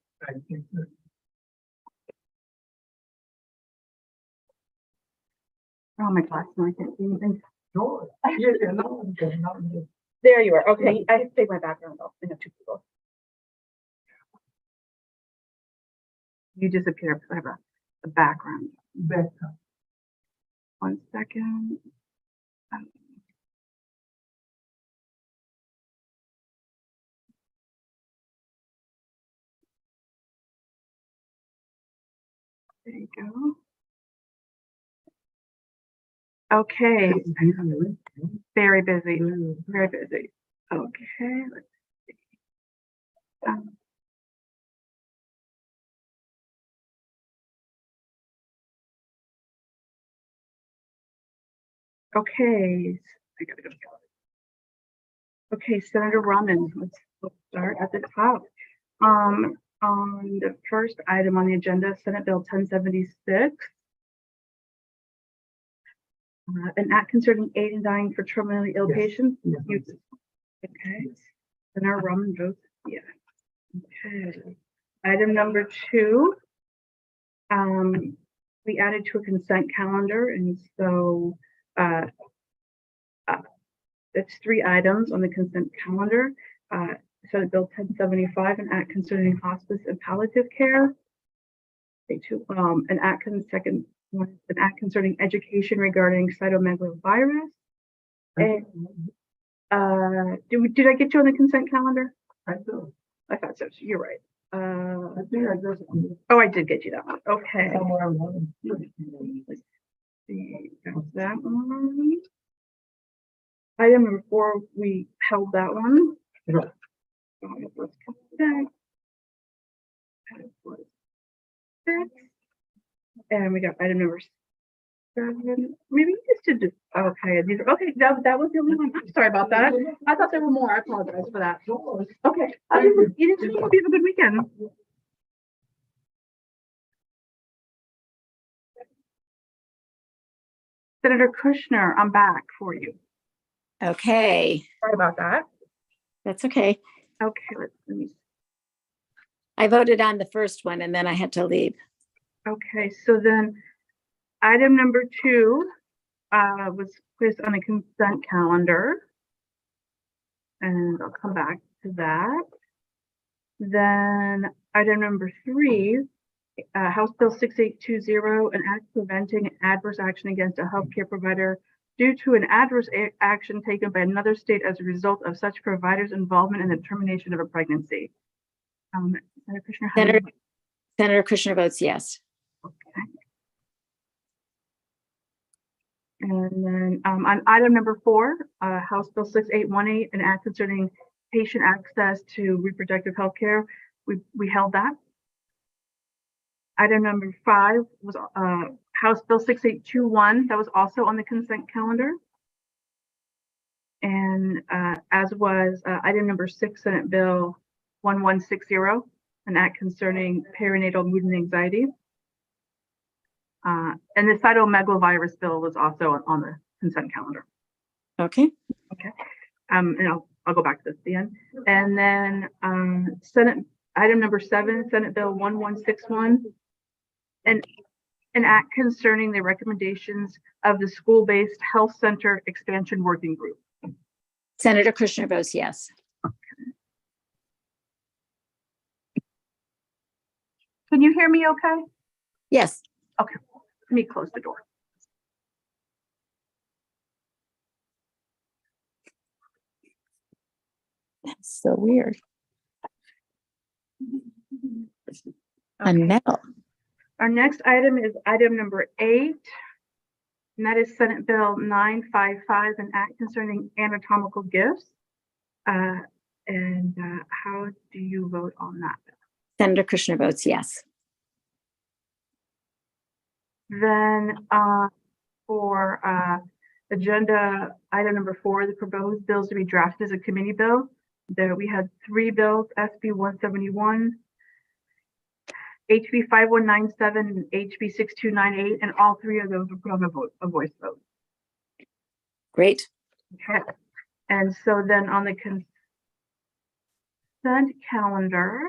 Oh, my glasses, I can't see anything. There you are. Okay, I have to take my background off. I have two people. You disappear because I have a background. One second. There you go. Okay. Very busy. Very busy. Okay. Let's see. Okay. I gotta go. Okay, Senator Rahman, let's start at the top. On the first item on the agenda, Senate Bill 1076. An act concerning aid in dying for terminally ill patients. Okay. Senator Rahman votes yes. Okay. Item number 2. We added to a consent calendar, and so it's 3 items on the consent calendar. Senate Bill 1075, an act concerning hospice and palliative care. An act concerning education regarding cytomegalovirus. And did I get you on the consent calendar? I thought so. You're right. Oh, I did get you that one. Okay. Let's see. That's that one. Item number 4, we held that one. Let's come back. And we got item number 7. Maybe you just did. Okay, these are okay. That was the only one. I'm sorry about that. I thought there were more. I apologize for that. Okay. You didn't hope you have a good weekend. Senator Kushner, I'm back for you. Okay. Sorry about that. That's okay. Okay, let me. I voted on the first one and then I had to leave. Okay, so then item number 2 was placed on a consent calendar. And I'll come back to that. Then item number 3, House Bill 6820, an act preventing adverse action against a healthcare provider due to an adverse action taken by another state as a result of such provider's involvement in the termination of a pregnancy. Senator Kushner votes yes. Okay. And then on item number 4, House Bill 6818, an act concerning patient access to reproductive health care. We held that. Item number 5 was House Bill 6821. That was also on the consent calendar. And as was item number 6, Senate Bill 1160, an act concerning perinatal mood and anxiety. And the cytomegalovirus bill was also on the consent calendar. Okay. Okay. And I'll go back to this at the end. And then Senate item number 7, Senate Bill 1161, an act concerning the recommendations of the school-based health center expansion working group. Senator Kushner votes yes. Can you hear me okay? Yes. Okay, let me close the door. That's so weird. And now, Our next item is item number 8. And that is Senate Bill 955, an act concerning anatomical gifts. How do you vote on that? Senator Kushner votes yes. Then for agenda item number 4, the proposed bills to be drafted as a committee bill. There we had 3 bills, SB 171, HB 5197, and HB 6298, and all 3 of those were put on a voice vote. Great. Okay. And so then on the consent calendar,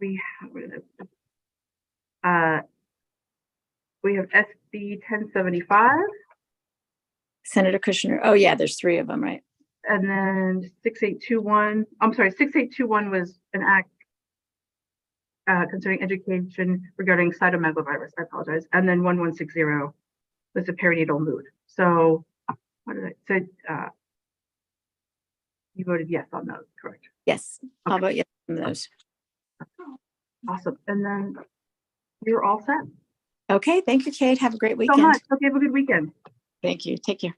we have SB 1075. Senator Kushner. Oh, yeah, there's 3 of them, right? And then 6821, I'm sorry, 6821 was an act concerning education regarding cytomegalovirus. I apologize. And then 1160 was a perinatal mood. So what did I say? You voted yes on those, correct? Yes, I'll vote yes on those. Awesome. And then you're all set. Okay, thank you, Kate. Have a great So weekend. much. Okay, have a good weekend. Thank you. Take care.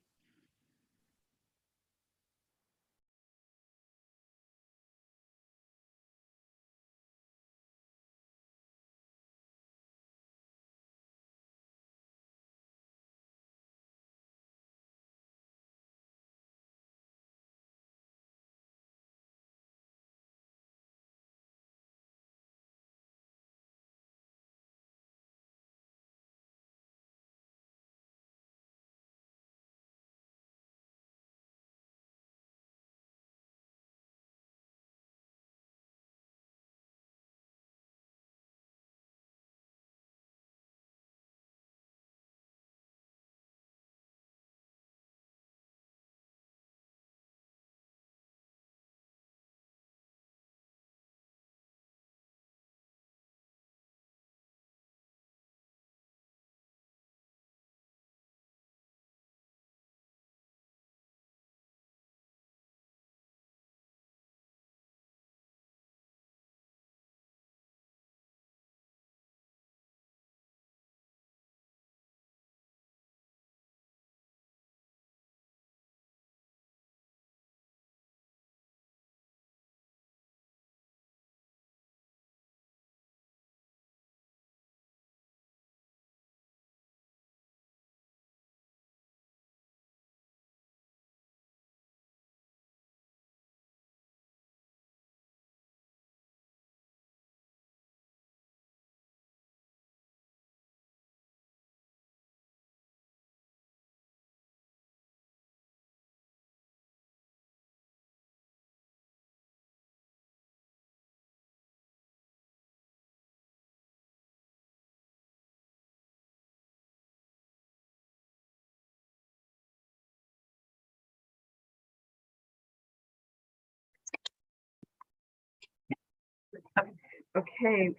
Okay,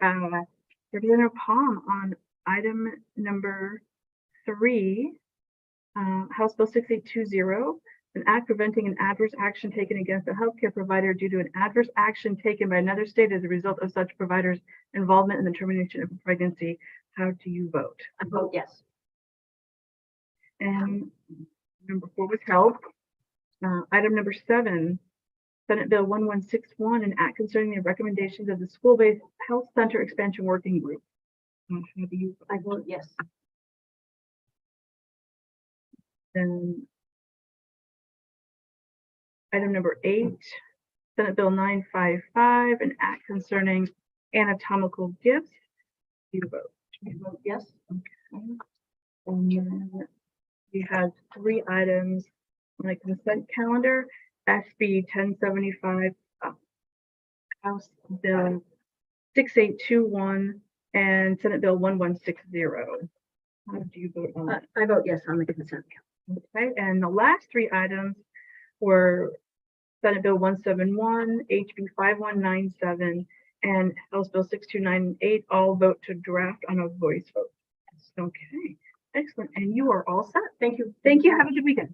Representative Palm on item number 3, House Bill 6820, an act preventing an adverse action taken against a healthcare provider due to an adverse action taken by another state as a result of such provider's involvement in the termination of a pregnancy. How do you vote? I vote yes. And number 4 was held. Item number 7, Senate Bill 1161, an act concerning the recommendations of the School-Based Health Center Expansion Working Group. How do you? I vote yes. Then item number 8, Senate Bill 955, an act concerning anatomical gifts. You vote. I vote yes. Okay. And then we had 3 items on the consent calendar. SB 1075, House Bill 6821, and Senate Bill 1160. How do you vote on that? I vote yes on the consent. Okay, and the last 3 items were Senate Bill 171, HB 5197, and House Bill 6298, all vote to draft on a voice vote. Okay, excellent. And you are all set. Thank you. Thank you. Have a good weekend.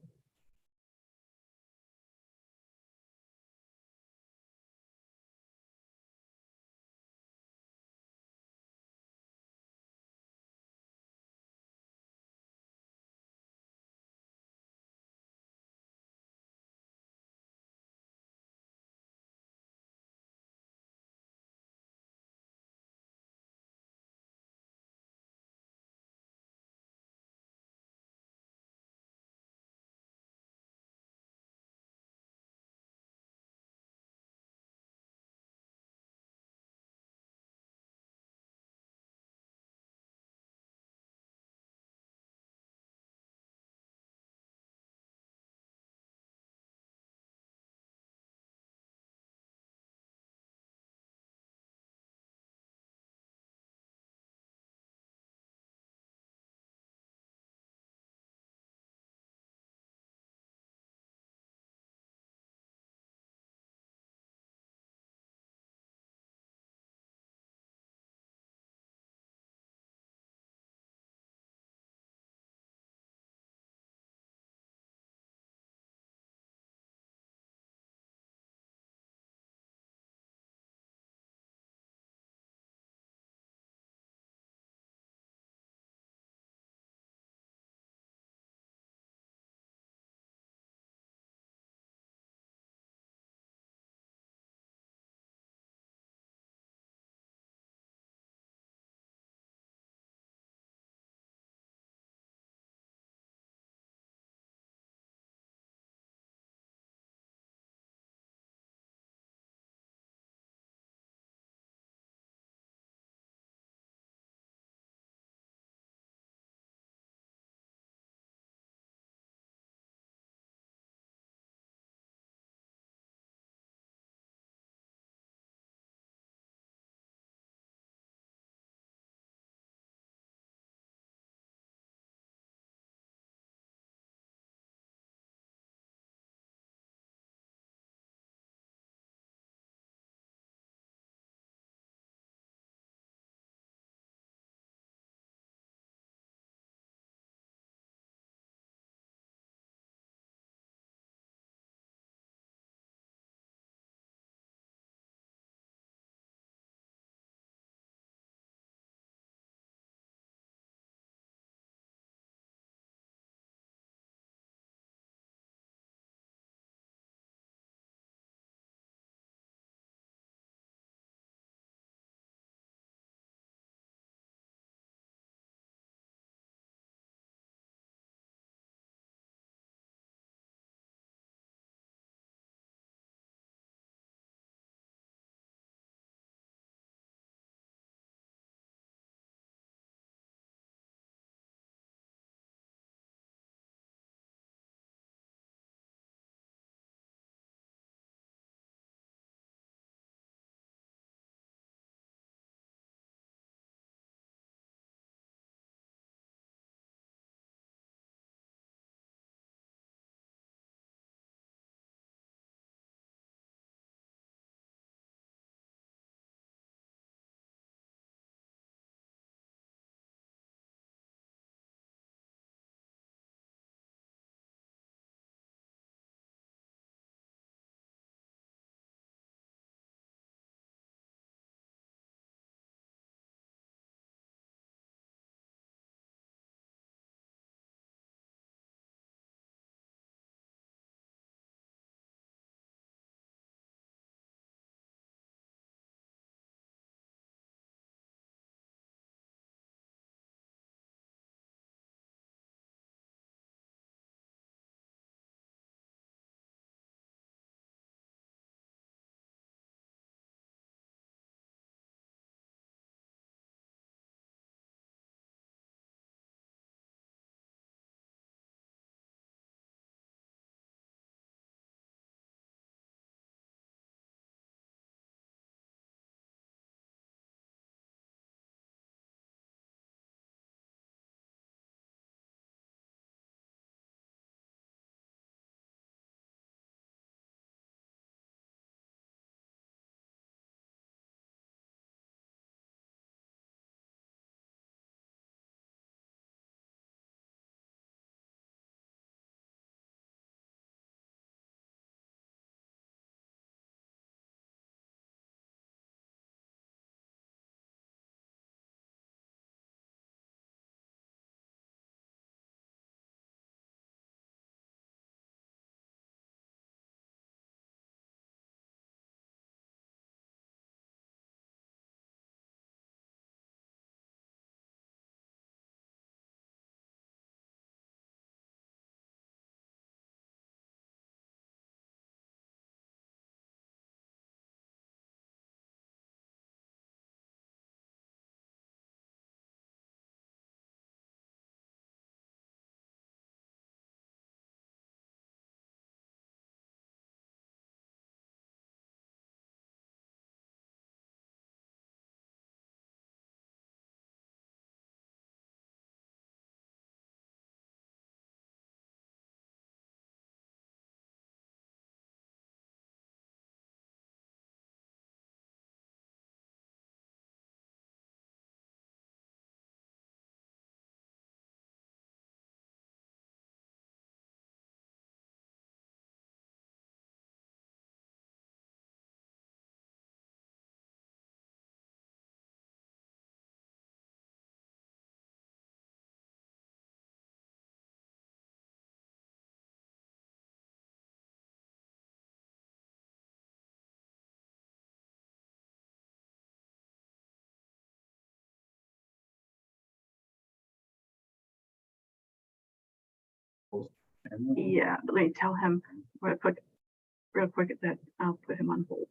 Yeah, but let me tell him real quick that I'll put him on hold.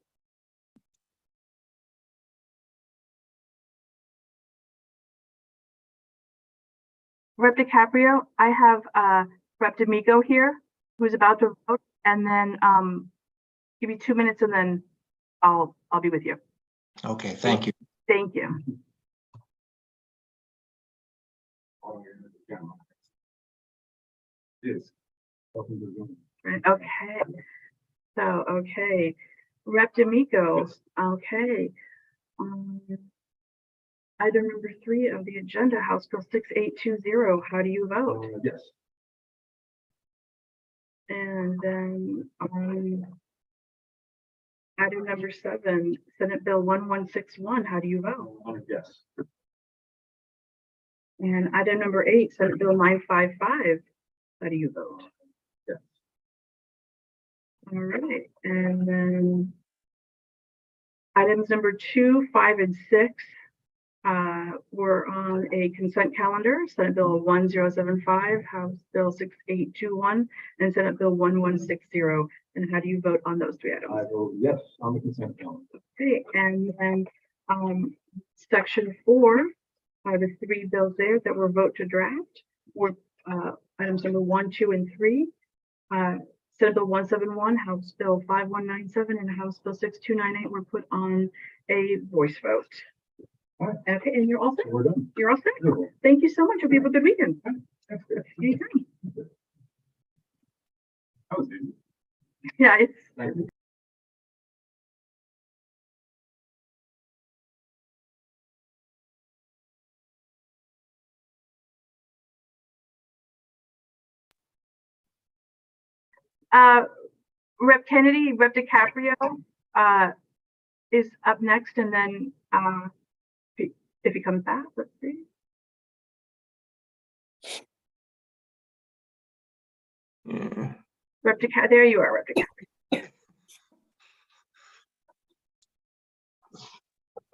Rep DiCaprio, I have Rep D'Amico here, who's about to vote, and then give me 2 minutes and then I'll be with you. Okay, thank you. Thank you. Yes. Right, okay. So, okay. Rep D'Amico, okay. Item number 3 of the agenda, House Bill 6820, how do you vote? Yes. And then item number 7, Senate Bill 1161, how do you vote? Yes. And item number 8, Senate Bill 955, how do you vote? Yes. All right, and then items number 2, 5, and 6 were on a consent calendar. Senate Bill 1075, House Bill 6821, and Senate Bill 1160. And how do you vote on those 3 items? I vote yes on the consent calendar. Okay, and then section 4, I have 3 bills there that were vote to draft. Were items number 1, 2, and 3. Senate Bill 171, House Bill 5197, and House Bill 6298 were put on a voice vote. All right. Okay, and you're all set? We're done. You're all set? Good. Thank you so much. Hope you have a good weekend. That's good. Anytime. That was easy. Yeah, it's. Thank you. Rep Kennedy, Rep DiCaprio is up next, and then if he comes back, let's see. Rep DiCaprio, there you are, Rep DiCaprio.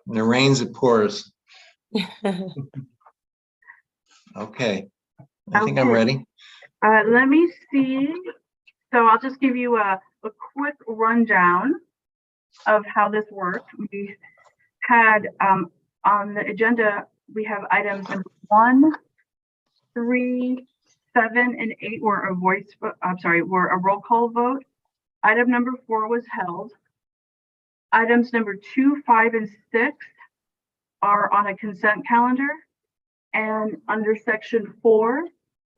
When it rains, it pours. Okay, I think I'm ready. Let me see. So I'll just give you a quick rundown of how this worked. We had on the agenda, we have items number 1, 3, 7, and 8 were a voice, were a roll call vote. Item number 4 was held. Items number 2, 5, and 6 are on a consent calendar. And under section 4,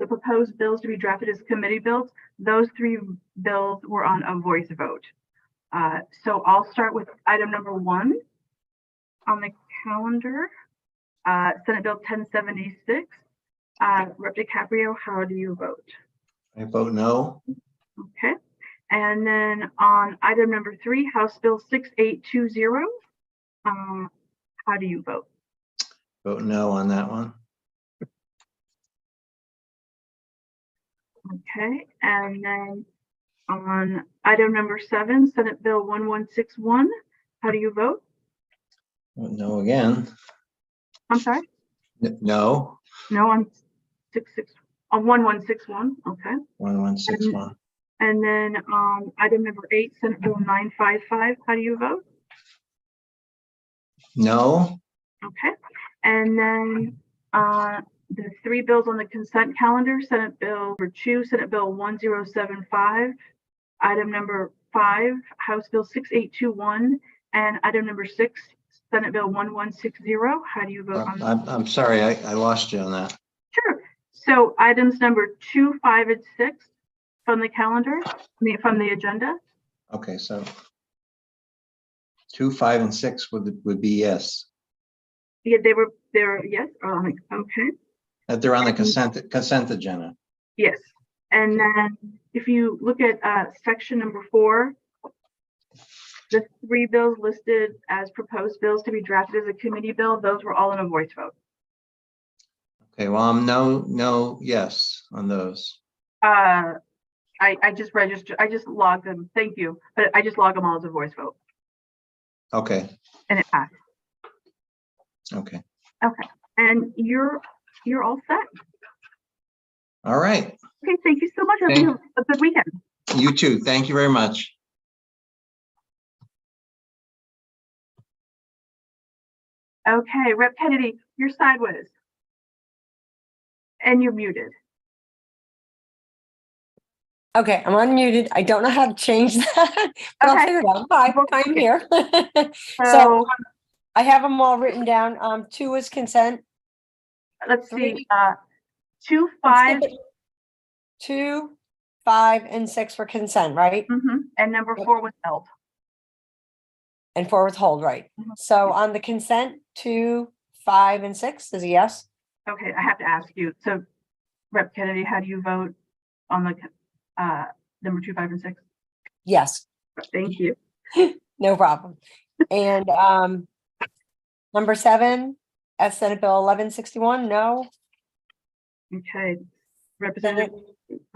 the proposed bills to be drafted as committee bills, those 3 bills were on a voice vote. So I'll start with item number 1 on the calendar, Senate Bill 1076. Rep DiCaprio, how do you vote? I vote no. Okay. And then on item number 3, House Bill 6820, how do you vote? Vote no on that one. Okay, and then on item number 7, Senate Bill 1161, how do you vote? Vote no again. I'm sorry? No. No on 1161, okay. 1161. And then item number 8, Senate Bill 955, how do you vote? No. Okay, and then the 3 bills on the consent calendar, Senate Bill number 2, Senate Bill 1075, item number 5, House Bill 6821, and item number 6, Senate Bill 1160. How do you vote on that? I'm sorry, I lost you on that. Sure. So items number 2, 5, and 6 from the calendar, from the agenda. Okay, so 2, 5, and 6 would be yes. Yeah, they were yes. Okay. That they're on the consent agenda. Yes. And then if you look at section number 4, the 3 bills listed as proposed bills to be drafted as a committee bill, those were all in a voice vote. Okay, well, I'm no, yes on those. I just registered, I just logged them. Thank you. But I just logged them all as a voice vote. Okay. And it passed. Okay. Okay. And you're all set. All right. Okay, thank you so much. Hope Thank- you have a good weekend. You too. Thank you very much. Okay, Rep Kennedy, you're sideways. And you're muted. Okay, I'm unmuted. I don't know how to change that, but I'll Okay. figure it out. Hi, I'm here. So So I have them all written down. 2 is consent. let's see, 3, 2, 5, 2, 5, and 6 for consent, right? and number 4 was held. And 4 withhold, right? So on the consent, 2, 5, and 6 is a yes. Okay, I have to ask you. So Rep Kennedy, how do you vote on the number 2, 5, and 6? Yes. Thank you. No problem. And number 7, as Senate Bill 1161, no. Okay, Representative,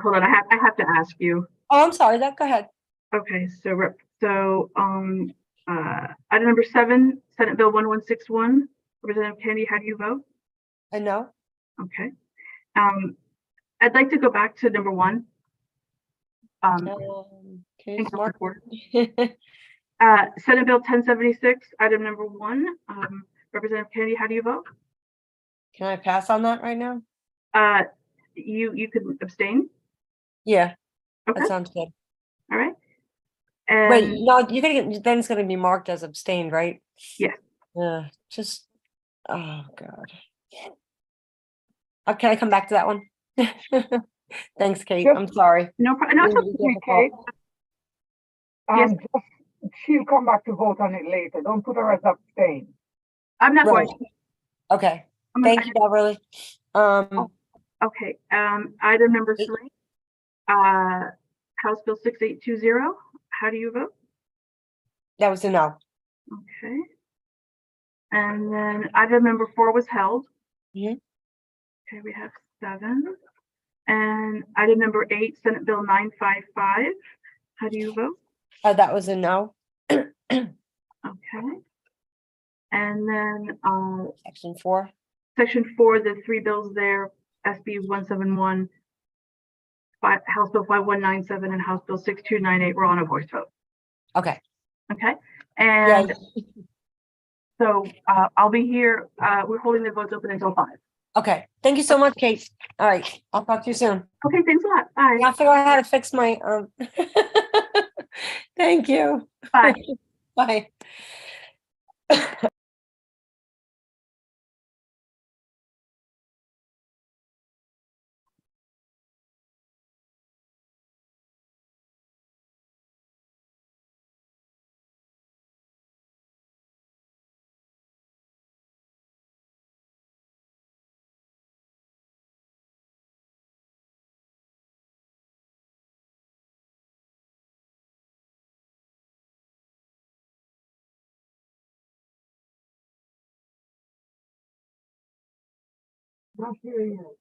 hold on, I have to ask you. Oh, I'm sorry. Go ahead. Okay, so item number 7, Senate Bill 1161, Representative Kennedy, how do you vote? No. Okay. I'd like to go back to number 1. Okay, smart. Senate Bill 1076, item number 1, Representative Kennedy, how do you vote? Can I pass on that right now? You could abstain. Yeah. Okay. That sounds good. All right. Wait, And no, you're gonna get, then it's gonna be marked as abstained, right? yes. Yeah, just, oh, God. Can I come back to that one? Thanks, Kate. Just- I'm sorry. No, no, it's Really okay, difficult. Yes. Just, she'll come back to vote on it later. Don't put her as abstain. I'm not Right. going to. Okay, I'm gonna- thank you, Beverly. Okay, item number 3, House Bill 6820, how do you vote? That was a no. Okay. And then item number 4 was held. Mhm. Okay, we have 7. And item number 8, Senate Bill 955, how do you vote? That was a no. Okay. And then, Section 4. Section 4, the 3 bills there, SB 171, House Bill 5197 and House Bill 6298 were on a voice vote. Okay. Okay. And so I'll be here. We're holding the votes open until 5. Okay, thank you so much, Kate. All right, I'll talk to you soon. Okay, thanks a lot. Bye. I'll figure out how to fix my, thank you. Bye. Bye. Not here yet.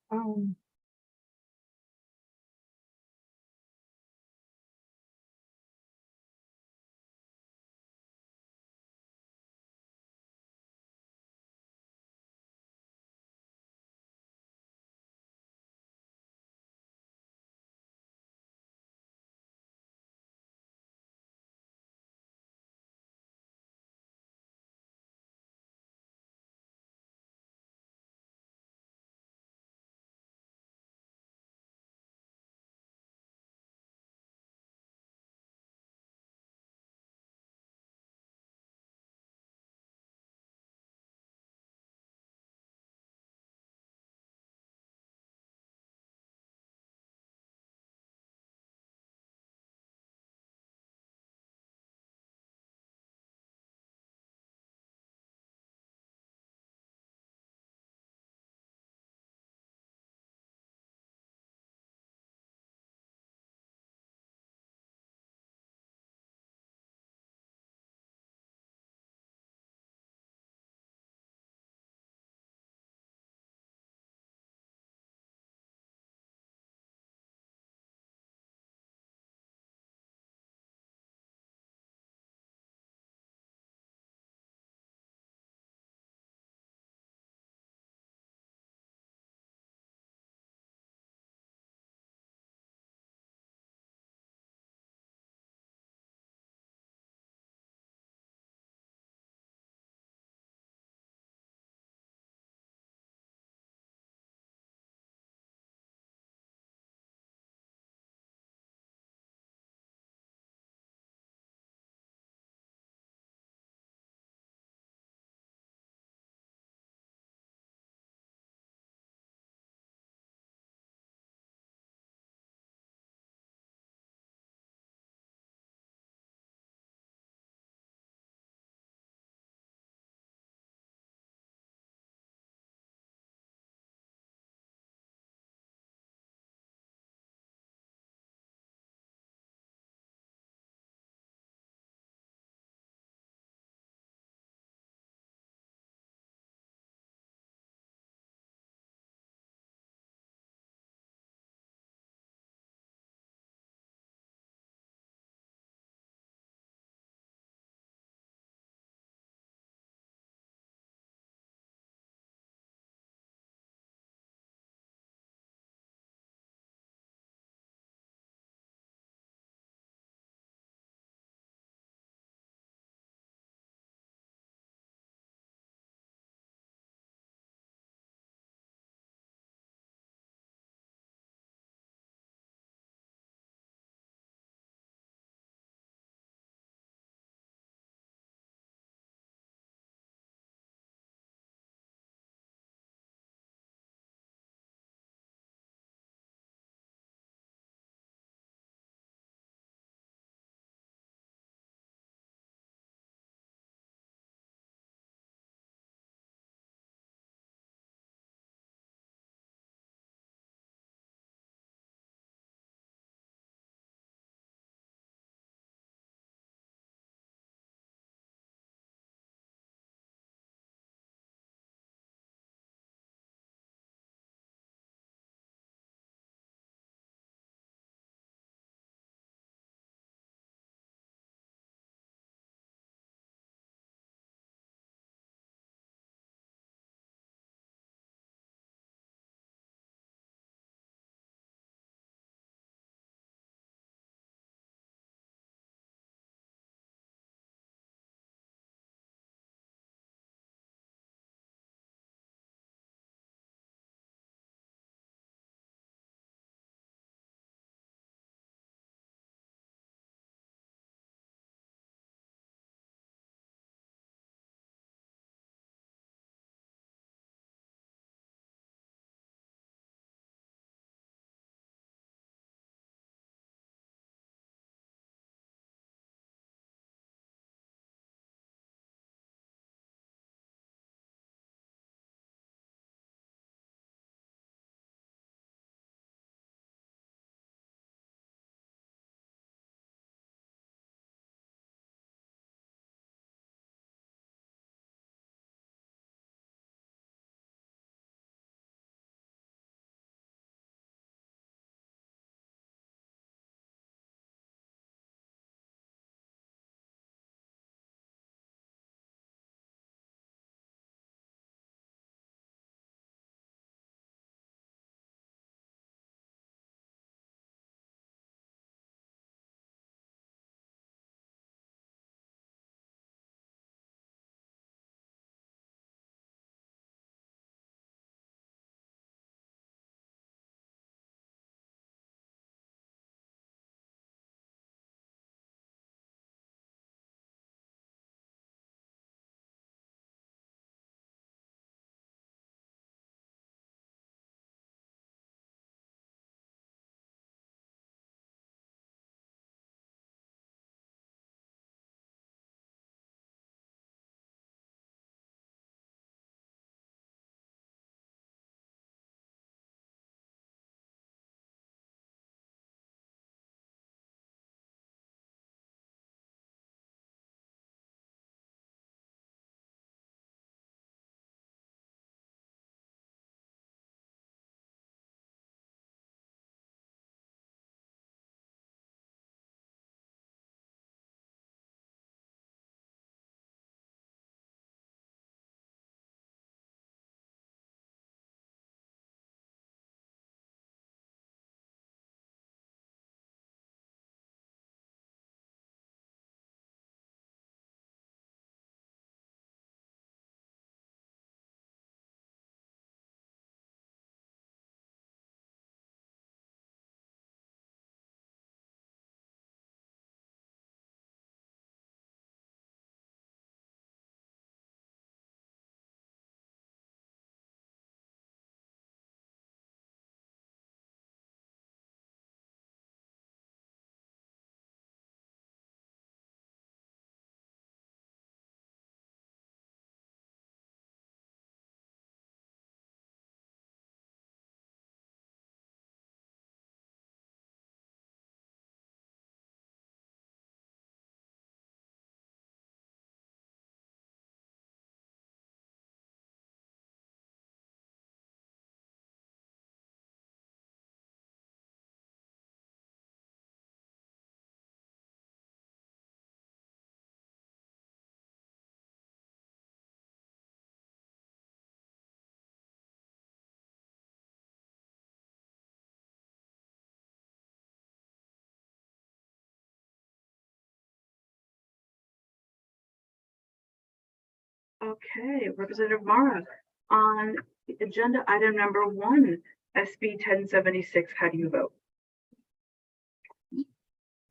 Okay, Representative Mara, on agenda item number 1, SB 1076, how do you vote?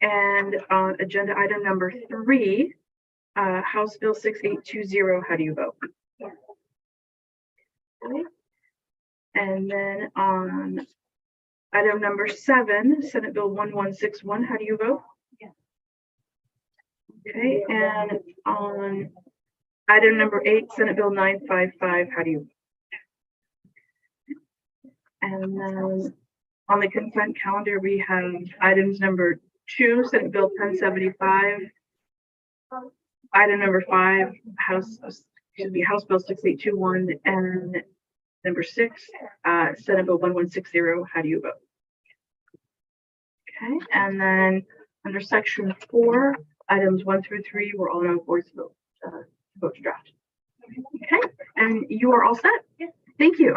And on agenda item number 3, House Bill 6820, how do you vote? Okay. And then on item number 7, Senate Bill 1161, how do you vote? Okay, and on item number 8, Senate Bill 955, how do you? And then on the consent calendar, we have items number 2, Senate Bill 1075. Item number 5, House Bill 6821, and number 6, Senate Bill 1160. How do you vote? Okay, and then under section 4, items 1 through 3 were all on voice vote to draft. Okay, and you are all set. Thank you.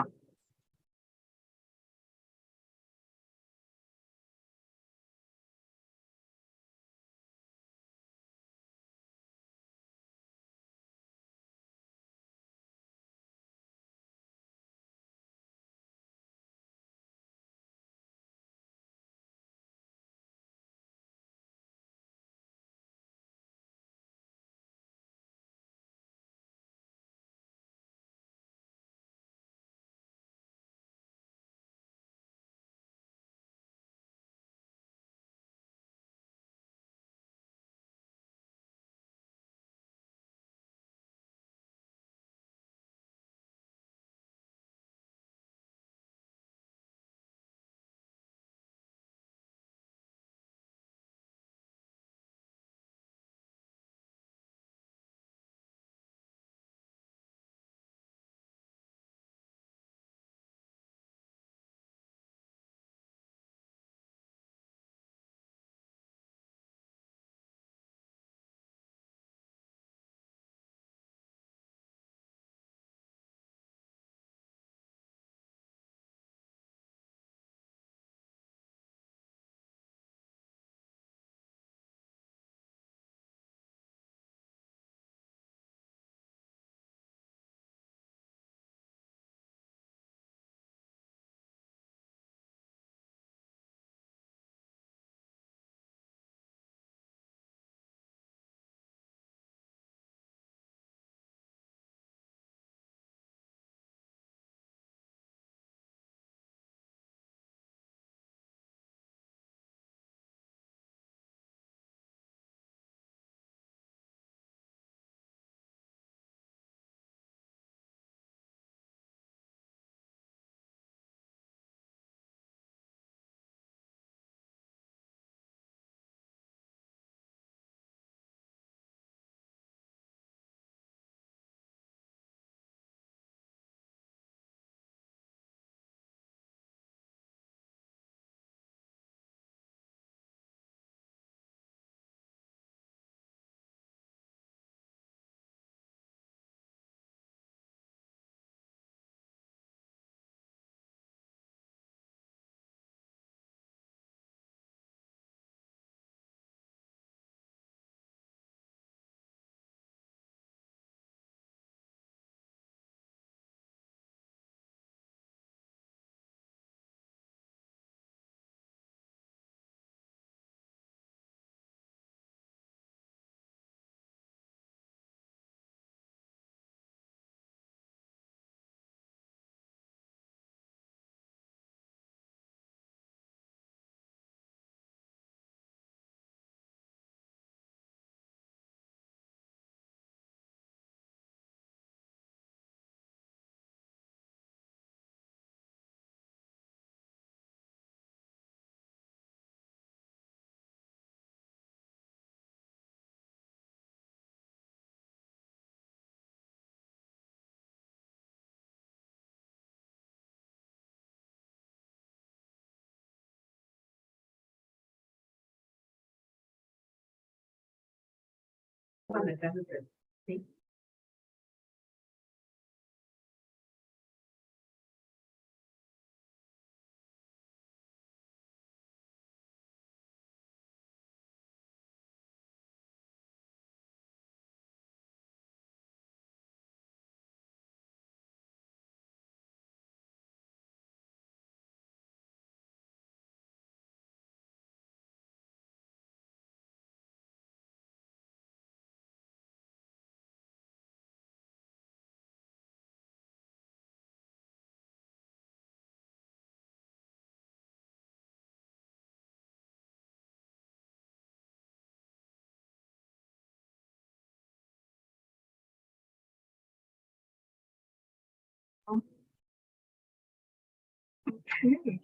Okay.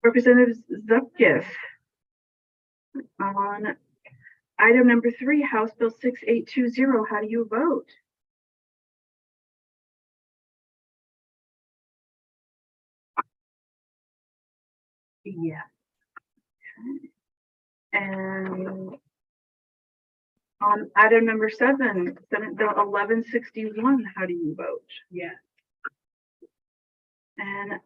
Representative Zupkis. On item number 3, House Bill 6820, how do you vote? Yeah. And on item number 7, Senate Bill 1161, how do you vote? Yeah. And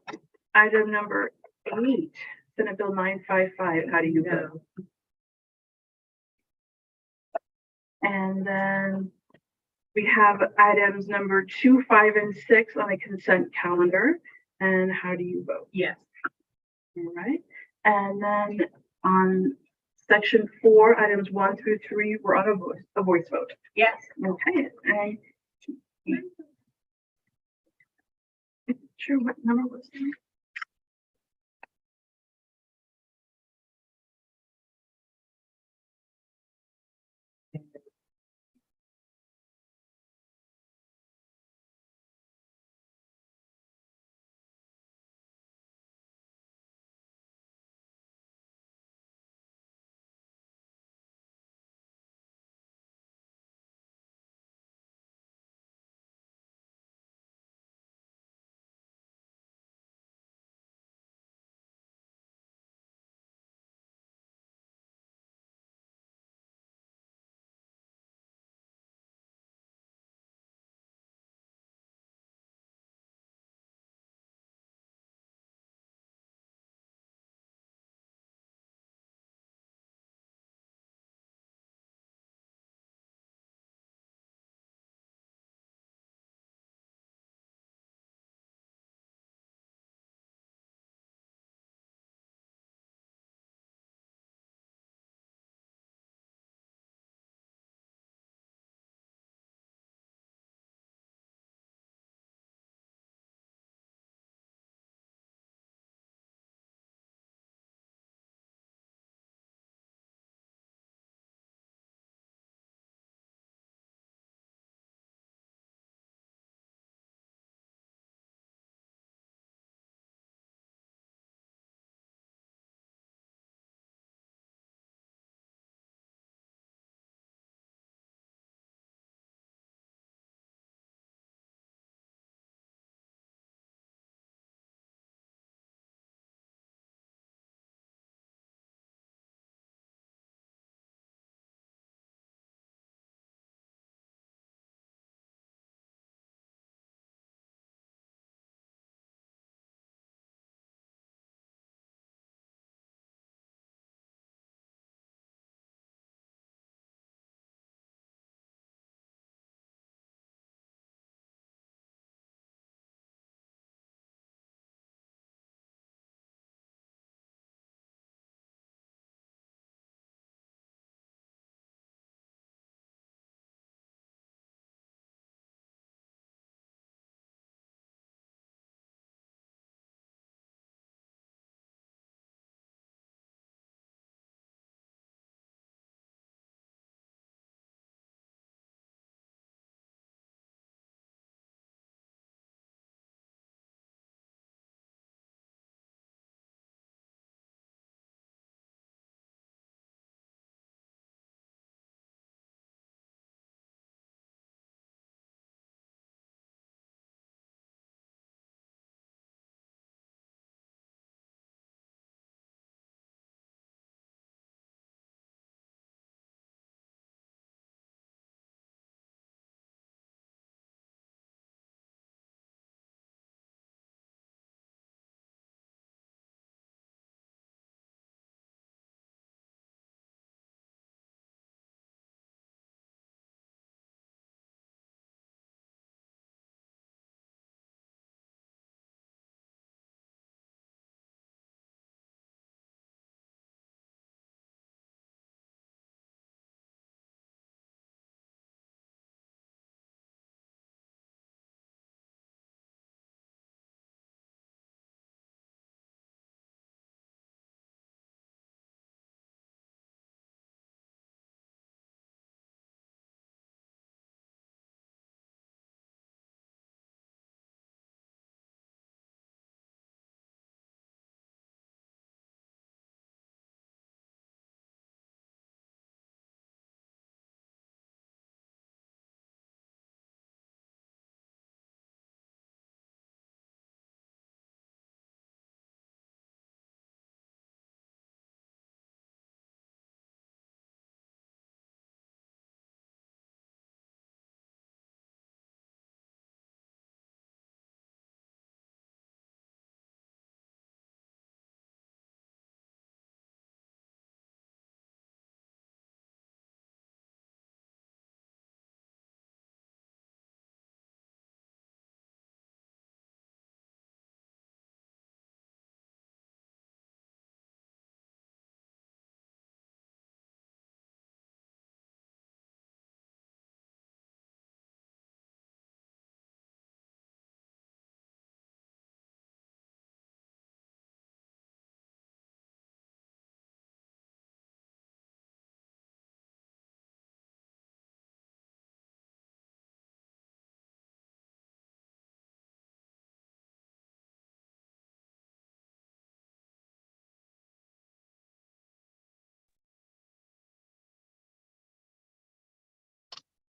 item number 8, Senate Bill 955, how do you vote? And then we have items number 2, 5, and 6 on a consent calendar. And how do you vote? Yes. All right. And then on section 4, items 1 through 3, we're on a voice vote. Yes. Okay. And sure, what number was it?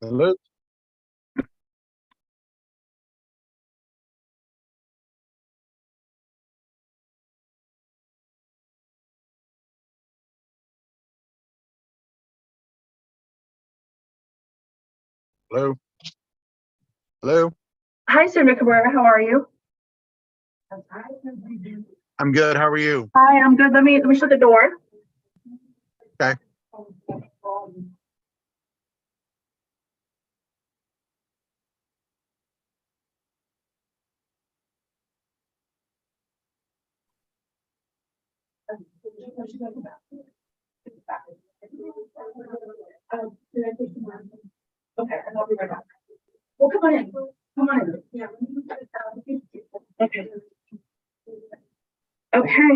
Hello? Hello? Hello? Hi, Senator Cabrera. How are you? I'm good. How are you? Hi, I'm good. Let me shut the door. Okay. Okay, and I'll be right back. Well, come on in. Come on in. Yeah. Okay. Okay,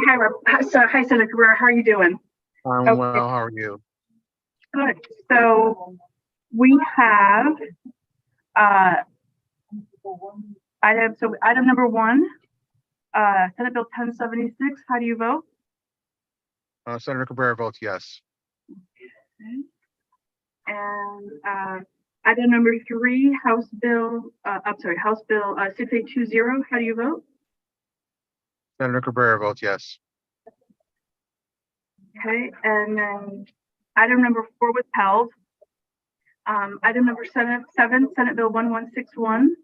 hi, Senator Cabrera. How are you doing? I'm Okay. well. How are you? Good. So we have, item number one, Senate Bill 1076. How do you vote? Senator Cabrera votes yes. And item number three, House Bill 6820. How do you vote? Senator Cabrera votes yes. Okay, and then item number four withheld. Item number seven, Senate Bill 1161.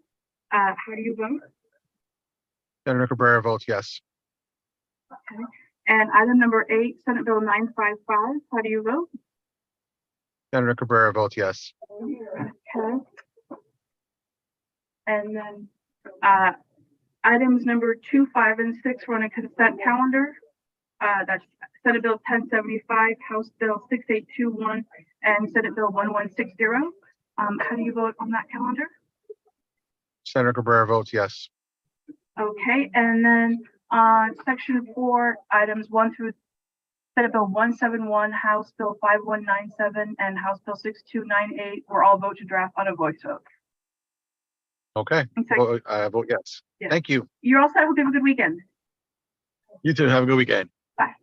How do you vote? Senator Cabrera votes yes. Okay. And item number eight, Senate Bill 955. How do you vote? Senator Cabrera votes yes. Okay. And then items number 2, 5, and 6 were on a consent calendar. That's Senate Bill 1075, House Bill 6821, and Senate Bill 1160. How do you vote on that calendar? Senator Cabrera votes yes. Okay, and then on section 4, items 1 through Senate Bill 171, House Bill 5197, and House Bill 6298 were all vote to draft on a voice vote. Okay. I vote yes. Yeah. Thank you. You're all set. Hope you have a good weekend. You too. Have a good weekend. Bye.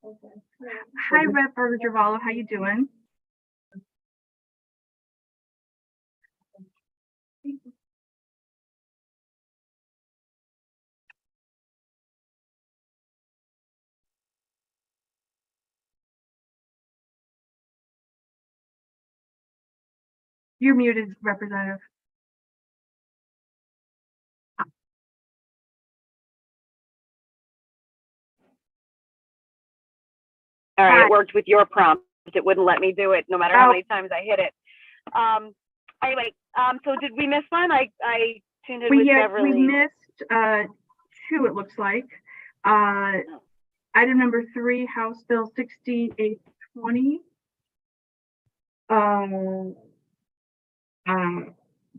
Hi, Rep. Javala, how you doing? You're muted, Representative. All right, Hi. it worked with your prompt. It wouldn't let me do it no matter how many times I hit it. Anyway, so did we miss one? I tuned in with We Beverly. missed two, it looks like. Item number 3, House Bill 6820.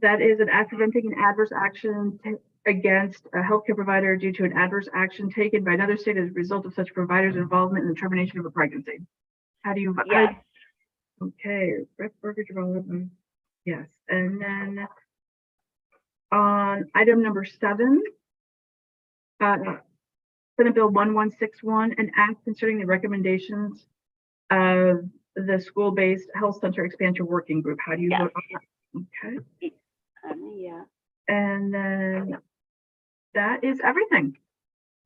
That is an act preventing an adverse action against a healthcare provider due to an adverse action taken by another state as a result of such provider's involvement in the termination of a pregnancy. How do you? Yes. Okay, Rep. Development. Yes, and then on item number 7, Senate Bill 1161, an act concerning the recommendations of the school-based health center expansion working group. How do you vote on that? Okay. Yeah. And then that is everything.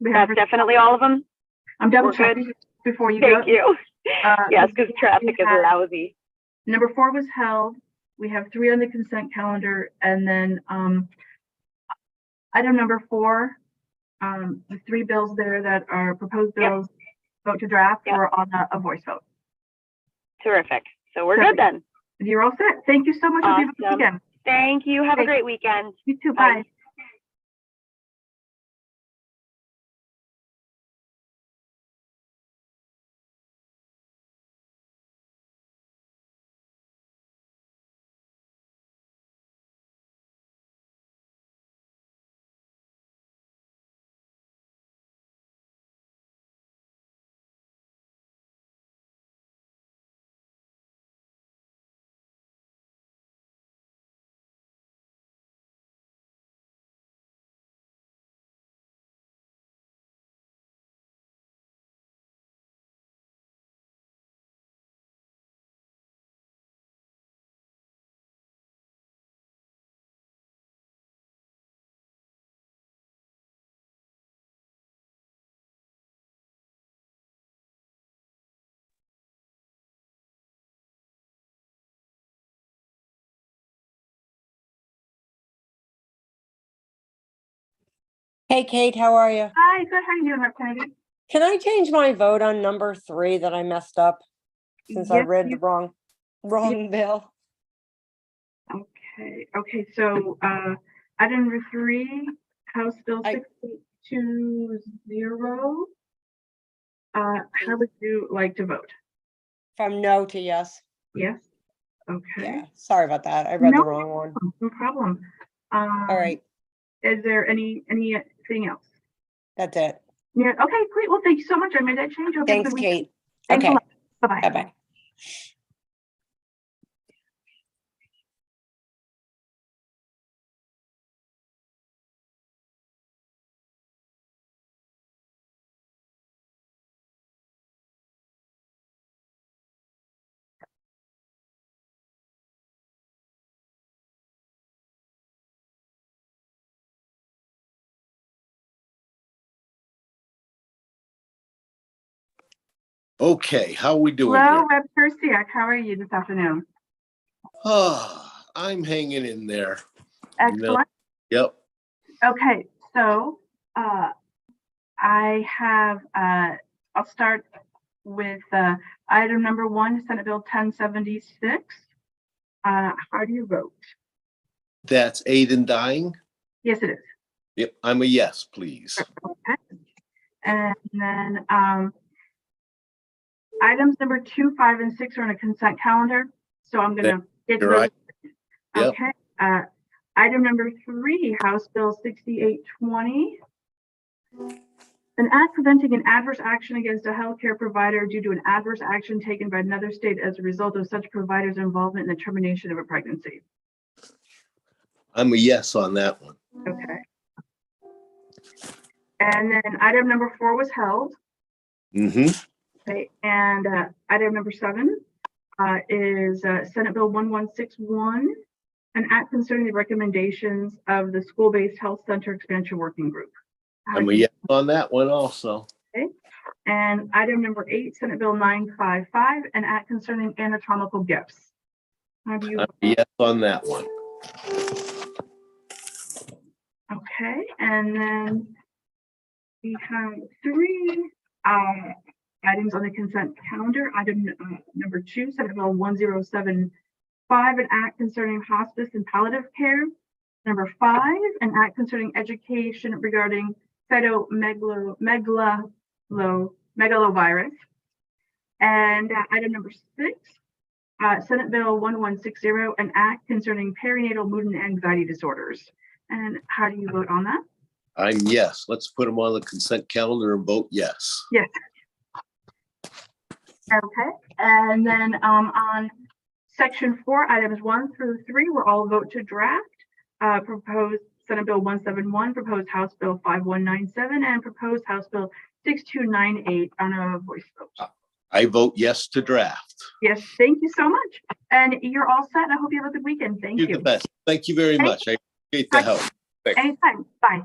That's definitely all of them. I'm double We're good. checking before you go. Thank you. Yes, because traffic is lousy. Number 4 was held. We have 3 on the consent calendar, and then item number 4, the 3 bills there that are proposed bills, vote to draft, or on a voice vote. Terrific. So we're good then. You're all set. Thank you so much. Hope you have a good Awesome. weekend. Thank you. Have a Thanks. great weekend. You too. Bye. Hey, Kate, how are you? Hi, good. How are you doing, Rep. Kennedy? Can I change my vote on number 3 that I messed up? Since I Yes, read the you- wrong bill. Okay, so item number 3, House Bill 6820. How would you like to vote? From no to yes. Yes? Okay. Yeah, sorry about that. I read No the wrong one. No problem. All right, Is there anything else? that's it. Yeah, okay, great. Well, thank you so much. I made that change. Hope you have a Thanks, good weekend. Kate. Thanks a Okay, lot. Bye-bye. bye-bye. Okay, how are we doing Hello, here? Rep. Persiak. How are you this afternoon? Oh, I'm hanging in there. You know? Excellent. Yep. Okay, so I have, I'll start with item number 1, Senate Bill 1076. How do you vote? That's Aiden dying? Yes, it is. Yep, I'm a yes, please. Okay. And then items number 2, 5, and 6 are on a consent calendar. So I'm going to get to You're those. right. Yep. Okay. Item number 3, House Bill 6820. An act preventing an adverse action against a healthcare provider due to an adverse action taken by another state as a result of such provider's involvement in the termination of a pregnancy. I'm a yes on that one. Okay. And then item number 4 was held. Mm-hmm. Okay, and item number 7 is Senate Bill 1161, an act concerning the recommendations of the School-Based Health Center Expansion Working Group. I'm a yes on that one also. Okay, and item number 8, Senate Bill 955, an act concerning anatomical gifts. How do you? I'm a yes on that one. Okay, and then we have 3 items on the consent calendar. Item number 2, Senate Bill 1075, an act concerning hospice and palliative care. Number 5, an act concerning education regarding megalovirus. And item number 6, Senate Bill 1160, an act concerning perinatal mood and anxiety disorders. And how do you vote on that? I'm yes. Let's put them on the consent calendar and vote yes. Yes. Okay, and then on section 4, items 1 through 3, we're all vote to draft. Proposed Senate Bill 171, proposed House Bill 5197, and proposed House Bill 6298 on a voice vote. I vote yes to draft. Yes, thank you so much. And you're all set. I hope you have a good weekend. Thank You're you. the best. Thank you very Thank much. I appreciate the help. Thanks. Anytime. Bye.